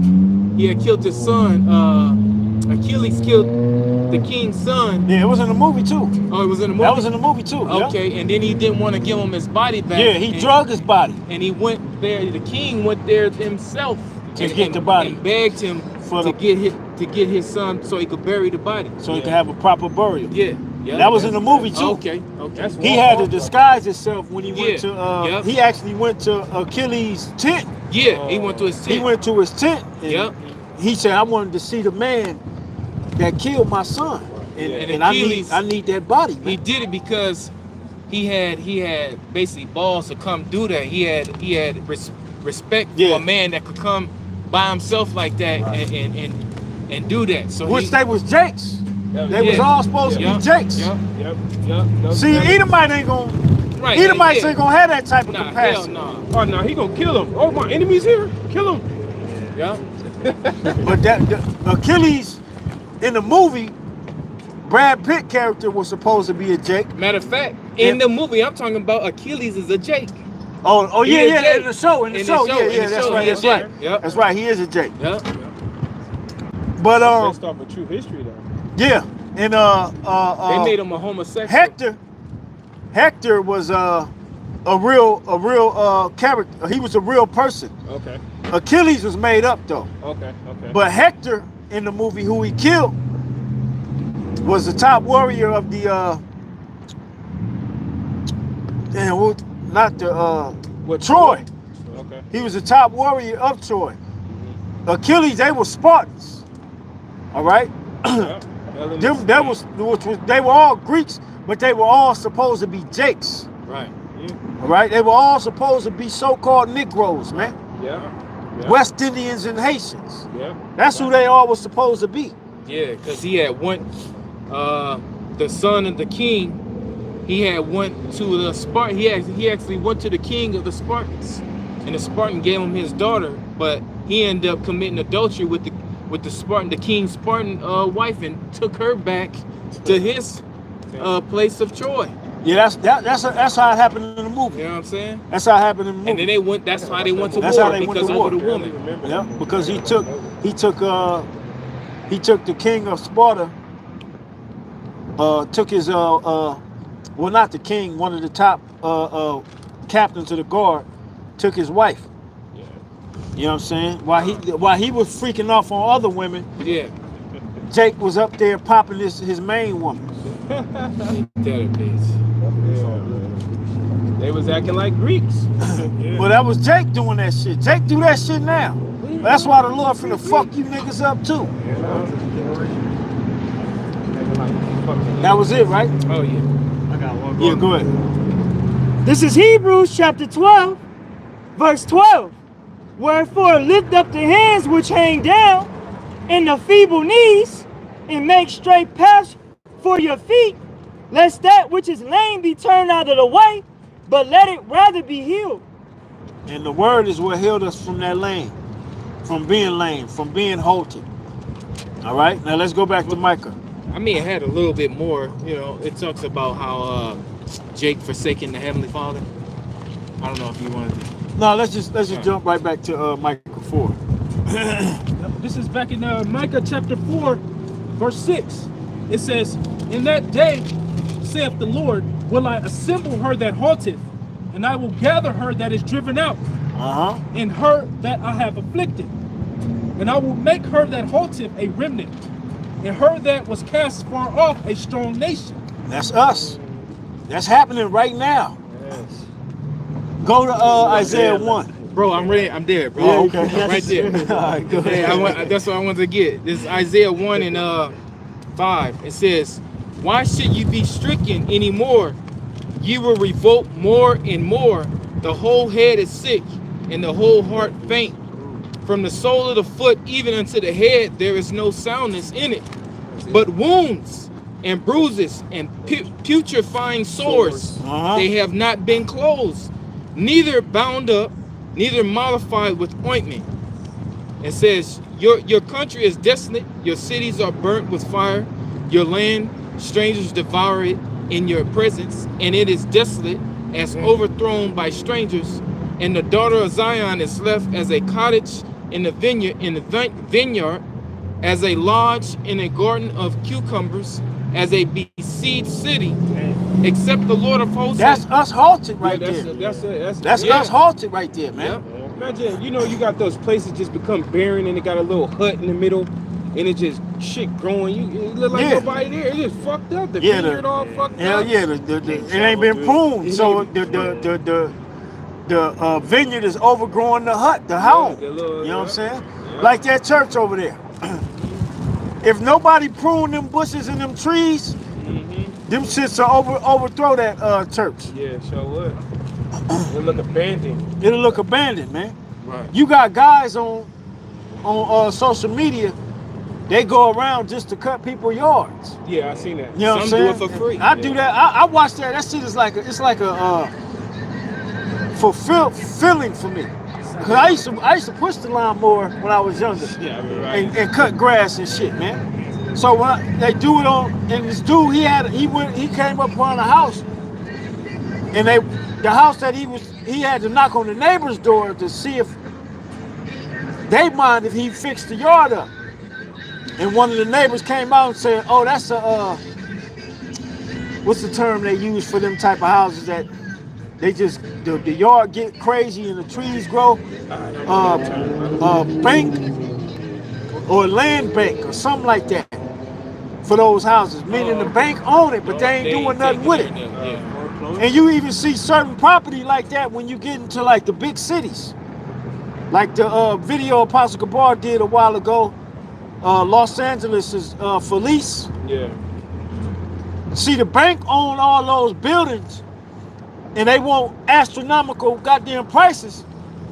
Achilles killed the king's son. Yeah, it was in the movie too. Oh, it was in the movie? That was in the movie too. Okay, and then he didn't want to give him his body back. Yeah, he and, drug his body. And he went there, the king went there himself To get the body. and begged him to get his son so he could bury the body. So he could have a proper burial. Yeah. Yeah, That was in the movie too. Okay. He had to disguise himself when he went to Yep. he actually went to Achilles' tent. Yeah, he went to his tent. He went to his tent and Yep. he said, I wanted to see the man that killed my son. And, And and Achilles- I need that body, man. He did it because he had basically balls to come do that. He had respect Yeah. for a man that could come by himself like that and do that. So Which they was Jake's. They was Yeah. all supposed to Yep. be Jake's. Yep. Yep. See, Edomite ain't gonna Right. Edomites yeah. ain't gonna have that type of Nah, capacity. hell Oh no, he gonna kill him. Oh, my enemy's here. Kill him. Yeah. But the Achilles in the movie, Brad Pitt character was supposed to be a Jake. Matter of fact, in the movie I'm talking about, Achilles is a Jake. Oh He yeah, a yeah, Jake. in the show, In the yeah, show, in yeah, the that's show, right, he a that's right. Jake. Yep. That's right, he is a Jake. Yep. But Based off of true history, though. yeah, and They made him a homosexual. Hector was a real character. He was a real person. Okay. Achilles was made up though. Okay. But Hector in the movie, who he killed, was the top warrior of the Troy. Okay. He was the top warrior of Troy. Achilles, they were Spartans. All right. They were all Greeks, but they were all supposed to be Jakes. Right. All right. They were all supposed to be so-called Negroes, man. Yeah. West Indians and Haitians. Yeah. That's who they all were supposed to be. Yeah, because he had went, the son of the king, he had went to the Spartan. He actually went to the king of the Spartans, and the Spartan gave him his daughter, but he ended up committing adultery with the Spartan, the king's Spartan wife, and took her back to his place of Troy. Yeah, that's how it happened in the movie. You know what I'm saying? That's how it happened in the movie. And then they went. That's how they went to That's war, how they went because to over war. the woman. Yeah, because he took the king of Sparta. Took his well, not the king, one of the top captains of the guard, took his wife. Yeah. You know what I'm saying? While he was freaking off on other women, Yeah. Jake was up there popping his main woman. Tell the bitch. They was acting like Greeks. Well, that was Jake doing that shit. Jake do that shit now. That's why the Lord finna fuck you niggas up too. That was it, right? Oh yeah. I got one. Yeah, go ahead. This is Hebrews chapter 12, verse 12. Wherefore lift up the hands which hang down, and the feeble knees, and make straight paths for your feet, lest that which is lame be turned out of the way, but let it rather be healed. And the word is what healed us from that lame, from being halted. All right, now let's go back to Micah. I mean, it had a little bit more. You know, it talks about how Jake forsaking the Heavenly Father. I don't know if you wanted to. No, let's just jump right back to Micah 4. This is back in Micah chapter 4, verse 6. It says, in that day, saith the Lord, will I assemble her that halteth, and I will gather her that is driven out, and her that I have afflicted. And I will make her that halteth a remnant, and her that was cast far off a strong nation. That's us. That's happening right now. Yes. Go to Isaiah 1. Bro, I'm ready. I'm there, bro. Oh, okay. Right there. All right, go Hey, ahead. that's what I wanted to get. This is Isaiah 1 and 5. It says, why should you be stricken anymore? You will revolt more and more. The whole head is sick, and the whole heart faint. From the sole of the foot even unto the head, there is no soundness in it, but wounds and bruises and putrefying sores. They have not been closed, neither bound up, neither mollified with ointment. It says, your country is desolate, your cities are burnt with fire, your land, strangers devour it in your presence, and it is desolate as overthrown by strangers. And the daughter of Zion is left as a cottage in the vineyard, as a lodge in a garden of cucumbers, as a besieged city, except the Lord of hosts. That's us halted right there. That's That's us halted right there, man. Yep. Imagine, you got those places just become barren and it got a little hut in the middle and it just shit growing. It look like nobody there. It's just fucked up. The vineyard all fucked Hell up. yeah, it ain't been pruned, so the vineyard is overgrowing the hut, the home. the little- You know what I'm saying? Yeah. Like that church over there. If nobody prune them bushes and them trees, them shits will overthrow that church. Yeah, sure would. It look abandoned. It'll look abandoned, man. Right. You got guys on social media, they go around just to cut people's yards. Yeah, I seen that. You know what I'm Some saying? do it for free. I do that. I watch that. That shit is like a fulfilling for me. Cause I used to push the lawnmower when I was younger, Yeah, I mean, right. and cut grass and shit, man. So when they do it on, and this dude he came up on the house, and the house that he had to knock on the neighbor's door to see if they mind if he fixed the yard up. And one of the neighbors came out and said, "Oh, that's a what's the term they use for them type of houses that they just the yard get crazy and the trees grow? Bank or land bank or something like that for those houses. Meaning the bank own it, but they ain't doing nothing with it. And you even see certain property like that when you get into like the big cities, like the video Apostle Gabar did a while ago. Los Angeles is for lease. Yeah. See, the bank own all those buildings, and they want astronomical goddamn prices,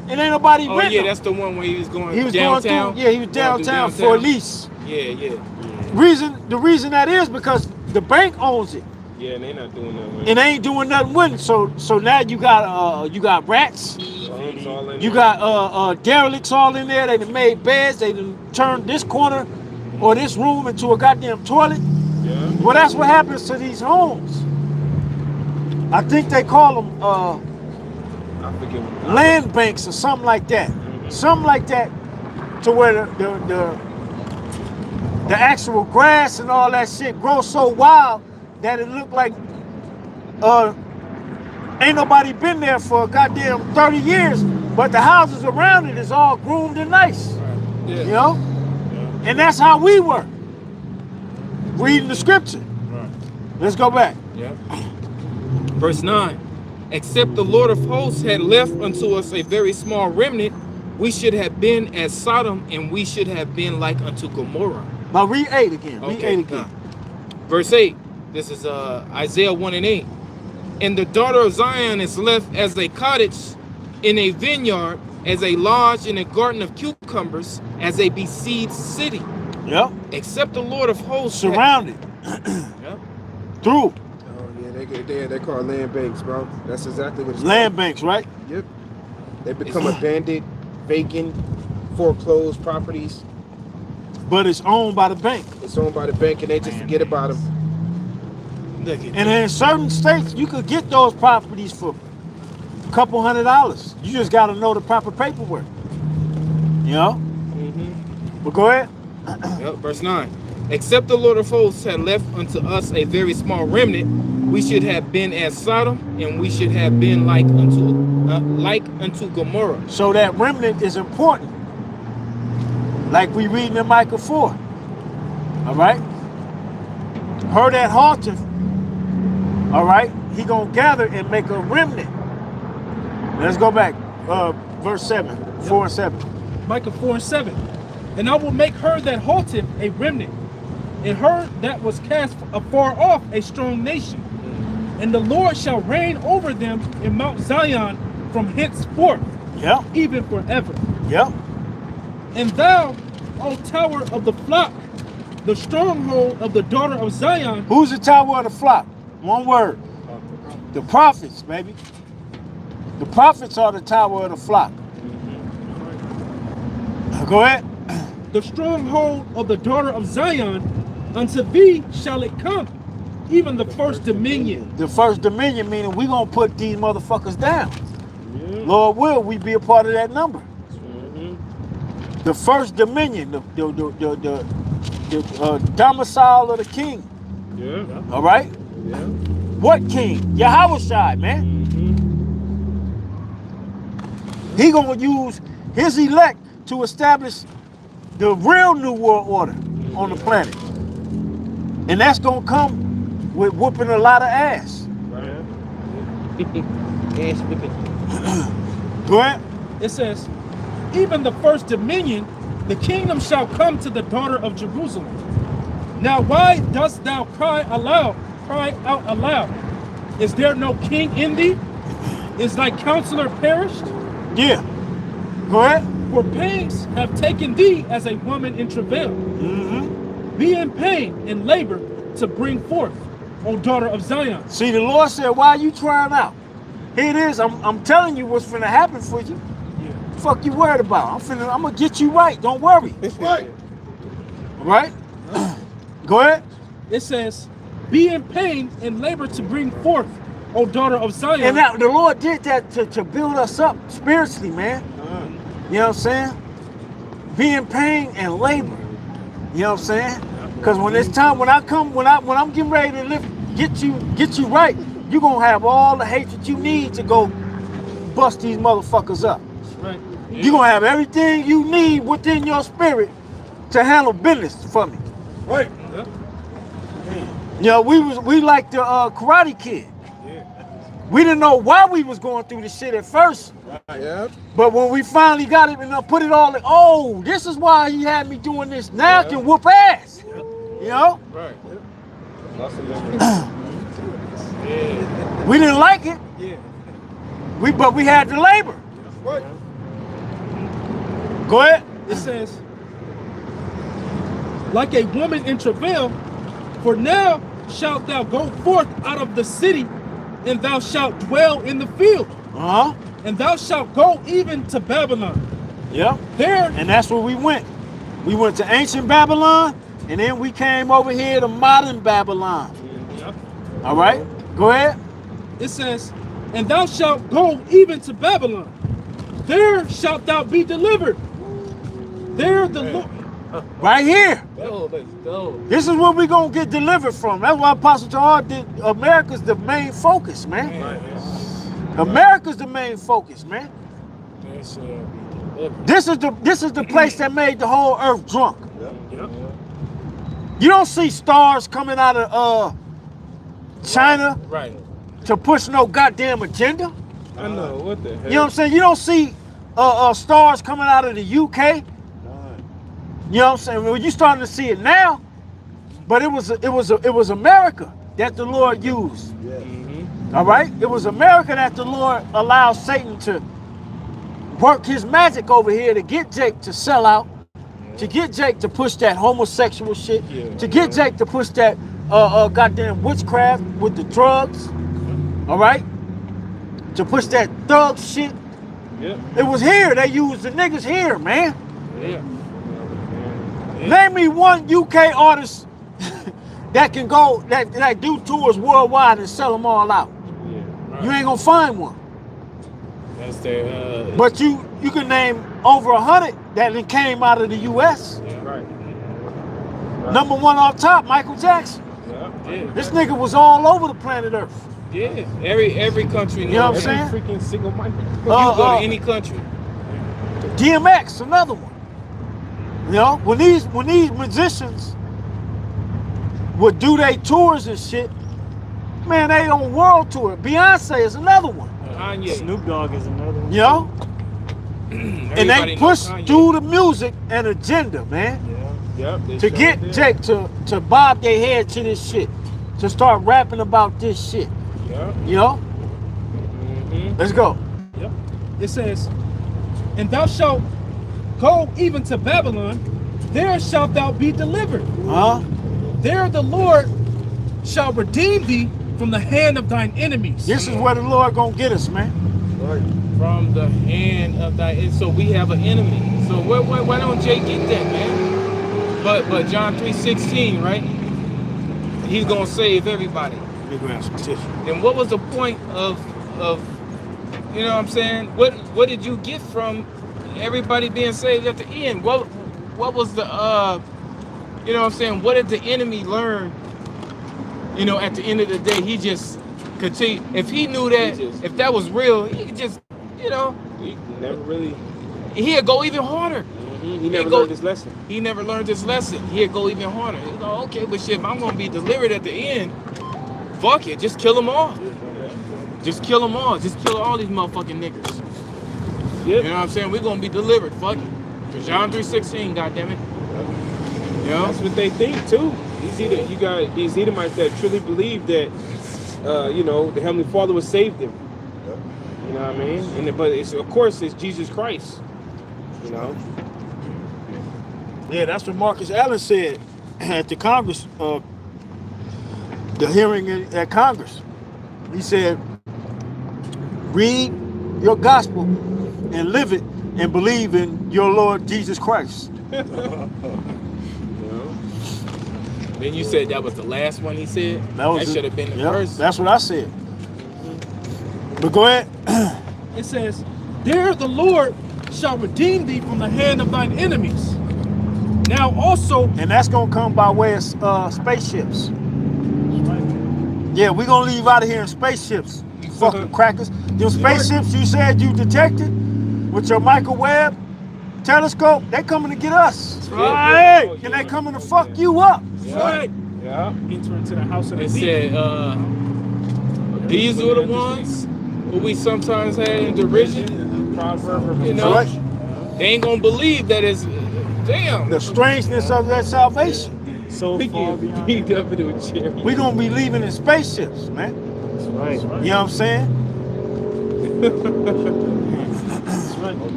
and ain't nobody Oh renting yeah, them. that's the one where he was going He was downtown. going through, yeah, he was downtown for a lease. Yeah. The reason that is because the bank owns it, Yeah, and they not doing nothing. and they ain't doing nothing with it. So now you got rats, Bums all in you there. got derelicts all in there. They done made beds. They done turned this corner or this room into a goddamn toilet. Yeah. Well, that's what happens to these homes. I think they call them I forget what. land banks or something like that. Something like that, to where the actual grass and all that shit grows so wild that it look like ain't nobody been there for a goddamn 30 years, but the houses around it is all groomed and nice. Yeah. You know? And that's how we were. Reading the scripture. Let's go back. Yeah. Verse 9. Except the Lord of hosts had left unto us a very small remnant, we should have been as Sodom, and we should have been like unto Gomorrah. Now read 8 again. Read 8 again. Verse 8. This is Isaiah 1 and 8. And the daughter of Zion is left as a cottage in a vineyard, as a lodge in a garden of cucumbers, as a besieged city. Yep. Except the Lord of hosts Surrounded. Yep. Through. Oh yeah, they call land banks, bro. That's exactly what it's Land called. banks, right? Yep. They become abandoned, vacant, foreclosed properties. But it's owned by the bank. It's owned by the bank, and they just forget about them. Look at And in certain states, you could get those properties for a couple $100. You just got to know the proper paperwork. You know? But go ahead. Yep, verse 9. Except the Lord of hosts had left unto us a very small remnant, we should have been as Sodom, and we should have been like unto Gomorrah. So that remnant is important. Like we reading in Micah 4. All right? Her that halteth, all right, he gonna gather and make a remnant. Let's go back. Verse 7, 4 and 7. Micah 4 and 7. And I will make her that halted a remnant, and her that was cast afar off a strong nation. And the Lord shall reign over them in Mount Zion from henceforth, Yep, even forever. yep. And thou, O tower of the flock, the stronghold of the daughter of Zion, Who's the tower of the flock? One word. The prophets, baby. The prophets are the tower of the flock. Go ahead. the stronghold of the daughter of Zion, unto thee shall it come, even the first dominion. The first dominion, meaning we gonna put these motherfuckers down. Lord will, we be a part of that number. The first dominion, the domicile of the king. Yeah. All right? Yeah. What king? Yahweh, man. He gonna use his elect to establish the real new world order on the planet. And that's gonna come with whooping a lot of ass. Ass whipping. Go ahead. It says, even the first dominion, the kingdom shall come to the daughter of Jerusalem. Now why dost thou cry out aloud? Is there no king in thee? Is thy counselor perished? Yeah. Go ahead. For pains have taken thee as a woman in travail. Be in pain and labor to bring forth, O daughter of Zion. See, the Lord said, why are you crying out? Here it is. I'm telling you what's finna happen for you. Fuck you worried about? I'm gonna get you right. Don't worry. Right. Right? Go ahead. It says, be in pain and labor to bring forth, O daughter of Zion. And that the Lord did that to build us up spiritually, man. You know what I'm saying? Be in pain and labor. You know what I'm saying? Because when it's time, when I'm getting ready to get you right, you're gonna have all the hatred you need to go bust these motherfuckers up. Right. You're gonna have everything you need within your spirit to handle business for me. Right. Yeah. You know, we like the Karate Kid. We didn't know why we was going through this shit at first. Yeah. But when we finally got it and put it all in, oh, this is why he had me doing this. Now I can whoop ass. You know? Right. We didn't like it. Yeah. But we had the labor. Right. Go ahead. It says, like a woman in travail, for now shalt thou go forth out of the city, and thou shalt dwell in the field, Uh-huh. and thou shalt go even to Babylon. Yep. There, And that's where we went. We went to ancient Babylon, and then we came over here to modern Babylon. All right? Go ahead. it says, and thou shalt go even to Babylon. There shalt thou be delivered. There the Lord. Right here. Go, let's go. This is where we're going to get delivered from. That's why Apostle Charles did. America's the main focus, man. America's the main focus, man. That shall be delivered. This is the place that made the whole earth drunk. Yep. You don't see stars coming out of China Right. to push no goddamn agenda. I know. What the hell? You know what I'm saying? You don't see stars coming out of the UK. You know what I'm saying? Well, you starting to see it now, but it was America that the Lord used. All right, it was America that the Lord allowed Satan to work his magic over here to get Jake to sell out, to get Jake to push that homosexual shit, to get Jake to push that goddamn witchcraft with the drugs. All right, to push that thug shit. Yeah. It was here. They used the niggas here, man. Yeah. Name me one UK artist that can go that do tours worldwide and sell them all out. You ain't gonna find one. That's their. But you can name over 100 that came out of the US. Right. Number one off top, Michael Jackson. Yeah. This nigga was all over the planet Earth. Yeah. Every country. You know what I'm Every saying? freaking single mic. You go to any country. DMX, another one. You know, when these musicians would do their tours and shit, man, they on world tour. Beyonce is another one. Kanye. Snoop Dogg is another one. You know? And they Everybody push knows Kanye. through the music and agenda, man, Yep. they to sure get did. Jake to bob their head to this shit, to start rapping about this shit. Yep. You know? Let's go. Yep. It says, and thou shalt go even to Babylon, there shalt thou be delivered. Huh? There the Lord shall redeem thee from the hand of thine enemies. This is where the Lord gonna get us, man. Right. From the hand of thy. And so we have an enemy. So why don't Jay get that, man? But John 3:16, right? He's gonna save everybody. Let me grab some tissue. Then what was the point of you know what I'm saying? What did you get from everybody being saved at the end? What was the you know what I'm saying? What did the enemy learn? You know, at the end of the day, he just continue. If he knew that, if that was real, he could just, you know, He never really. he'd go even harder. He never learned his lesson. He never learned his lesson. He'd go even harder. He'd go, okay, but shit, if I'm gonna be delivered at the end, fuck it, just kill them all. Just kill them all. Just kill all these motherfucking niggas. Yep. You know what I'm saying? We're gonna be delivered. Fuck it. Cause John 3:16, goddammit. You know? That's what they think too. You got these Edomites that truly believe that, you know, the Heavenly Father will save them. You know what I mean? But of course it's Jesus Christ. You know. Yeah, that's what Marcus Allen said at the Congress, the hearing at Congress. He said, read your gospel and live it and believe in your Lord Jesus Christ. You know. Then you said that was the last one he said? That was should have been the yep, first. That's what I said. But go ahead. It says, there the Lord shall redeem thee from the hand of thine enemies. Now also, And that's gonna come by way of spaceships. Yeah, we're gonna leave out of here in spaceships, you fucking crackers. Them spaceships you said you detected with your microwave telescope, they coming to get us. Right. And they coming to fuck you up. right, Yeah. enter into the house of the It thief. said, these were the ones who we sometimes had in derision. You know, Right? they ain't gonna believe that it's, damn. The strangeness of that salvation. So We far get beyond. beat up into a chair. We're gonna be leaving in spaceships, man. Right. You know what I'm saying?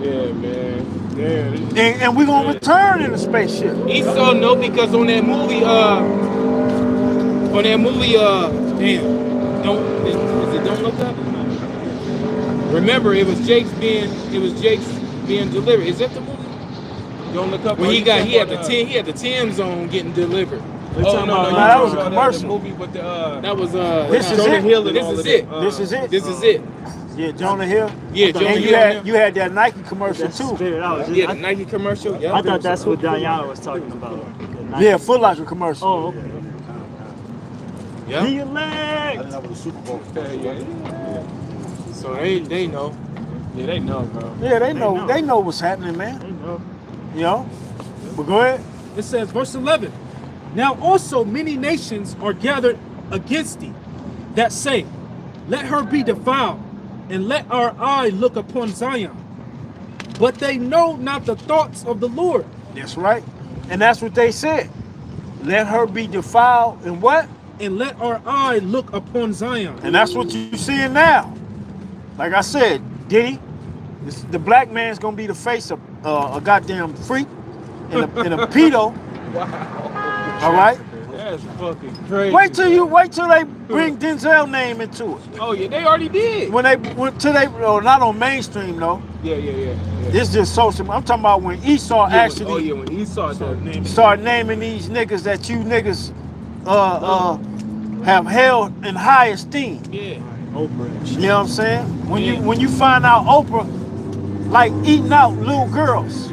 Yeah, man. Damn. And we're gonna return in a spaceship. Esau no, because on that movie, damn, is it Don't Look Up? Remember, it was Jake's being delivered. Is that the movie? Don't look up. When he had the Tim zone getting delivered. Oh no, about- that was a commercial. The movie with the That was This is Jonah it. Hill and This all is of it. that. This is it. This is it. Yeah, Jonah Hill. Yeah, Jonah And Hill. you had that Nike commercial That's too. spirit out. Yeah, the Nike commercial. Yeah. I thought that's what Diana was talking about. Yeah, Foot Locker commercial. Oh, okay. Yeah. The elect. I know the Super Bowl. So they know. Yeah, they know, bro. Yeah, they know. know. They know what's happening, man. They know. You know. But go ahead. It says, verse 11, now also many nations are gathered against thee, that say, let her be defiled, and let our eye look upon Zion. But they know not the thoughts of the Lord. That's right. And that's what they said. Let her be defiled and what? And let our eye look upon Zion. And that's what you seeing now. Like I said, Diddy, the black man's gonna be the face of a goddamn freak and a pedo. Wow. All right. That's fucking crazy. Wait till they bring Denzel name into it. Oh yeah, they already did. Not on mainstream though. Yeah. This is just social. I'm talking about when Esau actually When Esau did. start naming these niggas that you niggas have held in high esteem. Yeah. Oprah. You know what I'm saying? When you find out Oprah like eating out little girls.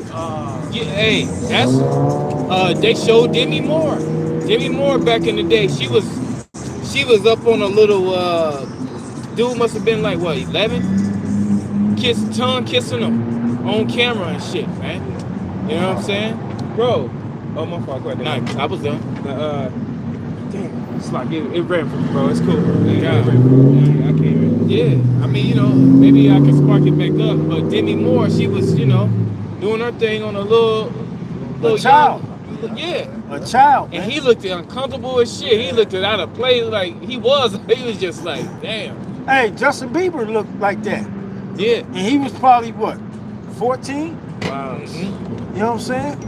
Yeah, hey, that's they showed Demi Moore. Demi Moore back in the day, she was up on a little dude must have been like what, 11? Kissing him on camera and shit, man. You know what I'm saying? Bro. Oh my fault. Go ahead. Nah, I was done. Damn. It's like it ran from me, bro. It's cool. Yeah. It ran from me. I can't even. Yeah, I mean, you know, maybe I can spark it back up. But Demi Moore, she was, you know, doing her thing on a little child. young, yeah. A child. And man. he looked uncomfortable as shit. He looked out of place, like he was just like, damn. Hey, Justin Bieber looked like that. Yeah. And he was probably what, 14? Wow. You know what I'm saying?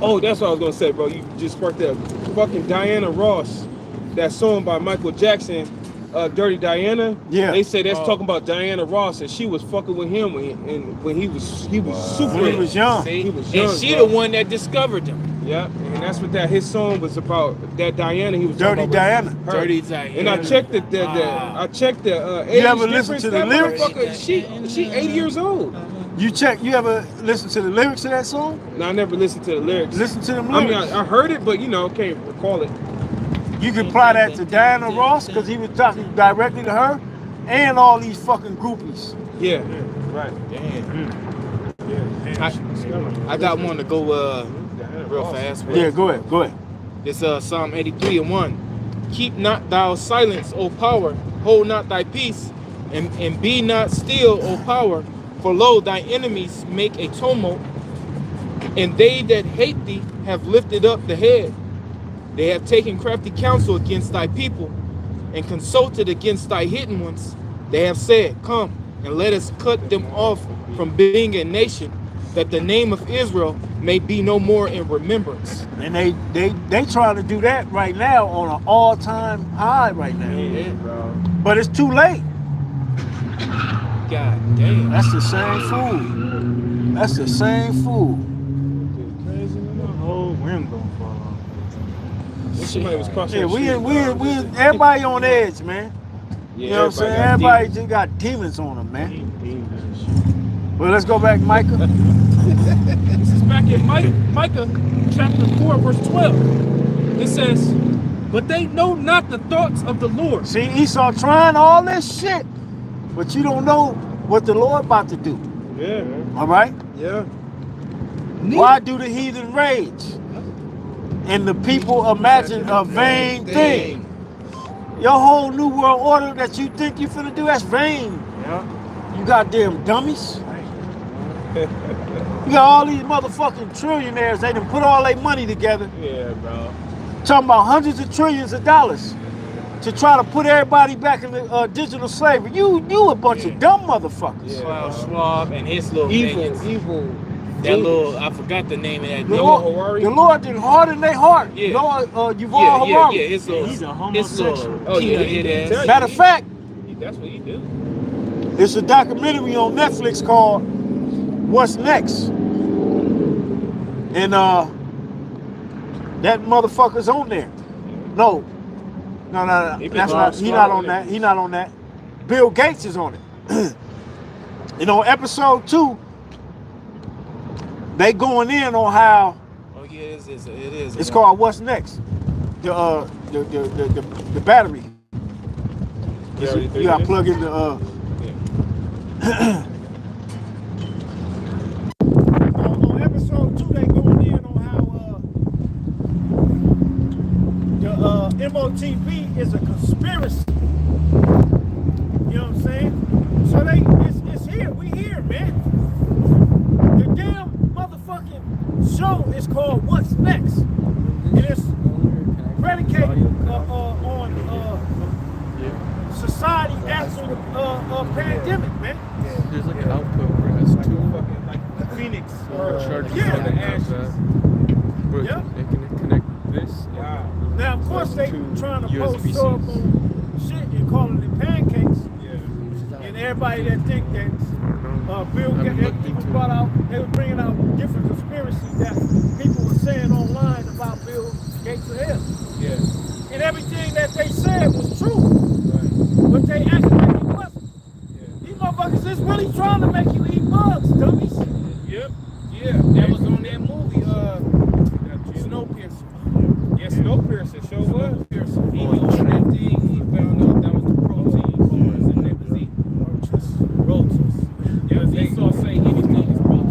Oh, that's what I was gonna say, bro. You just sparked that. Fucking Diana Ross, that song by Michael Jackson, Dirty Diana. Yeah. They say that's talking about Diana Ross, and she was fucking with him when he was super. When he was young. See? He was young, and she bro. the one that discovered him. Yeah, and that's what his song was about. That Diana, he was Dirty talking about Diana. her. Dirty Diana. And I checked the age ever listen difference. to the That lyrics? motherfucker, she 80 years old. You ever listen to the lyrics of that song? No, I never listened to the lyrics. Listen to them I mean, lyrics. I heard it, but you know, can't recall it. You can apply that to Diana Ross because he was talking directly to her and all these fucking groupies. Yeah, right. Damn. I got one to go real fast. With. Yeah, go ahead. It's Psalm 83:1. Keep not thou silence, O power, hold not thy peace, and be not still, O power, for lo, thy enemies make a tumult, and they that hate thee have lifted up the head. They have taken crafty counsel against thy people, and consulted against thy hidden ones. They have said, come, and let us cut them off from being a nation, that the name of Israel may be no more in remembrance. And they trying to do that right now on an all-time high right now. Yeah, bro. But it's too late. God damn. That's the same fool. That's the same fool. The whole rim gonna fall off. Somebody was crossing Yeah, the street. we everybody on edge, man. You know what I'm saying? Everybody just got demons on them, man. Well, let's go back to Micah. This is back in Micah chapter 4, verse 12. It says, but they know not the thoughts of the Lord. See, Esau trying all this shit, but you don't know what the Lord about to do. Yeah. All right? Yeah. Why do the heathen rage? And the people imagine a vain thing. Your whole new world order that you think you finna do, that's vain. Yeah. You goddamn dummies. You got all these motherfucking trillionaires, they done put all their money together. Yeah, bro. Talking about hundreds of trillions of dollars to try to put everybody back in the digital slavery. You a bunch of dumb motherfuckers. Klaus Schwab and his little minions. Evil. That little, I forgot the name of that. The Lord didn't harden their heart. Yeah. Lord, Yuval Harari. Yeah, his little, He's a his little homosexual. peanut head ass. Matter of fact, That's what he do. there's a documentary on Netflix called What's Next? And that motherfucker's on there. No. That's not. He not on that. He not on that. Bill Gates is on it. And on episode 2, they going in on how Oh yeah, it is. it's called What's Next? The battery. You gotta plug in the on episode 2, they going in on how the MOTV is a conspiracy. You know what I'm saying? So it's here. We here, man. The damn motherfucking show is called What's Next? And it's predicated on society after the pandemic, man. There's like an output where it has two Fucking like the Phoenix. charges Yeah. on the ashes. But Yep. they can connect this. Wow. Now, of course, they trying to post USB-Cs. show up on shit and calling it pancakes. Yeah. And everybody that think that Bill I've Gates, looked people into brought it. out, they were bringing out different conspiracies that people were saying online about Bill Gates of hell. Yeah. And everything that they said was true, Right. but they acted like it wasn't. Yeah. These motherfuckers is really trying to make you eat bugs, dummies. Yep. Yeah. That was on that movie, Snowpiercer. Yeah, Snowpiercer sure was. He was on that thing, he found out that was the protein bars and they was eating roaches. Yeah, Esau say anything is protein.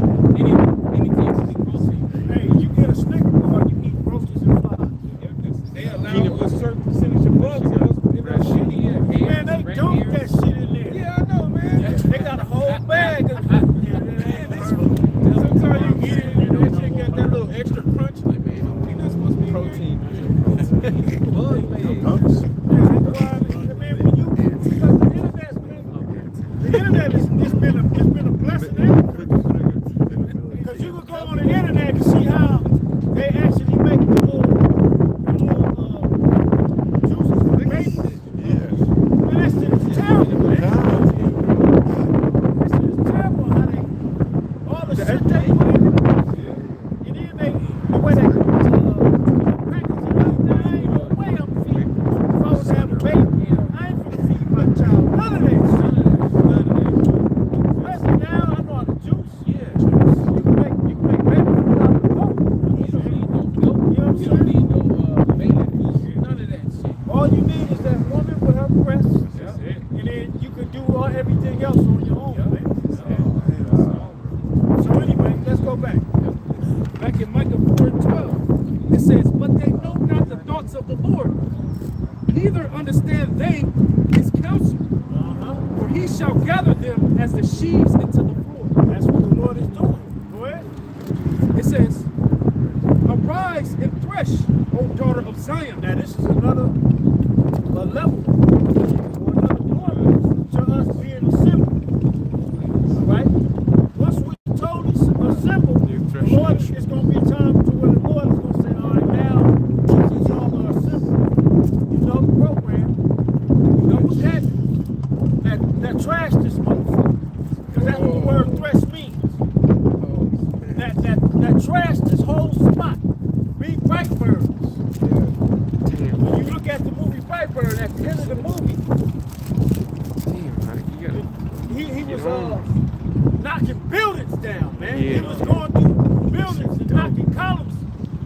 Anything can be protein. Hey, you get a Snicker bar, you eat roaches and flies. They allow a certain percentage of bugs in that shit. Yeah. Man, they dumped that shit in there. Yeah, I know, man. They got a whole bag of Sometimes you get it, and that shit got that little extra crunch. Like, man, that's supposed to be protein. The internet it's been a blessing because you can go on the internet and see how they actually make the little juices for the babies. Man, that shit is terrible, man. That shit is terrible how they all the shit they put in it. And then the way they package it up. Now, I ain't no way I'm feeding. If I was to have a baby, I ain't gonna feed my child none of that shit. Especially now, I know how to juice. Yeah, you can make baby food out of the boat. You don't need no baby food, none of that shit. All you need is that woman with her breasts, and then you can do everything else on your own, man. So anyway, let's go back. Back in Micah 4:12, it says, but they know not the thoughts of the Lord, neither understand they his counsel. For he shall gather them as the sheaves into the floor. That's what the Lord is doing. Go ahead. It says, arise and thresh, O daughter of Zion. Now this is another level or another glory to us being assembled. All right? Once we totally assembled, the Lord is going to be time to where the Lord is going to say, all right, now since y'all are assembled, you know the program, you know what's happening. That trash this motherfucker. Because that's what buildings down, man. Yeah. It was going through buildings and knocking columns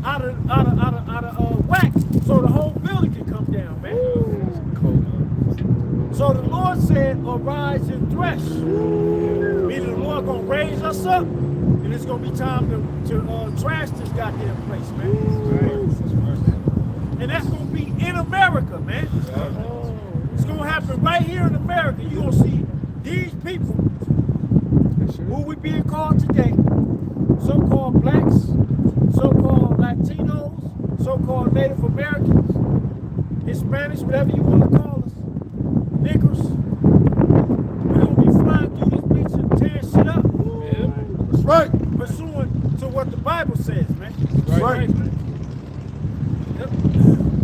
out of whack, so the whole building can come down, man. So the Lord said, arise and thresh. Meaning the Lord gonna raise us up, and it's gonna be time to trash this goddamn place, man. And that's gonna be in America, man. It's gonna happen right here in America. You're gonna see these people who we being called today, so-called blacks, so-called Latinos, so-called Native Americans, Hispanics, whatever you want to call us, niggers. We're gonna be flying through this bitch and tearing shit up. That's right. Pursuant to what the Bible says, man. That's right. Yep.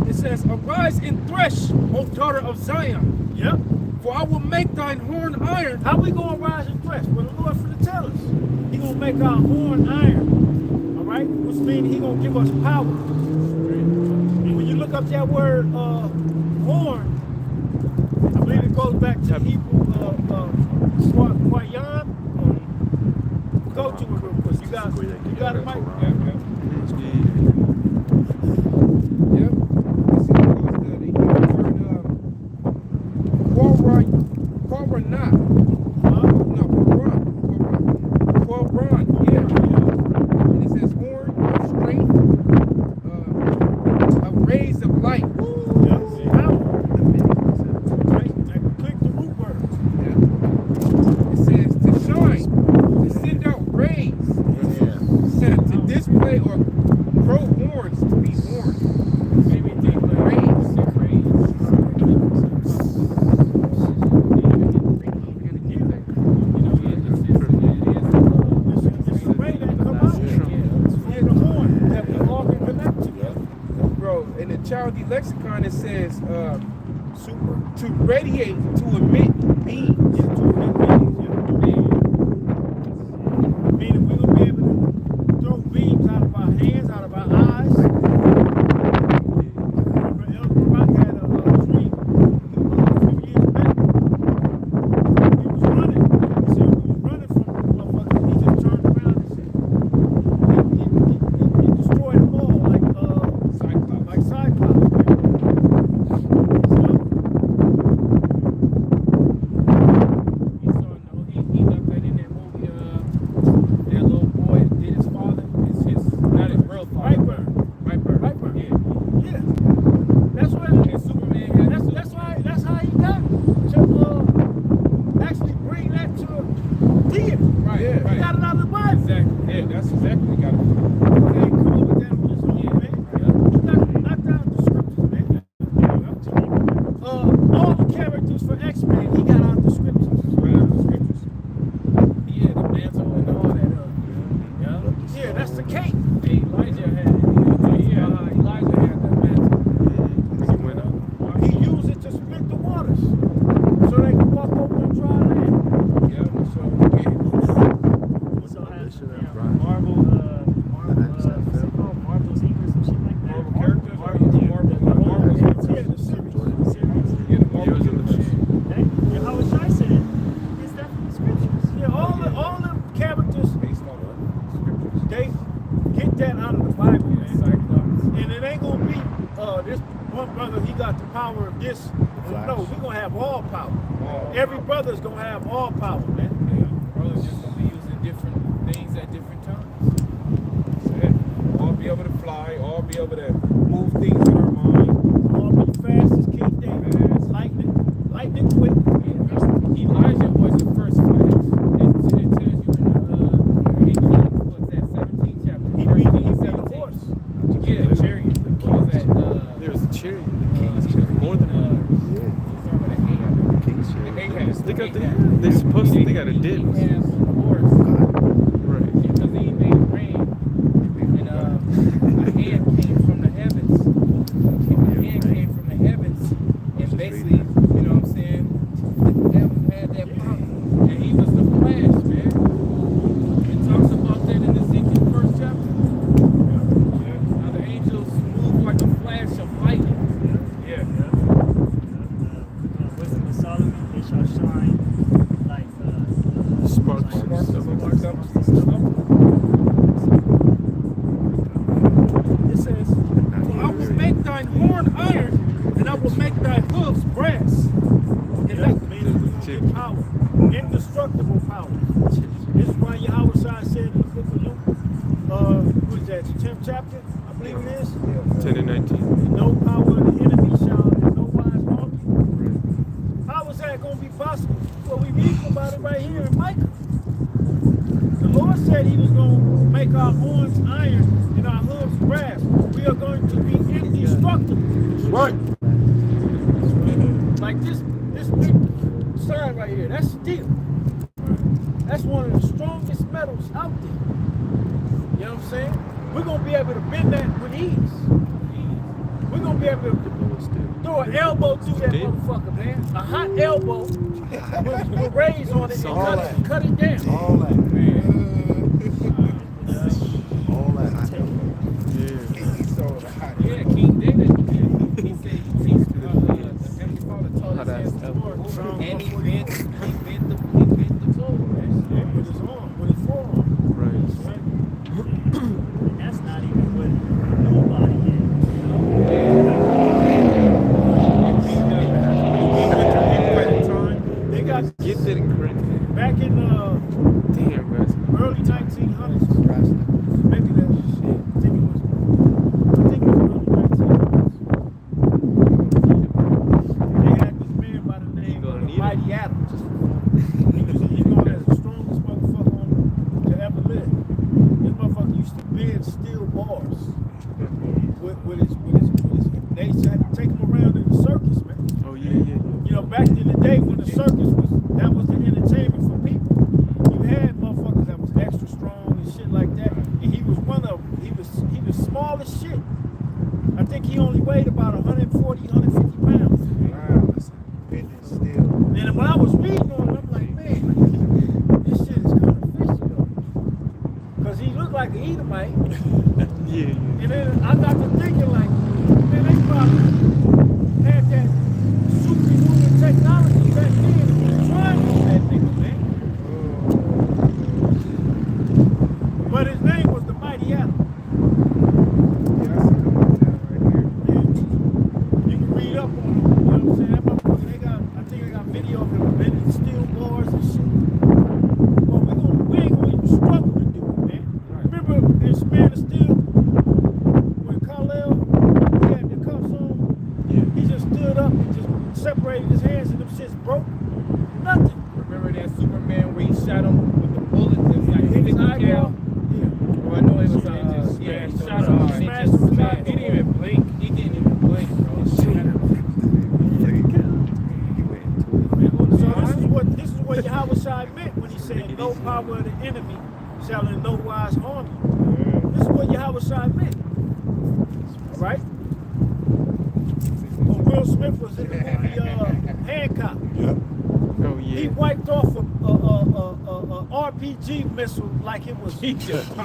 It says, arise and thresh, O daughter of Zion. Yep. For I will make thine horn iron. How we gonna rise and thresh? Well, the Lord finna tell us. He gonna make our horn iron. All right? Which means he gonna give us power. And when you look up that word horn, I believe it goes back to Hebrew Kwayan. Go to it real quick. You got it, Mike? Yep. This is the Hebrew word, Quaranah. No, Quaran, yeah. And it says horn of strength, a rays of light. Click the root word. It says to shine, to send out rays, to display or grow horns, to be horns. Maybe think like It's a ray that come out. Yeah, the horn that we all can connect to. Bro, in the Chaldee lexicon it says Super. to radiate, to emit beams. Yeah, to emit beams, yeah. Meaning we're gonna be able to throw beams out of our hands, out of our eyes. Remember Elder Rock had a dream a few years back. He was running. He said he was running from a motherfucker. He just turned around and said it destroyed them all like Cyclops. Like Cyclops, He left that in that movie. That little boy did his father. His not his real father. Brightburn. Yeah. Yeah. That's what And Superman had that's how he got to actually bring that to theater. Right. Yeah. He got it out of the Bible. Exactly. Yeah, that's exactly what got it. He ain't come up with that on his own, man. He knocked out the scriptures, man. All the characters for X-Men, he got out the scriptures. Yeah, the mantle and all that. Yeah, that's the cake. Elijah had it. Elijah had that mantle. He used it to split the waters so they could walk over on dry land. Yeah, so Also has Marvel, what's it called? Marvel's Inc. or some shit like that. Marvel characters, Yeah, the series. yeah, the Marvel universe. And how Shai said it, it's that from the scriptures. Yeah, all the characters, Based on what? they get that out of the Bible, man. And it ain't gonna be this one brother, he got the power of this. No, we're gonna have all power. Every brother's gonna have all power, man. Brothers just gonna be using different things at different times. All be able to fly, all be able to move things in our mind. All be fast as King David. Lightning quick. Elijah was the first flash. It tells you in what's that, 17th chapter. He Verse beat 17. horse. Yeah, the chariot. What was that? There's a chariot. More than They got a dip. Ahaz's horse. Right. Because he made it rain. And a hand came from the heavens said in the book of Luke, what is that, the 10th chapter, I believe it is? 10 and 19. No power of the enemy shall in no wise harm you. How is that going to be possible? Well, we read about it right here in Micah. The Lord said he was going to make our horns iron and our hooves brass. We are going to be indestructible. Right. Like this big sign right here, that's steel. That's one of the strongest metals out there. You know what I'm saying? We're going to be able to bend that with ease. We're going to be able to throw an elbow through that motherfucker, man. A hot elbow with rays on it and cut it down. All that. Man. All that. Yeah, King David, he said, he's the Heavenly Father told us his Lord, and he bent the floor. With his arm, with his forearm. Right. That's not even what nobody is. They got Get that in credit. back in Damn, guys. early 1900s. Maybe that shit. I think it was early 1900s. They had this man by the name of Mighty Adams. He was known as the strongest motherfucker to ever live. This motherfucker used to bend steel bars with his they used to have to take him around in the circus, man. Oh, yeah. You know, back in the day when the circus that was the entertainment for people. You had motherfuckers that was extra strong and shit like that. And he was one of them. He was small as shit. I think he only weighed about 140, 150 pounds. And when I was reading on it, I'm like, man, this shit is kind of fishy though. Because he looked like an Edomite. Yeah. And then I got to thinking like, man, they probably had that superhuman technology back then and was trying on that nigga, man. But his name was the Mighty Adam. You can read up on him, you know what I'm saying? That motherfucker, I think they got video of him bending steel bars and shit. But we ain't gonna even struggle to do it, man. Remember in Span of Steel, when Kal-El, he had the cuffs on, he just stood up and just separated his hands and them shits broke? Nothing. Remember that Superman where he shot him with the bullet and like Hit his 50 eyeball? cal? Yeah. Oh, I know it was Yeah, yeah, he so shot he him. smashed him. He didn't even blink. He didn't even blink, bro. So this is what Yahweh Shai meant when he said, no power of the enemy shall in no wise harm you. This is what Yahweh Shai meant. All right? When Will Smith was in the movie Hancock, Oh, he yeah. wiped off a RPG missile like it was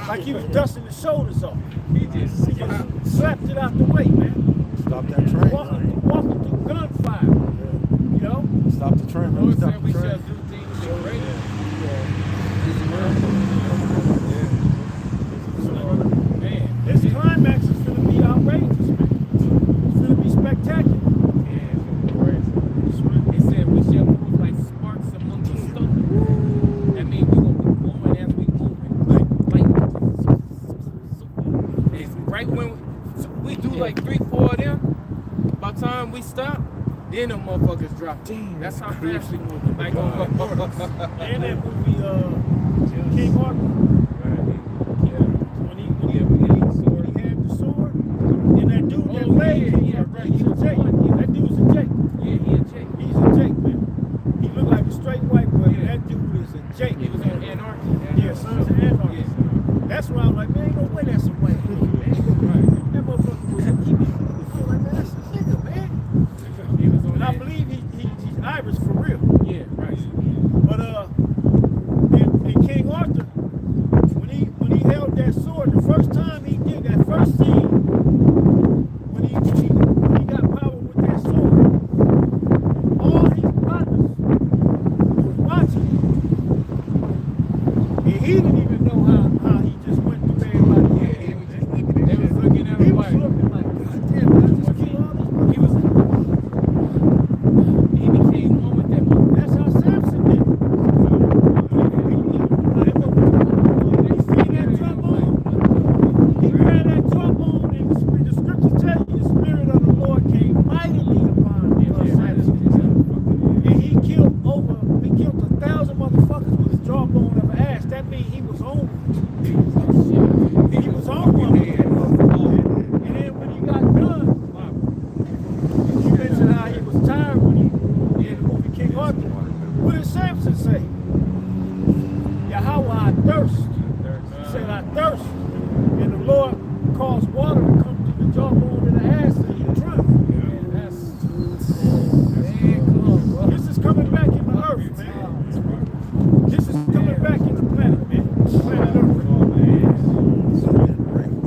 like he was dusting his shoulders off. He just Slapped it out the way, man. Stop that train. Walking through gunfire. You know? Stop the train. Lord Stop said the we shall train. do things in greater. Man, This climax is going to be outrageous, man. It's going to be spectacular. he said we shall move like sparks among the stone. That means we're gonna be glowing as we move. Like it's right when we do like 3-4 of them. By the time we stop, then them motherfuckers drop. That's how fast we move. Like on the portals. And that movie, King Arthur, when he had the sword, and that dude that played King Arthur, he's a Jake. That dude's a Jake. Yeah, he a Jake. He's a Jake, man. He looked like a straight white boy, but that dude is a Jake. He was on Anarchy. Yeah, Sons of Anarchy. That's why I was like, man, ain't no way that's a white dude, man. That motherfucker was, I was like, man, that's a nigga, man. He was on And I that. believe he's Irish for real. Yeah, right. But in King Arthur, when he held that sword, the first time he did that first scene, when he got power with that sword, all his brothers was watching him. And he didn't even know how he just went through everybody. They was looking at He him was like looking like, God damn, I just killed all these he was. He became one with that mother. That's how Samson did it. He was on. He was on one. And then when he got done, you mentioned how he was tired when he in the movie King Arthur. What did Samson say? Yahweh, I thirst. He said, I thirst. And the Lord caused water to come through the jawbone of the ass and he drowned. This is coming back in the earth, man. This is coming back in the planet, man. Planet Earth.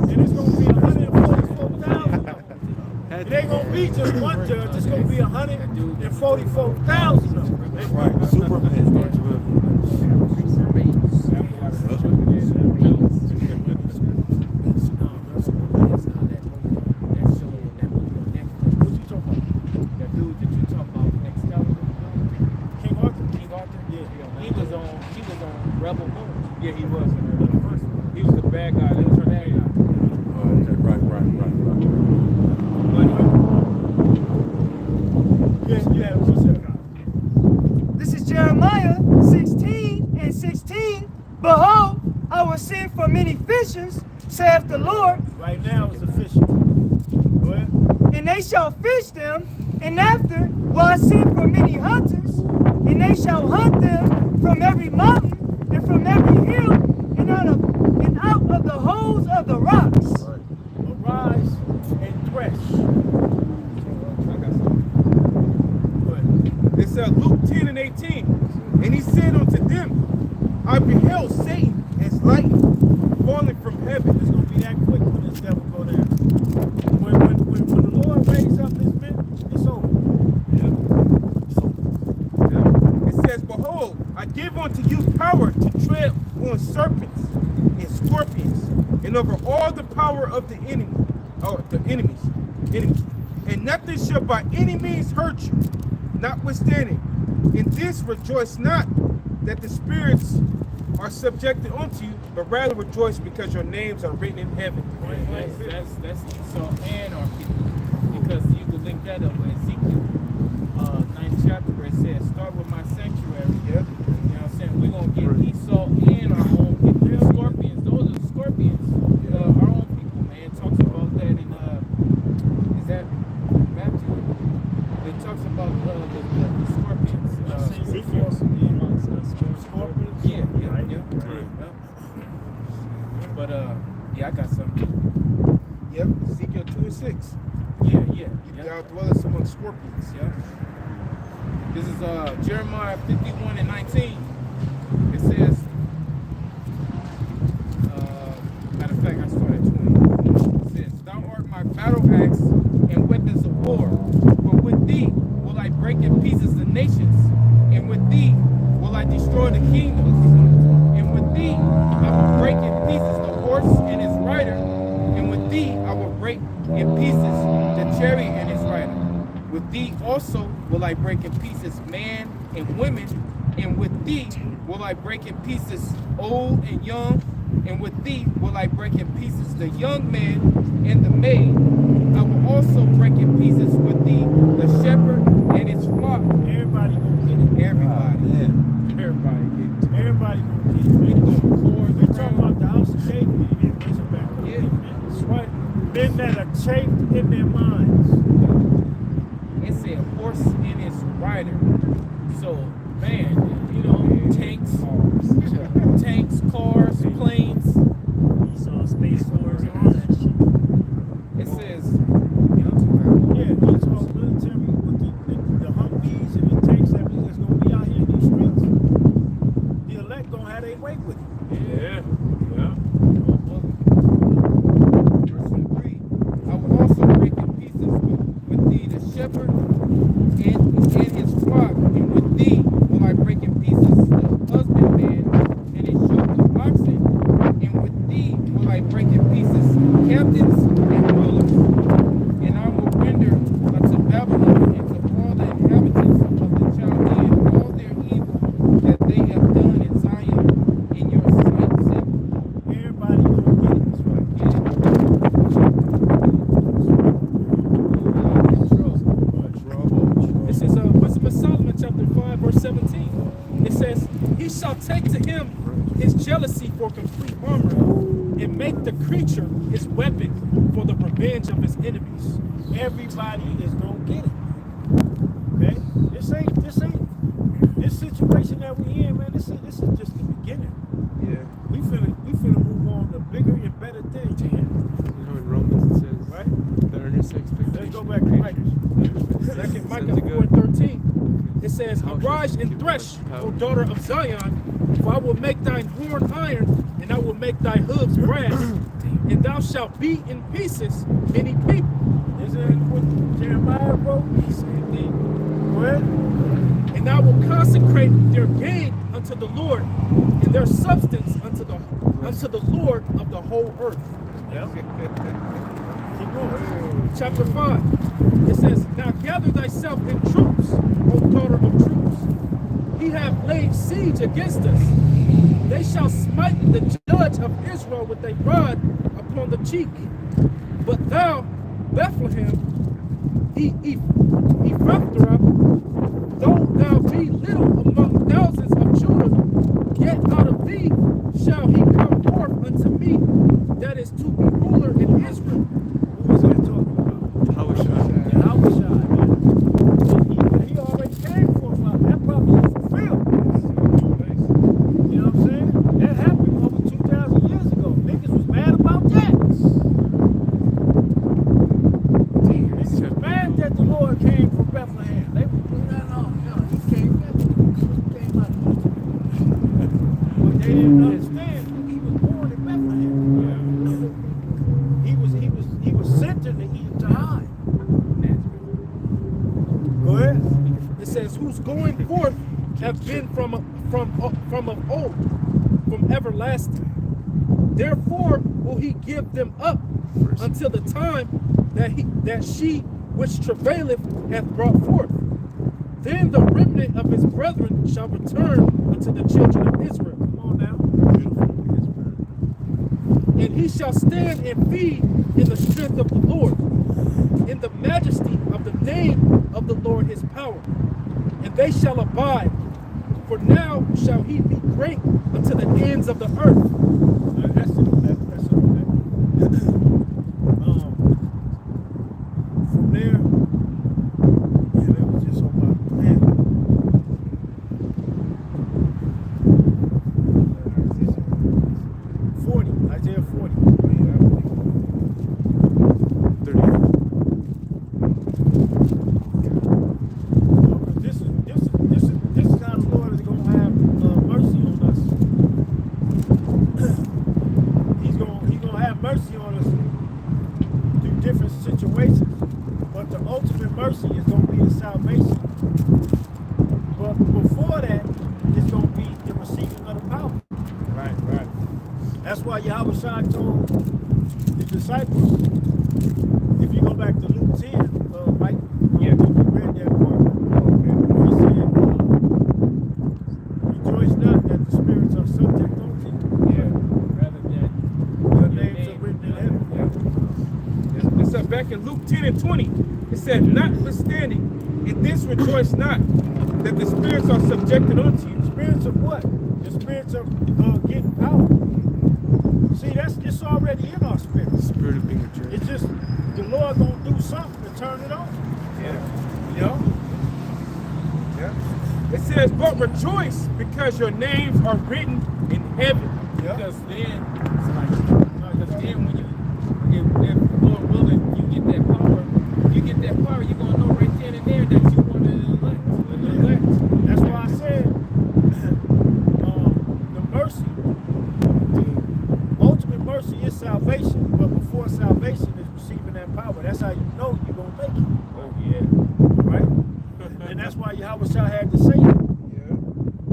And it's going to be 144,000. It ain't going to be just one judge. It's going to be 144,000 of them. That's right. Superman. Rebel Moon. Yeah, he was. He was the bad guy. That was her bad guy. Okay, right. Yeah, what's that? This is Jeremiah 16:16. Behold, I will send for many fishers, saith the Lord. Right now it's a fishing. Go ahead. And they shall fish them, and after will I send for many hunters, and they shall hunt them from every mountain and from every hill, and out of the holes of the rocks. Arise and thresh. It's Luke 10:18. And he said unto them, I beheld Satan as lightning falling from heaven. It's going to be that quick when this devil go down. When the Lord raised up his men, it's over. It says, behold, I give unto you power to tread on serpents and scorpions, and over all the power of the enemy, or the enemies. And nothing shall by any means hurt you. Notwithstanding, in this rejoice not that the spirits are subjected unto you, but rather rejoice because your names are written in heaven. That's Esau and our people. Because you could link that up with Ezekiel 9th chapter where it says, start with my sanctuary. Yeah. You know what I'm saying? We're going to get Esau and our own people. The scorpions, those are the scorpions. Our own people, man. It talks about that in, is that Matthew? It talks about the scorpions. Ezekiel. Scorpions. Yeah. But, yeah, I got something. Yep, Ezekiel 2:6. Yeah. Thou dwellest among scorpions. Yeah. This is Jeremiah 51:19. It says, matter of fact, I started at 20. It says, thou art my battle axe and weapons of war. For with thee will I break in pieces the nations, and with thee will I destroy the kingdoms. And with thee I will break in pieces the horse and his rider, and with thee I will break in pieces the chariot and his rider. With thee also will I break in pieces man and women, and with thee will I break in pieces old and young, and with thee will I break in pieces the young man and the maid. I will also break in pieces with thee the shepherd and his flock. Everybody gonna get it. Everybody. Everybody gonna get it. We talking about the house of David. He didn't raise it back. Yeah. That's right. Men that are chafed in their minds. It said horse and his rider. So, man, you know, tanks, cars, planes. You saw Space Force and all that shit. It says, Yeah, these are military with the Humvees and the tanks that's going to be out here in these streets. The elect going to have their way with it. yeah. Verse 3. I will also break in pieces with thee the shepherd and his flock, and with thee will I break in pieces the husbandman and his yoke of oxen, and with thee will I break in pieces captains and rulers. And I will render unto Babylon and to all the inhabitants of the Chaldeans all their evil that they have done in Zion in your sight, said the Lord. Everybody going to get it. That's right. This is Wisdom of Solomon, chapter 5, verse 17. It says, he shall take to him his jealousy for complete armor, and make the creature his weapon for the revenge of his enemies. Everybody is gonna get it. Okay? This situation that we in, man, this is just the beginning. Yeah. We finna move on to bigger and better things, man. You know in Romans it says Right? the earnest expectation. Let's go back to Micah. Second Micah 4:13. It says, "Arise and thresh, O daughter of Zion, for I will make thine horn iron, and I will make thy hooves brass, and thou shalt beat in pieces many people." Isn't what Jeremiah wrote? Same thing. Go ahead. And I will consecrate their gain unto the Lord, and their substance unto the Lord of the whole earth. Yep. Keep going. Chapter 5. It says, "Now gather thyself in troops, O daughter of troops. He hath laid siege against us. They shall smite the judge of Israel with a rod upon the cheek. But thou, Bethlehem, Ephrathah, though thou be little among thousands of Judah, yet out of thee shall he come forth unto me, that is to be ruler in Israel." Who is that talking about? Yahushua, man. He already came for us. That probably fulfilled. You know what I'm saying? That happened over 2,000 years ago. Niggas was mad about that. Niggas was mad that the Lord came from Bethlehem. They were no, he came out. But they didn't understand that he was born in Bethlehem. He was sent to Egypt to hide. Go ahead. It says, "Whose going forth have been from of old, from everlasting. Therefore will he give them up until the time that she which travaileth hath brought forth. Then the remnant of his brethren shall return unto the children of Israel. Come on now. And he shall stand and feed in the strength of the Lord, in the majesty of the name of the Lord his power. And they shall abide, for now shall he be great unto the ends of the earth." That's it. From there, yeah, that was just on my man. 40, Isaiah 40. This is how the Lord is going to have mercy on us. He's going to have mercy on us through different situations. But the ultimate mercy is going to be the salvation. But before that, it's going to be the receiving of the power. Right. That's why Yahushua told the disciples, if you go back to Luke 10, Mike, you read that part. He said, rejoice not that the spirits are subject unto you. Rather than your names are written in heaven. It said back in Luke 10 and 20, it said, "Notwithstanding, in this rejoice not, that the spirits are subjected unto you." Spirits of what? The spirits of getting power. See, it's already in our spirit. Spirit of being a church. It's just the Lord gonna do something to turn it on. Yeah. It says, "But rejoice because your names are written in heaven." Yeah. Because then, when if Lord willing, you get that power, you're gonna know right then and there that you want to elect. That's why I said the mercy, the ultimate mercy is salvation, but before salvation is receiving that power. That's how you know you're gonna make it. Oh yeah. Right? And that's why Yahushua had to say it.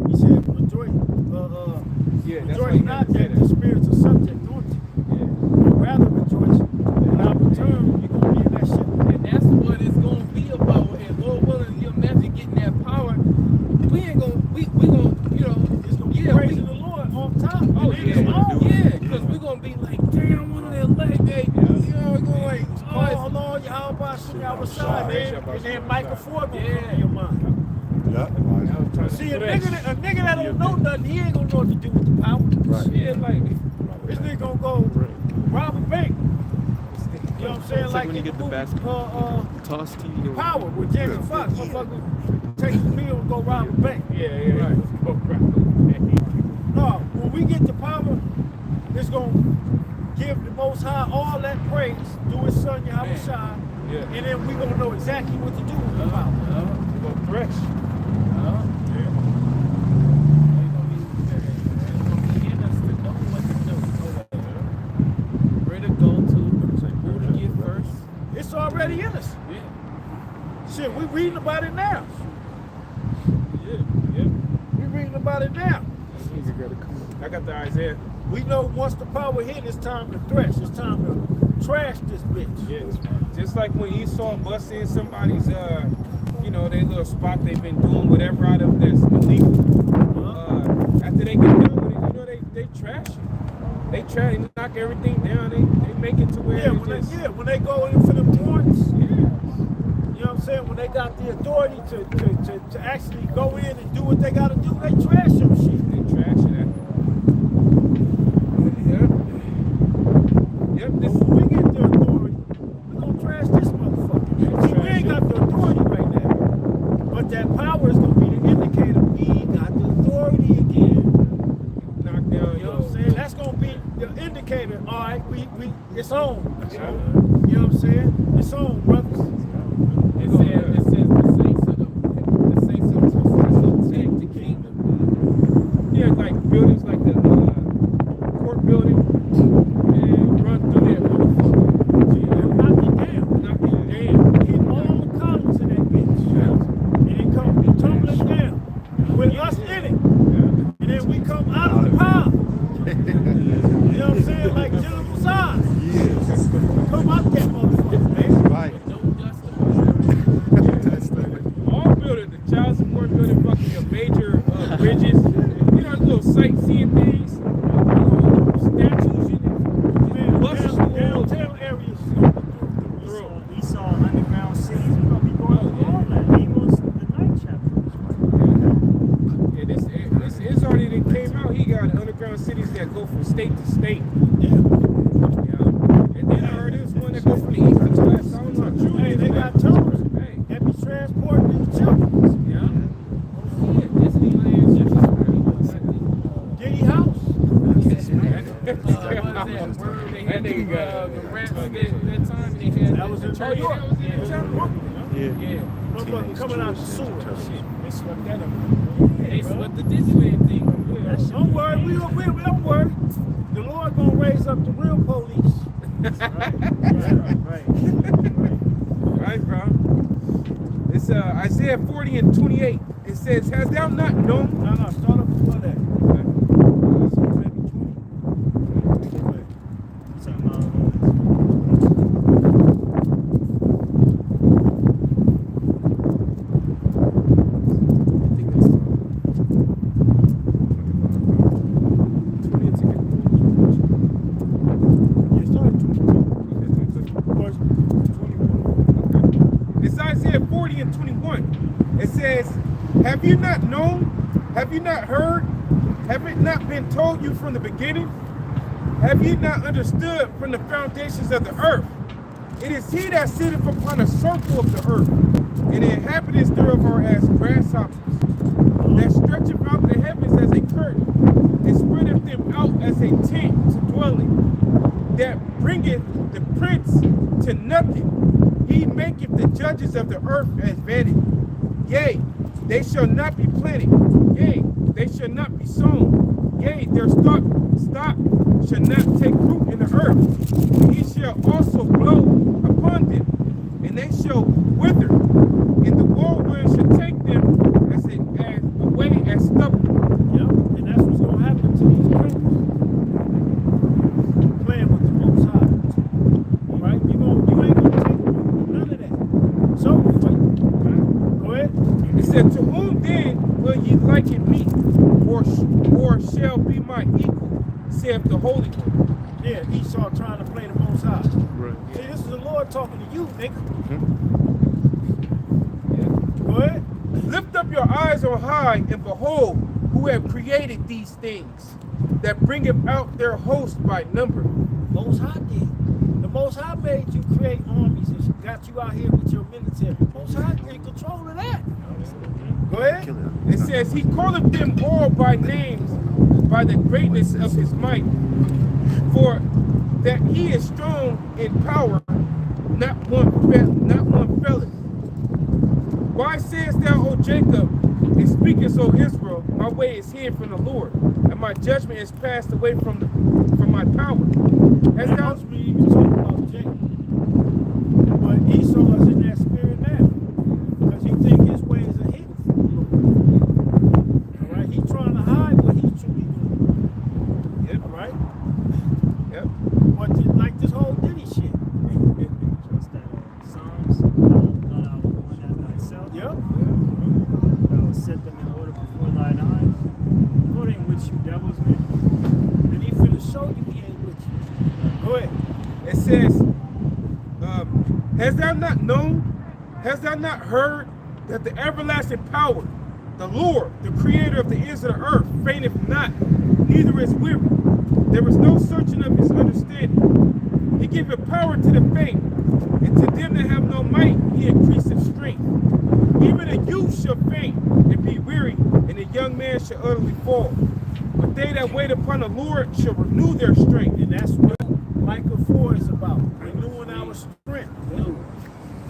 He said, rejoice not that the spirits are subject unto you. But rather rejoice. When I return, you're gonna be in that shit. And that's what it's gonna be about. And Lord willing, you imagine getting that power. We ain't gonna, we gonna, It's gonna be praising the Lord on top. Oh And then it's on. yeah, because we're gonna be like, damn, one of their legs, we're gonna like, Oh Lord, Yahushua, man. And then Micah 4 gonna come in your mind. Yeah. was trying to See, a stretch. nigga that don't know nothing, he ain't gonna know what to do with the power. Right. Yeah, like This nigga gonna go rob a bank. You know what I'm saying? It's like when you in get the movie, basketball tossed to you. Power with Jamie Foxx. Motherfucker takes the meal and go rob a bank. yeah, right. No, when we get the power, it's gonna give the Most High all that praise, do his son Yahweh Shai, Yeah. and then we gonna know exactly what to do with the power. We gonna thresh. Where to go to, who to get first. It's already in us. Yeah. Shit, we reading about it now. Yeah. We reading about it now. I got the Isaiah. We know once the power hit, it's time to thresh. It's time to trash this bitch. Yes. Just like when Esau bust in somebody's, you know, their little spot they've been doing whatever out of that's illegal. After they get done with it, you know, they trash it. They try to knock everything down. They make it to where When they go in for them warrants, yeah. you know what I'm saying? When they got the authority to actually go in and do what they got to do, they trash some shit. They trash it. Yep. But when we get the authority, we're gonna trash this motherfucker. See, we ain't got the authority right now, but that power is gonna be the indicator we got the authority again. Knock down. You know what I'm saying? That's gonna be the indicator. All right, it's on. You know what I'm saying? It's on, brothers. It says the saints of the take the kingdom. Yeah, like buildings like the court building, and run through that motherfucker. Knock it down. Knock it down. Hit all the columns in that bitch. And it come tumbling down with us in it. And then we come out of the pile. You know what I'm saying? Like General Zod. Yes. Come out that motherfucker, man. Right. All buildings, the child support building, fucking your major bridges, you know, little sightseeing things, statues, Man, buses, downtown areas. Esau underground cities. We're gonna be going through all that. Amos, the night chapter. Yeah, this is already that came out. He got underground cities that go from state to state. Yeah. And then I heard this one that goes from the east to west. I don't know. Hey, they got tunnels Hey, that be transporting these children. yeah. Disneyland just as Diddy House. That nigga got the rats that time they had. That was in New York. That was in Brooklyn. Yeah. Motherfucker coming out the sewer. They swept that up. They swept the Disneyland thing. Don't worry, we don't worry. The Lord gonna raise up the real police. Right, bro. It's Isaiah 40 and 28. It says, "Has thou not known?" No, start up before that. It's Isaiah 40 and 21. It says, "Have you not known? Have you not heard? Have it not been told you from the beginning? Have you not understood from the foundations of the earth? It is he that sitteth upon a circle of the earth, and the inhabitants thereof are as grasshoppers, that stretcheth out the heavens as a curtain, and spreadeth them out as a tent to dwell in, that bringeth the prince to nothing. He maketh the judges of the earth as vanity. Yea, they shall not be planted. Yea, they shall not be sown. Yea, their stock shall not take root in the earth. He shall also blow upon them, and they shall wither, and the whirlwind shall take them as away as stubble." Yep, and that's what's gonna happen to these criminals. Playing with the Most High. All right, you ain't gonna take none of that. So, go ahead. It said, "To whom then will ye liken me, or shall be my equal, saith the Holy One?" Yeah, Esau trying to play the Most High. Right. See, this is the Lord talking to you, nigga. Go ahead. "Lift up your eyes on high, and behold, who have created these things, that bringeth out their host by number. Most High did. The Most High made you create armies and got you out here with your military. Most High in control of that. Go ahead. It says, he calleth them all by names, by the greatness of his might. For that he is strong in power, not one faileth. Why sayest thou, O Jacob, and speakest, O Israel, my way is hid from the Lord, and my judgment is passed away from my power. As thou we even talk about Jacob. But Esau is in that spirit now. Because he think his ways are hidden from the Lord. All right? He's trying to hide what he's truly doing. Yep. All right? Yep. But like this whole Diddy shit. Just that Psalms, thought I was one at thyself. Yep. Thou will set them in order before thine eyes. According which you devils men. And he finna show you he ain't with you. Go ahead. It says, hast thou not known, hast thou not heard that the everlasting power, the Lord, the creator of the ends of the earth, fainteth not, neither is weary. There is no searching of his understanding. He giveth power to the faint, and to them that have no might, he increaseth strength. Even a youth shall faint and be weary, and a young man shall utterly fall. But they that wait upon the Lord shall renew their strength. And that's what Micah 4 is about. Renewing our strength.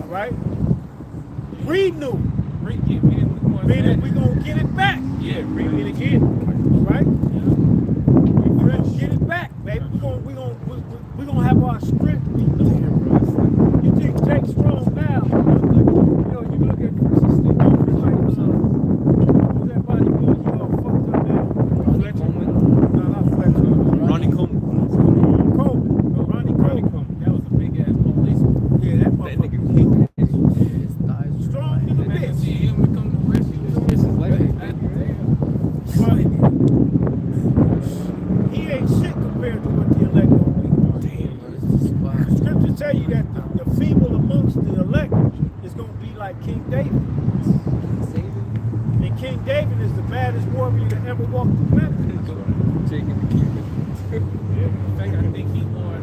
All right? Renew. Meaning we're going to get it back. Yeah, read it again. All right? We're going to get it back, baby. We're gonna have our strength renewed. You think Jake Strong now, you know, you look at Chris's thing, who's that bodybuilder you all fucked up now? Fletcher. No, not Fletcher. Ronnie Coleman. Coleman. Ronnie Coleman. That was a big ass policeman. Yeah, that That motherfucker. nigga his thighs were Strong in the I didn't bitch. see him become the rescue. This is like He ain't shit compared to what the elect gonna be. Scripture tell you that the feeble amongst the elect is gonna be like King David. And King David is the baddest warrior to ever walk the planet. I think he won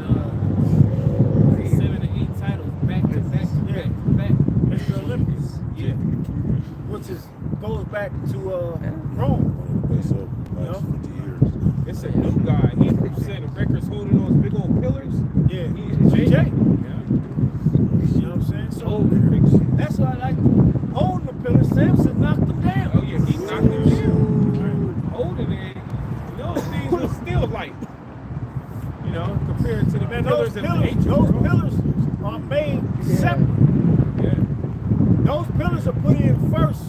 7 or 8 titles back to back to back to back. Mr. Olympics. Yeah. Which goes back to Rome. You know? It's a new guy. He set the records holding those big old pillars. Yeah. He is Jay. Jay. You know what I'm saying? So that's why I like holding the pillar. Samson knocked them down. Oh yeah, he knocked it down. Holding it. Those things were still light. You know, compared to the Man, those pillars of pillars are made separate. Yeah. Those pillars are put in first,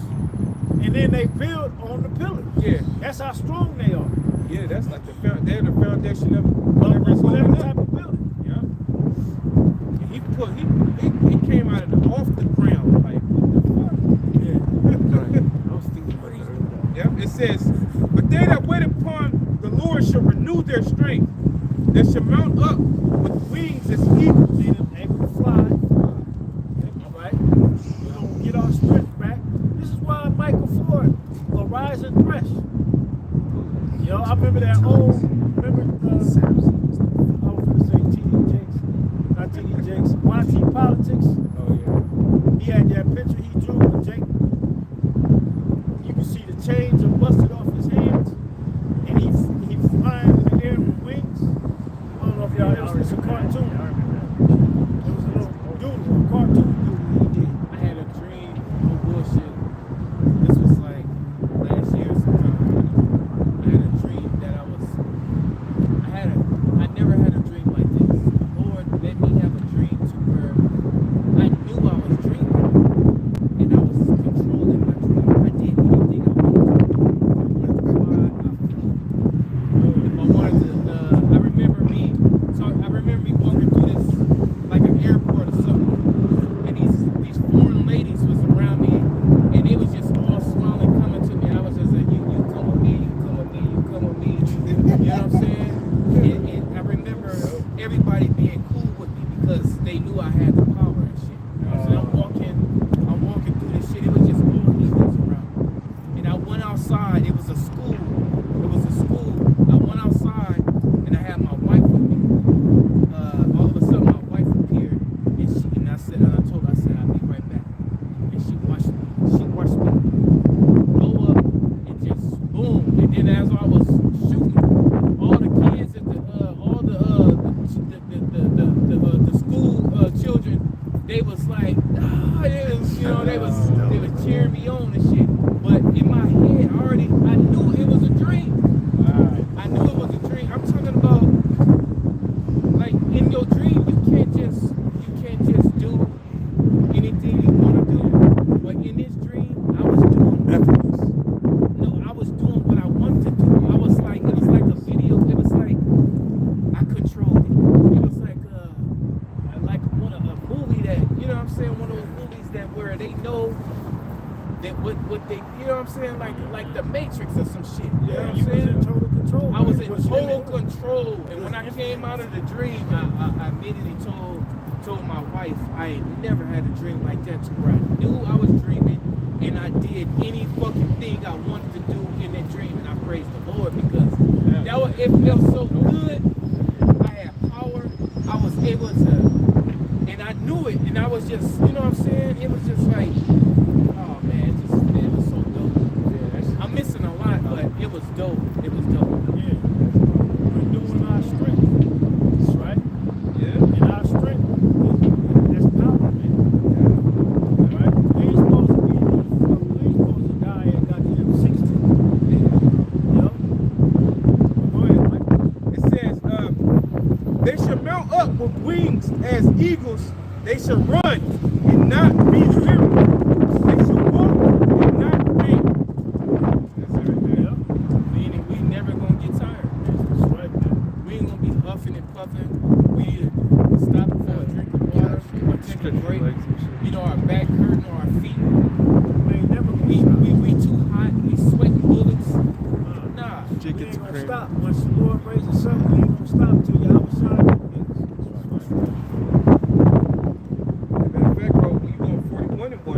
and then they build on the pillars. Yeah. That's how strong they are. Yeah, that's like they're the foundation of whatever it's Whatever going type up. of building. Yeah. And he came out of the off the ground like what the fuck? I was thinking about that earlier. Yep, it says, but they that wait upon the Lord shall renew their strength. They shall mount up with wings as eagles. Meaning able to fly. All right? We're going to get our strength back. This is why Michael Ford will rise and thresh. You know, I remember that old, I was going to say T.D. Jakes, not T.D. Jakes, YT Politics. Oh yeah. He had that picture he drew with Jake. You can see the chains are busted off his hands, and he flying in the air with wings. I don't know if y'all ever seen a cartoon. It was a little dude, a cartoon dude he did. I had a dream, no bullshit. This was like last year sometime. I had a dream that I never had a dream like this. Lord, let me have a dream to where I knew I was dreaming and I was controlling my dream. I did anything I wanted to. I wanted to, I remember me walking through this, like an airport or something, and these foreign ladies was around me, and they was just all smiling, coming to me. I was just like, you come with me, you come with me, you come with me. You know what I'm saying? And I remember everybody being cool with me because they knew I had the power and shit. You know what I'm saying? I'm walking through this shit. It was just all humans around me. And I like, oh, it was, you know, they was cheering me on and shit. But in my head, I knew it was a dream. I knew it was a dream. I'm talking about, like, in your dream, you can't just do anything you want to do. But in this dream, I was doing I was doing what I wanted to do. It was like a video. It was like I controlled it. It was like a movie that, you know what I'm saying, one of those movies that where they know that what they, you know what I'm saying, like the Matrix or some shit. You know what I'm saying? In total control. I was in total control, and when I came out of the dream, I immediately told my wife I had never had a dream like that to where I knew I was dreaming, and I did any fucking thing I wanted to do in that dream, and I praised the Lord because it felt so good. I had power. I was able to, and I knew it, and I was just, you know what I'm saying? It was just like, oh man, it was so dope. Yeah, I'm missing a lot, but it was dope. It was dope. Yeah. Renewing our strength. That's right. Yeah. And our strength, that's power, man. All right? We ain't supposed to die at goddamn 60. You know? Go ahead, Mike. It says, they shall mount up with wings as eagles. They shall run and not be weary. They shall walk and not faint. That's right there. Meaning we never gonna get tired. That's right there. We ain't gonna be huffing and puffing. We need to stop for a drink of water or take a break. You know, our back hurting or our feet. We ain't never gonna stop. We too hot. We sweating bullets. Nah. We ain't gonna stop. Once the Lord raises up, we ain't gonna stop till y'all shine. Matter of fact, bro, when you go on 41 and 1,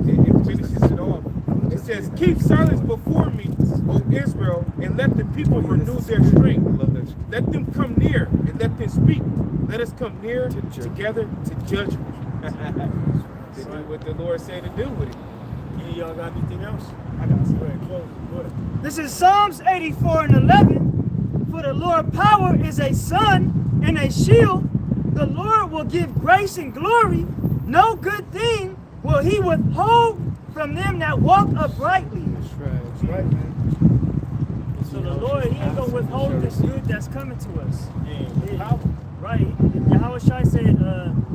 it finishes it off. It says, keep silence before me, O Israel, and let the people renew their strength. Let them come near and let them speak. Let us come near together to judgment. To do what the Lord said to do with it. Any of y'all got anything else? I got some. Go ahead, close. Go ahead. This is Psalms 84 and 11. For the Lord power is a sun and a shield. The Lord will give grace and glory. No good thing will he withhold from them that walk uprightly. That's right, man. So the Lord, he ain't gonna withhold this good that's coming to us. Power. Right. Yahweh Shai said,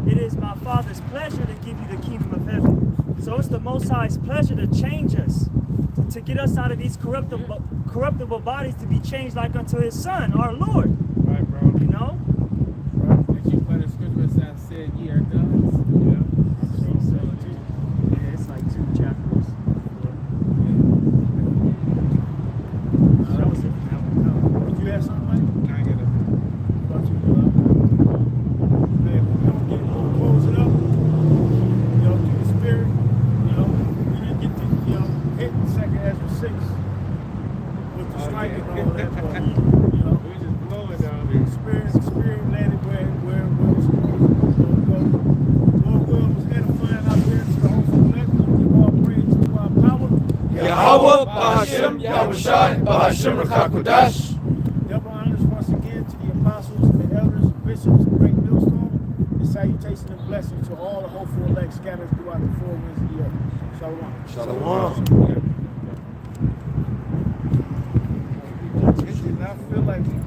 it is my Father's pleasure to give you the kingdom of heaven. So it's the Most High's pleasure to change us, to get us out of these corruptible bodies to be changed like unto his Son, our Lord. Right, bro. You know? As you put the scripture that said, ye are gods. Yeah, it's like 2 chapters. That was it. Did you have something, Mike? I get it. Thought you were up. Man, we're gonna close it up. You know, through the spirit. You know, we didn't get to, hit the second Ezra 6 with the striking and all that, but, you know, We just blowing down here. the spirit landed where it was supposed to go. Lord will was edifying out there to the whole collect. We give all praise to our power. Yahweh, Bahashem, Yahushai, Bahashem Rakakudash. Double honors once again to the apostles and the elders, bishops, and great millstone, and salutation and blessing to all the hopeful elect scattered throughout the 4 winds of the earth. Shalom. Shalom. It did not feel like we